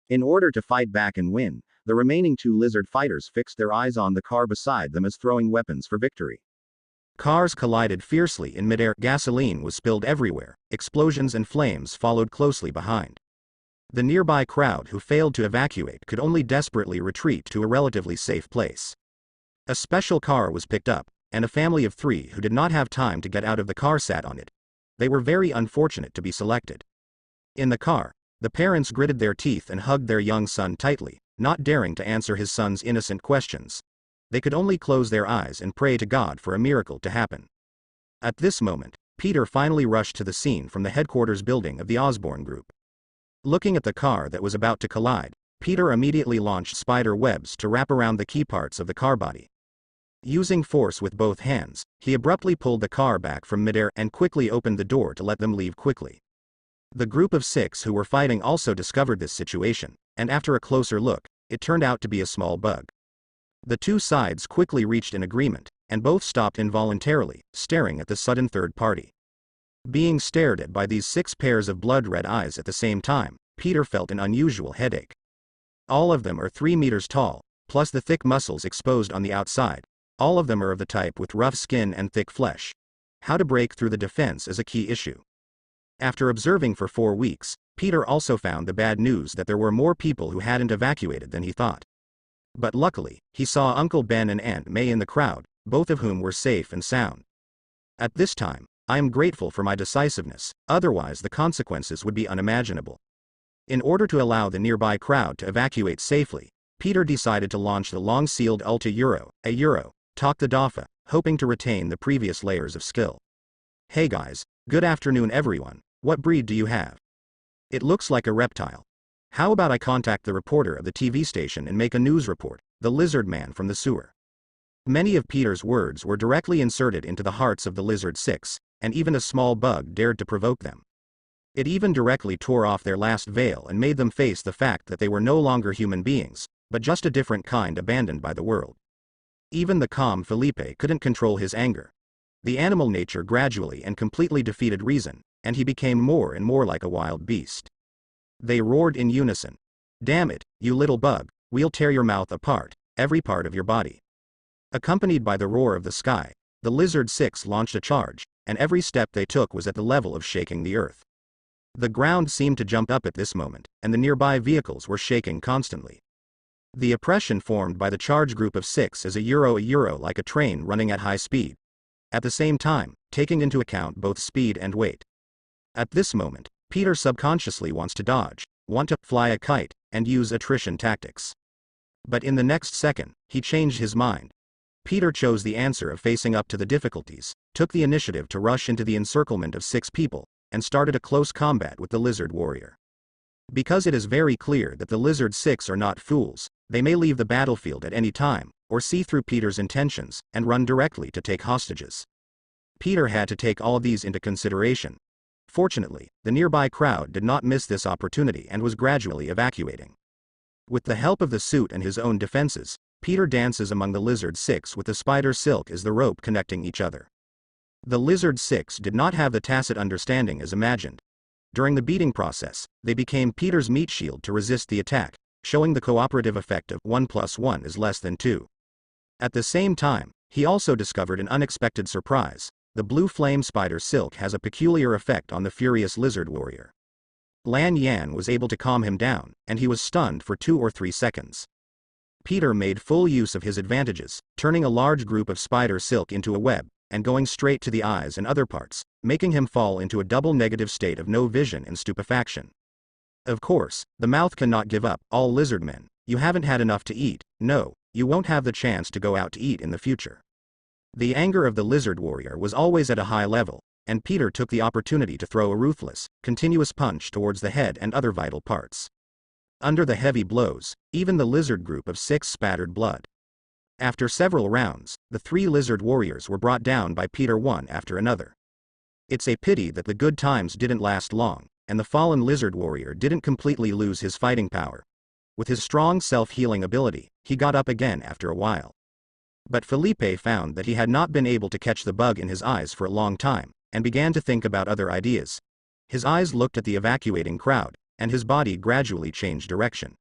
In order to fight back and win, the remaining 2 lizard fighters fixed their eyes on the car beside them as throwing weapons for victory. Cars collided fiercely in midair, gasoline was spilled everywhere, explosions and flames followed closely behind. The nearby crowd who failed to evacuate could only desperately retreat to a relatively safe place. A special car was picked up, and a family of 3 who did not have time to get out of the car sat on it. They were very unfortunate to be selected. In the car, the parents gritted their teeth and hugged their young son tightly, not daring to answer his son's innocent questions. They could only close their eyes and pray to God for a miracle to happen. At this moment, Peter finally rushed to the scene from the headquarters building of the Osborn Group. Looking at the car that was about to collide, Peter immediately launched spider webs to wrap around the key parts of the car body. Using force with both hands, he abruptly pulled the car back from midair and quickly opened the door to let them leave quickly. The group of 6 who were fighting also discovered this situation, and after a closer look, it turned out to be a small bug. The 2 sides quickly reached an agreement, and both stopped involuntarily, staring at the sudden third party. Being stared at by these 6 pairs of blood-red eyes at the same time, Peter felt an unusual headache. All of them are 3 meters tall, plus the thick muscles exposed on the outside. All of them are of the type with rough skin and thick flesh. How to break through the defense is a key issue. After observing for 4 weeks, Peter also found the bad news that there were more people who hadn't evacuated than he thought. But luckily, he saw Uncle Ben and Aunt May in the crowd, both of whom were safe and sound. At this time, I am grateful for my decisiveness, otherwise the consequences would be unimaginable. In order to allow the nearby crowd to evacuate safely, Peter decided to launch the long-sealed Ulta Euro, a Euro, talk the Dafa, hoping to retain the previous layers of skill. Hey guys, good afternoon everyone, what breed do you have? It looks like a reptile. How about I contact the reporter of the TV station and make a news report, the lizard man from the sewer. Many of Peter's words were directly inserted into the hearts of the lizard 6, and even a small bug dared to provoke them. It even directly tore off their last veil and made them face the fact that they were no longer human beings, but just a different kind abandoned by the world. Even the calm Felipe couldn't control his anger. The animal nature gradually and completely defeated reason, and he became more and more like a wild beast. They roared in unison. Damn it, you little bug, we'll tear your mouth apart, every part of your body. Accompanied by the roar of the sky, the Lizard 6 launched a charge, and every step they took was at the level of shaking the earth. The ground seemed to jump up at this moment, and the nearby vehicles were shaking constantly. The oppression formed by the charge group of 6 is a Euro like a train running at high speed. At the same time, taking into account both speed and weight. At this moment, Peter subconsciously wants to dodge, want to fly a kite, and use attrition tactics. But in the next second, he changed his mind. Peter chose the answer of facing up to the difficulties, took the initiative to rush into the encirclement of 6 people, and started a close combat with the lizard warrior. Because it is very clear that the lizard 6 are not fools, they may leave the battlefield at any time, or see through Peter's intentions, and run directly to take hostages. Peter had to take all these into consideration. Fortunately, the nearby crowd did not miss this opportunity and was gradually evacuating. With the help of the suit and his own defenses, Peter dances among the lizard 6 with the spider silk as the rope connecting each other. The lizard 6 did not have the tacit understanding as imagined. During the beating process, they became Peter's meat shield to resist the attack, showing the cooperative effect of 1 + 1 is less than 2. At the same time, he also discovered an unexpected surprise. The blue flame spider silk has a peculiar effect on the furious lizard warrior. Lan Yan was able to calm him down, and he was stunned for 2 or 3 seconds. Peter made full use of his advantages, turning a large group of spider silk into a web, and going straight to the eyes and other parts, making him fall into a double negative state of no vision and stupefaction. Of course, the mouth cannot give up. All lizard men, you haven't had enough to eat. No, you won't have the chance to go out to eat in the future. The anger of the lizard warrior was always at a high level, and Peter took the opportunity to throw a ruthless, continuous punch towards the head and other vital parts. Under the heavy blows, even the lizard group of 6 spattered blood. After several rounds, the 3 lizard warriors were brought down by Peter one after another. It's a pity that the good times didn't last long, and the fallen lizard warrior didn't completely lose his fighting power. With his strong self-healing ability, he got up again after a while. But Felipe found that he had not been able to catch the bug in his eyes for a long time, and began to think about other ideas. His eyes looked at the evacuating crowd, and his body gradually changed direction.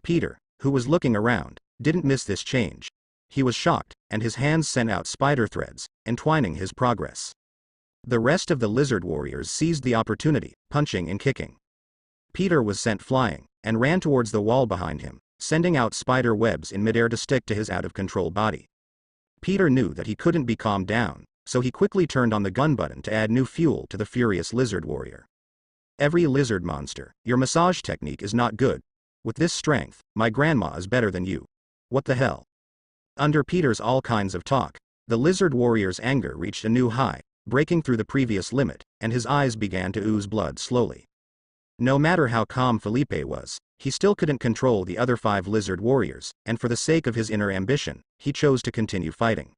Peter, who was looking around, didn't miss this change. He was shocked, and his hands sent out spider threads, entwining his progress. The rest of the lizard warriors seized the opportunity, punching and kicking. Peter was sent flying, and ran towards the wall behind him, sending out spider webs in midair to stick to his out-of-control body. Peter knew that he couldn't be calmed down, so he quickly turned on the gun button to add new fuel to the furious lizard warrior. Every lizard monster, your massage technique is not good. With this strength, my grandma is better than you. What the hell? Under Peter's all kinds of talk, the lizard warrior's anger reached a new high, breaking through the previous limit, and his eyes began to ooze blood slowly. No matter how calm Felipe was, he still couldn't control the other 5 lizard warriors, and for the sake of his inner ambition, he chose to continue fighting.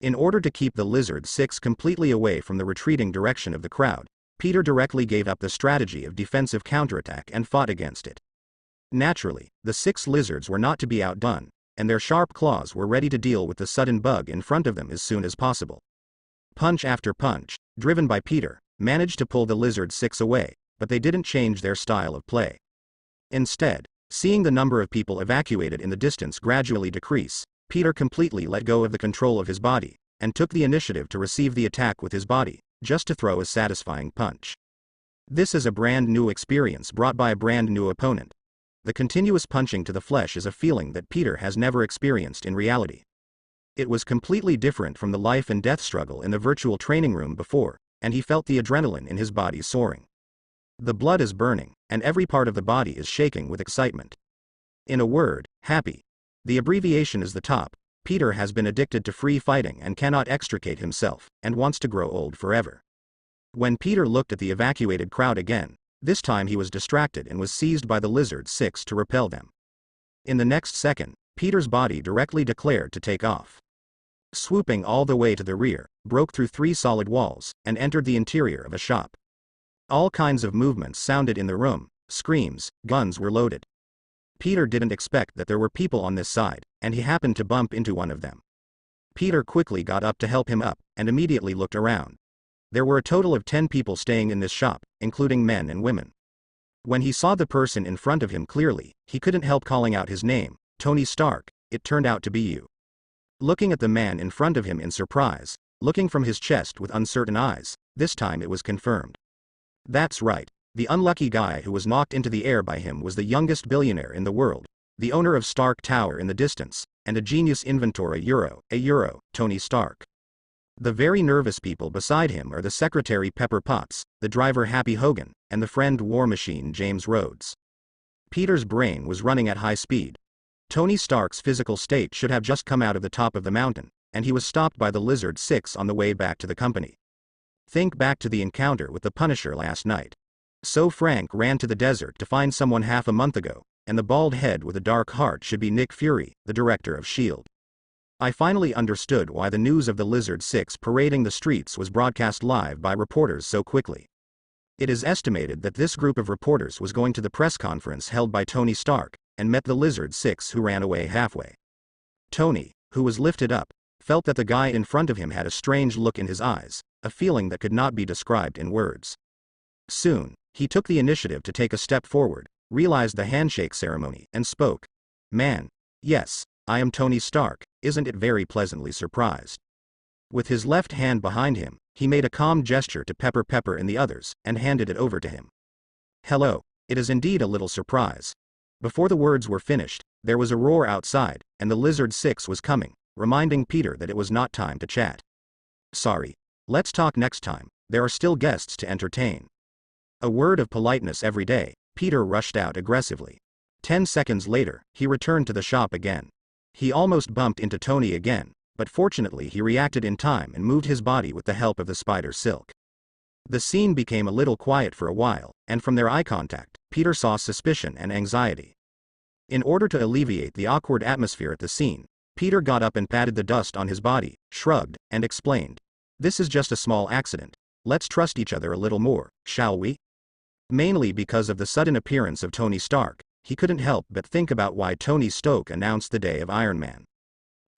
In order to keep the lizard 6 completely away from the retreating direction of the crowd, Peter directly gave up the strategy of defensive counterattack and fought against it. Naturally, the 6 lizards were not to be outdone, and their sharp claws were ready to deal with the sudden bug in front of them as soon as possible. Punch after punch, driven by Peter, managed to pull the lizard 6 away, but they didn't change their style of play. Instead, seeing the number of people evacuated in the distance gradually decrease, Peter completely let go of the control of his body, and took the initiative to receive the attack with his body, just to throw a satisfying punch. This is a brand new experience brought by a brand new opponent. The continuous punching to the flesh is a feeling that Peter has never experienced in reality. It was completely different from the life and death struggle in the virtual training room before, and he felt the adrenaline in his body soaring. The blood is burning, and every part of the body is shaking with excitement. In a word, happy. The abbreviation is the top. Peter has been addicted to free fighting and cannot extricate himself, and wants to grow old forever. When Peter looked at the evacuated crowd again, this time he was distracted and was seized by the lizard 6 to repel them. In the next second, Peter's body directly declared to take off. Swooping all the way to the rear, broke through 3 solid walls, and entered the interior of a shop. All kinds of movements sounded in the room, screams, guns were loaded. Peter didn't expect that there were people on this side, and he happened to bump into one of them. Peter quickly got up to help him up, and immediately looked around. There were a total of 10 people staying in this shop, including men and women. When he saw the person in front of him clearly, he couldn't help calling out his name, Tony Stark. It turned out to be you. Looking at the man in front of him in surprise, looking from his chest with uncertain eyes, this time it was confirmed. That's right, the unlucky guy who was knocked into the air by him was the youngest billionaire in the world, the owner of Stark Tower in the distance, and a genius inventor a euro, Tony Stark. The very nervous people beside him are the secretary Pepper Potts, the driver Happy Hogan, and the friend War Machine James Rhodes. Peter's brain was running at high speed. Tony Stark's physical state should have just come out of the top of the mountain, and he was stopped by the Lizard 6 on the way back to the company. Think back to the encounter with the Punisher last night. So Frank ran to the desert to find someone half a month ago, and the bald head with a dark heart should be Nick Fury, the director of S.H.I.E.L.D. I finally understood why the news of the Lizard 6 parading the streets was broadcast live by reporters so quickly. It is estimated that this group of reporters was going to the press conference held by Tony Stark, and met the Lizard 6 who ran away halfway. Tony, who was lifted up, felt that the guy in front of him had a strange look in his eyes, a feeling that could not be described in words. Soon, he took the initiative to take a step forward, realized the handshake ceremony, and spoke. Man, yes, I am Tony Stark, isn't it very pleasantly surprised? With his left hand behind him, he made a calm gesture to Pepper and the others, and handed it over to him. Hello, it is indeed a little surprise. Before the words were finished, there was a roar outside, and the Lizard 6 was coming, reminding Peter that it was not time to chat. Sorry. Let's talk next time, there are still guests to entertain. A word of politeness every day, Peter rushed out aggressively. 10 seconds later, he returned to the shop again. He almost bumped into Tony again, but fortunately he reacted in time and moved his body with the help of the spider silk. The scene became a little quiet for a while, and from their eye contact, Peter saw suspicion and anxiety. In order to alleviate the awkward atmosphere at the scene, Peter got up and patted the dust on his body, shrugged, and explained. This is just a small accident. Let's trust each other a little more, shall we? Mainly because of the sudden appearance of Tony Stark, he couldn't help but think about why Tony Stark announced the day of Iron Man.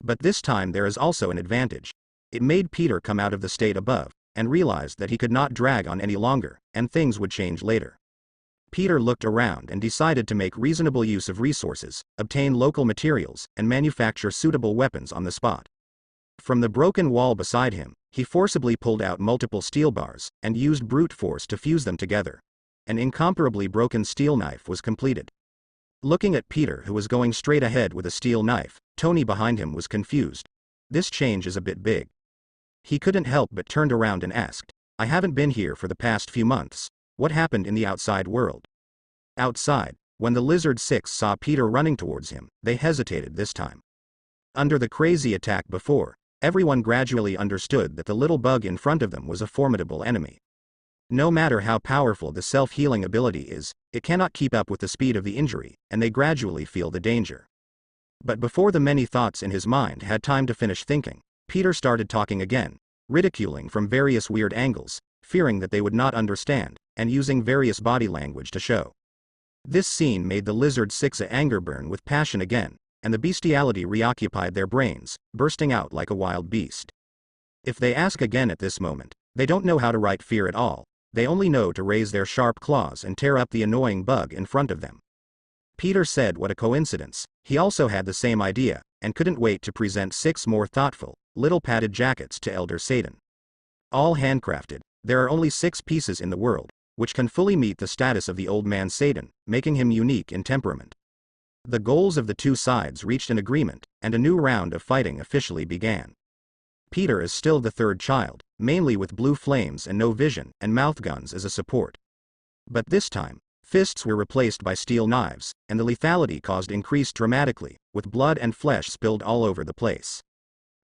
But this time there is also an advantage. It made Peter come out of the state above, and realized that he could not drag on any longer, and things would change later. Peter looked around and decided to make reasonable use of resources, obtain local materials, and manufacture suitable weapons on the spot. From the broken wall beside him, he forcibly pulled out multiple steel bars, and used brute force to fuse them together. An incomparably broken steel knife was completed. Looking at Peter, who was going straight ahead with a steel knife, Tony behind him was confused. This change is a bit big. He couldn't help but turned around and asked, "I haven't been here for the past few months. What happened in the outside world?" Outside, when the Lizard Six saw Peter running towards him, they hesitated this time. Under the crazy attack before, everyone gradually understood that the little bug in front of them was a formidable enemy. No matter how powerful the self-healing ability is, it cannot keep up with the speed of the injury, and they gradually feel the danger. But before the many thoughts in his mind had time to finish thinking, Peter started talking again, ridiculing from various weird angles, fearing that they would not understand, and using various body language to show. This scene made the Lizard Six anger burn with passion again, and the bestiality reoccupied their brains, bursting out like a wild beast. If they ask again at this moment, they don't know how to write fear at all, they only know to raise their sharp claws and tear up the annoying bug in front of them. Peter said what a coincidence, he also had the same idea, and couldn't wait to present 6 more thoughtful, little padded jackets to Elder Satan. All handcrafted, there are only 6 pieces in the world, which can fully meet the status of the old man Satan, making him unique in temperament. The goals of the two sides reached an agreement, and a new round of fighting officially began. Peter is still the third child, mainly with blue flames and no vision, and mouth guns as a support. But this time, fists were replaced by steel knives, and the lethality caused increased dramatically, with blood and flesh spilled all over the place.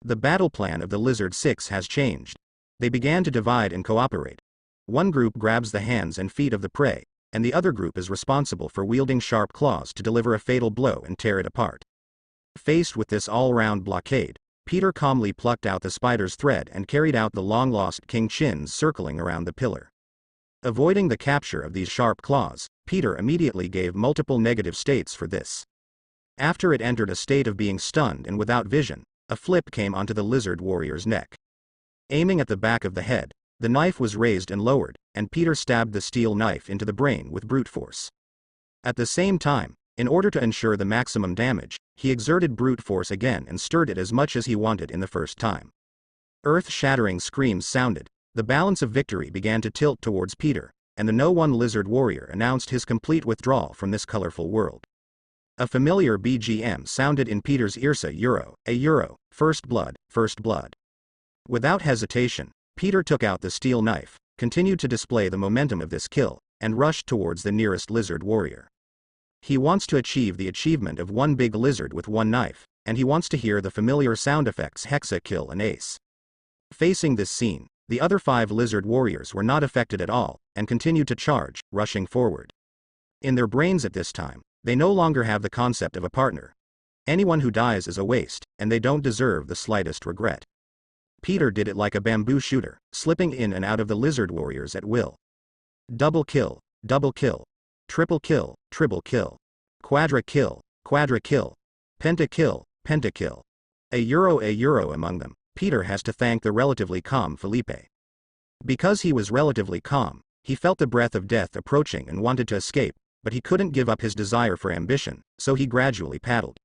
The battle plan of the Lizard Six has changed. They began to divide and cooperate. One group grabs the hands and feet of the prey, and the other group is responsible for wielding sharp claws to deliver a fatal blow and tear it apart. Faced with this all-round blockade, Peter calmly plucked out the spider's thread and carried out the long-lost king chins circling around the pillar. Avoiding the capture of these sharp claws, Peter immediately gave multiple negative states for this. After it entered a state of being stunned and without vision, a flip came onto the lizard warrior's neck. Aiming at the back of the head, the knife was raised and lowered, and Peter stabbed the steel knife into the brain with brute force. At the same time, in order to ensure the maximum damage, he exerted brute force again and stirred it as much as he wanted in the first time. Earth-shattering screams sounded, the balance of victory began to tilt towards Peter, and the No-One Lizard Warrior announced his complete withdrawal from this colorful world. A familiar BGM sounded in Peter's ears, a euro, first blood, first blood. Without hesitation, Peter took out the steel knife, continued to display the momentum of this kill, and rushed towards the nearest lizard warrior. He wants to achieve the achievement of one big lizard with one knife, and he wants to hear the familiar sound effects hexa kill and ace. Facing this scene, the other 5 lizard warriors were not affected at all, and continued to charge, rushing forward. In their brains at this time, they no longer have the concept of a partner. Anyone who dies is a waste, and they don't deserve the slightest regret. Peter did it like a bamboo shooter, slipping in and out of the lizard warriors at will. Double kill, triple kill, quadra kill, penta kill. A euro among them. Peter has to thank the relatively calm Felipe. Because he was relatively calm, he felt the breath of death approaching and wanted to escape, but he couldn't give up his desire for ambition, so he gradually paddled.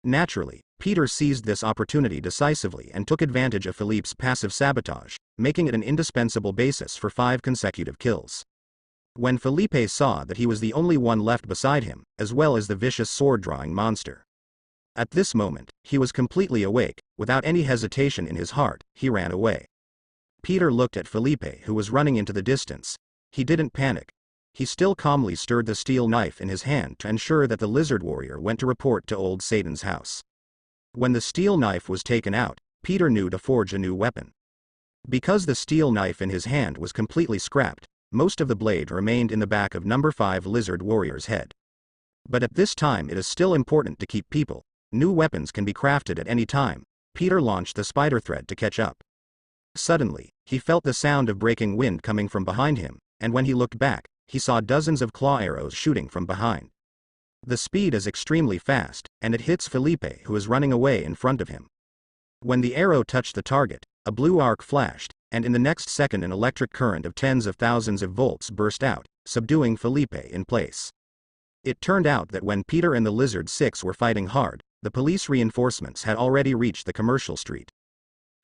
Naturally, Peter seized this opportunity decisively and took advantage of Felipe's passive sabotage, making it an indispensable basis for 5 consecutive kills. When Felipe saw that he was the only one left beside him, as well as the vicious sword-drawing monster. At this moment, he was completely awake, without any hesitation in his heart, he ran away. Peter looked at Felipe, who was running into the distance. He didn't panic. He still calmly stirred the steel knife in his hand to ensure that the lizard warrior went to report to old Satan's house. When the steel knife was taken out, Peter knew to forge a new weapon. Because the steel knife in his hand was completely scrapped, most of the blade remained in the back of number 5 lizard warrior's head. But at this time it is still important to keep people. New weapons can be crafted at any time. Peter launched the spider thread to catch up. Suddenly, he felt the sound of breaking wind coming from behind him, and when he looked back, he saw dozens of claw arrows shooting from behind. The speed is extremely fast, and it hits Felipe, who is running away in front of him. When the arrow touched the target, a blue arc flashed, and in the next second an electric current of tens of thousands of volts burst out, subduing Felipe in place. It turned out that when Peter and the Lizard Six were fighting hard, the police reinforcements had already reached the commercial street.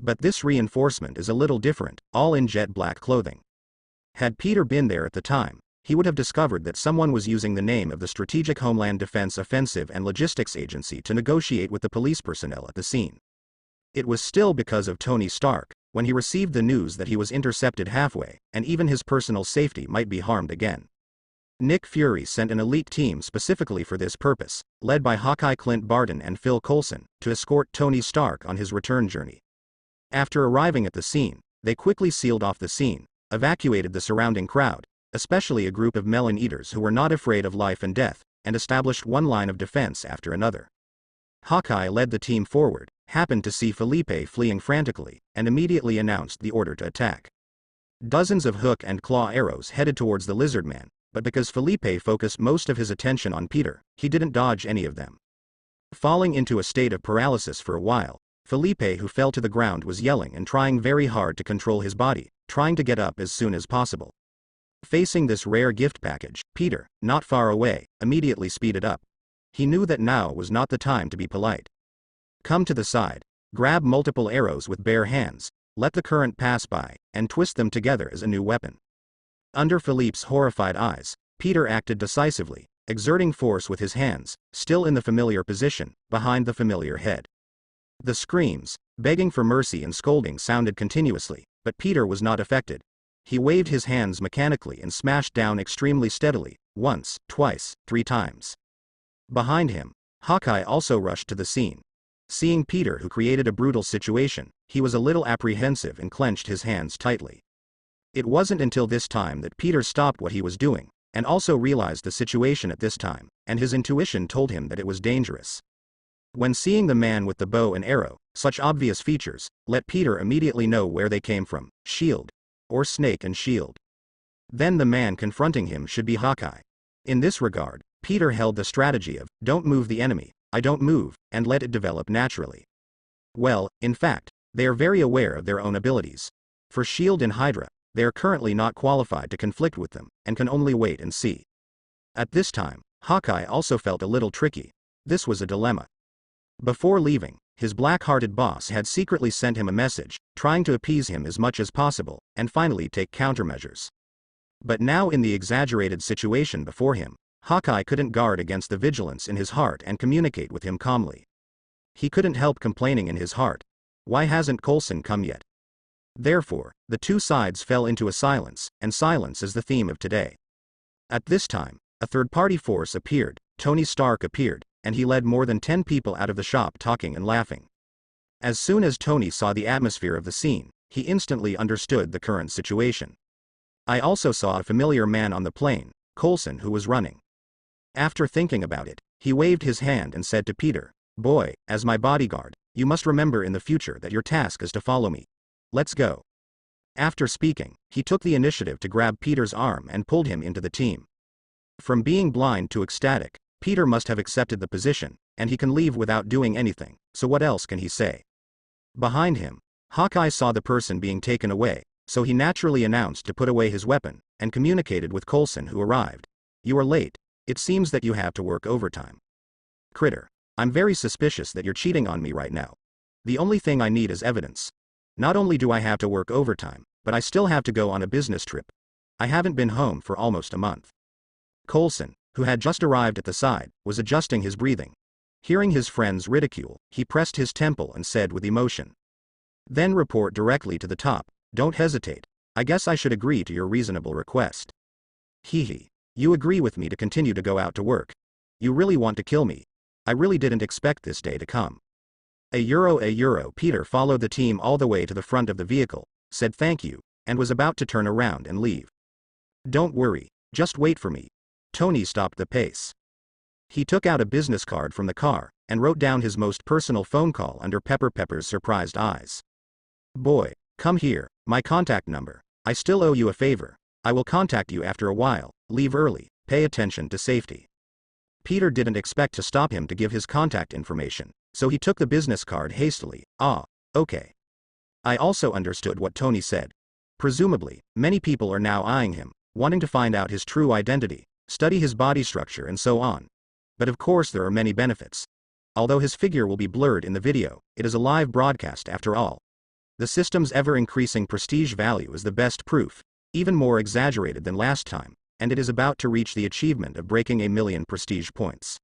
But this reinforcement is a little different, all in jet black clothing. Had Peter been there at the time, he would have discovered that someone was using the name of the Strategic Homeland Defense Offensive and Logistics Agency to negotiate with the police personnel at the scene. It was still because of Tony Stark, when he received the news that he was intercepted halfway, and even his personal safety might be harmed again. Nick Fury sent an elite team specifically for this purpose, led by Hawkeye Clint Barton and Phil Coulson, to escort Tony Stark on his return journey. After arriving at the scene, they quickly sealed off the scene, evacuated the surrounding crowd, especially a group of melon eaters who were not afraid of life and death, and established one line of defense after another. Hawkeye led the team forward, happened to see Felipe fleeing frantically, and immediately announced the order to attack. Dozens of hook and claw arrows headed towards the lizard man, but because Felipe focused most of his attention on Peter, he didn't dodge any of them. Falling into a state of paralysis for a while, Felipe, who fell to the ground, was yelling and trying very hard to control his body, trying to get up as soon as possible. Facing this rare gift package, Peter, not far away, immediately speeded up. He knew that now was not the time to be polite. Come to the side, grab multiple arrows with bare hands, let the current pass by, and twist them together as a new weapon. Under Philippe's horrified eyes, Peter acted decisively, exerting force with his hands, still in the familiar position, behind the familiar head. The screams, begging for mercy and scolding sounded continuously, but Peter was not affected. He waved his hands mechanically and smashed down extremely steadily, once, twice, 3 times. Behind him, Hawkeye also rushed to the scene. Seeing Peter, who created a brutal situation, he was a little apprehensive and clenched his hands tightly. It wasn't until this time that Peter stopped what he was doing, and also realized the situation at this time, and his intuition told him that it was dangerous. When seeing the man with the bow and arrow, such obvious features, let Peter immediately know where they came from: shield. Or snake and shield. Then the man confronting him should be Hawkeye. In this regard, Peter held the strategy of, don't move the enemy, I don't move, and let it develop naturally. Well, in fact, they are very aware of their own abilities. For Shield and Hydra, they are currently not qualified to conflict with them, and can only wait and see. At this time, Hawkeye also felt a little tricky. This was a dilemma. Before leaving, his black-hearted boss had secretly sent him a message, trying to appease him as much as possible, and finally take countermeasures. But now in the exaggerated situation before him, Hawkeye couldn't guard against the vigilance in his heart and communicate with him calmly. He couldn't help complaining in his heart, why hasn't Coulson come yet? Therefore, the two sides fell into a silence, and silence is the theme of today. At this time, a third-party force appeared, Tony Stark appeared, and he led more than 10 people out of the shop talking and laughing. As soon as Tony saw the atmosphere of the scene, he instantly understood the current situation. I also saw a familiar man on the plane, Coulson, who was running. After thinking about it, he waved his hand and said to Peter, "Boy, as my bodyguard, you must remember in the future that your task is to follow me. Let's go." After speaking, he took the initiative to grab Peter's arm and pulled him into the team. From being blind to ecstatic, Peter must have accepted the position, and he can leave without doing anything, so what else can he say? Behind him, Hawkeye saw the person being taken away, so he naturally announced to put away his weapon, and communicated with Coulson, who arrived. "You are late. It seems that you have to work overtime." "Critter, I'm very suspicious that you're cheating on me right now. The only thing I need is evidence. Not only do I have to work overtime, but I still have to go on a business trip. I haven't been home for almost a month." Coulson, who had just arrived at the side, was adjusting his breathing. Hearing his friend's ridicule, he pressed his temple and said with emotion, "Then report directly to the top, don't hesitate. I guess I should agree to your reasonable request." "Hee. You agree with me to continue to go out to work. You really want to kill me. I really didn't expect this day to come." A euro. Peter followed the team all the way to the front of the vehicle, said thank you, and was about to turn around and leave. "Don't worry, just wait for me." Tony stopped the pace. He took out a business card from the car, and wrote down his most personal phone call under Pepper's surprised eyes. "Boy, come here, my contact number. I still owe you a favor. I will contact you after a while. Leave early, pay attention to safety." Peter didn't expect to stop him to give his contact information, so he took the business card hastily. Ah, okay. I also understood what Tony said. Presumably, many people are now eyeing him, wanting to find out his true identity, study his body structure and so on. But of course there are many benefits. Although his figure will be blurred in the video, it is a live broadcast after all. The system's ever-increasing prestige value is the best proof, even more exaggerated than last time, and it is about to reach the achievement of breaking 1 million prestige points.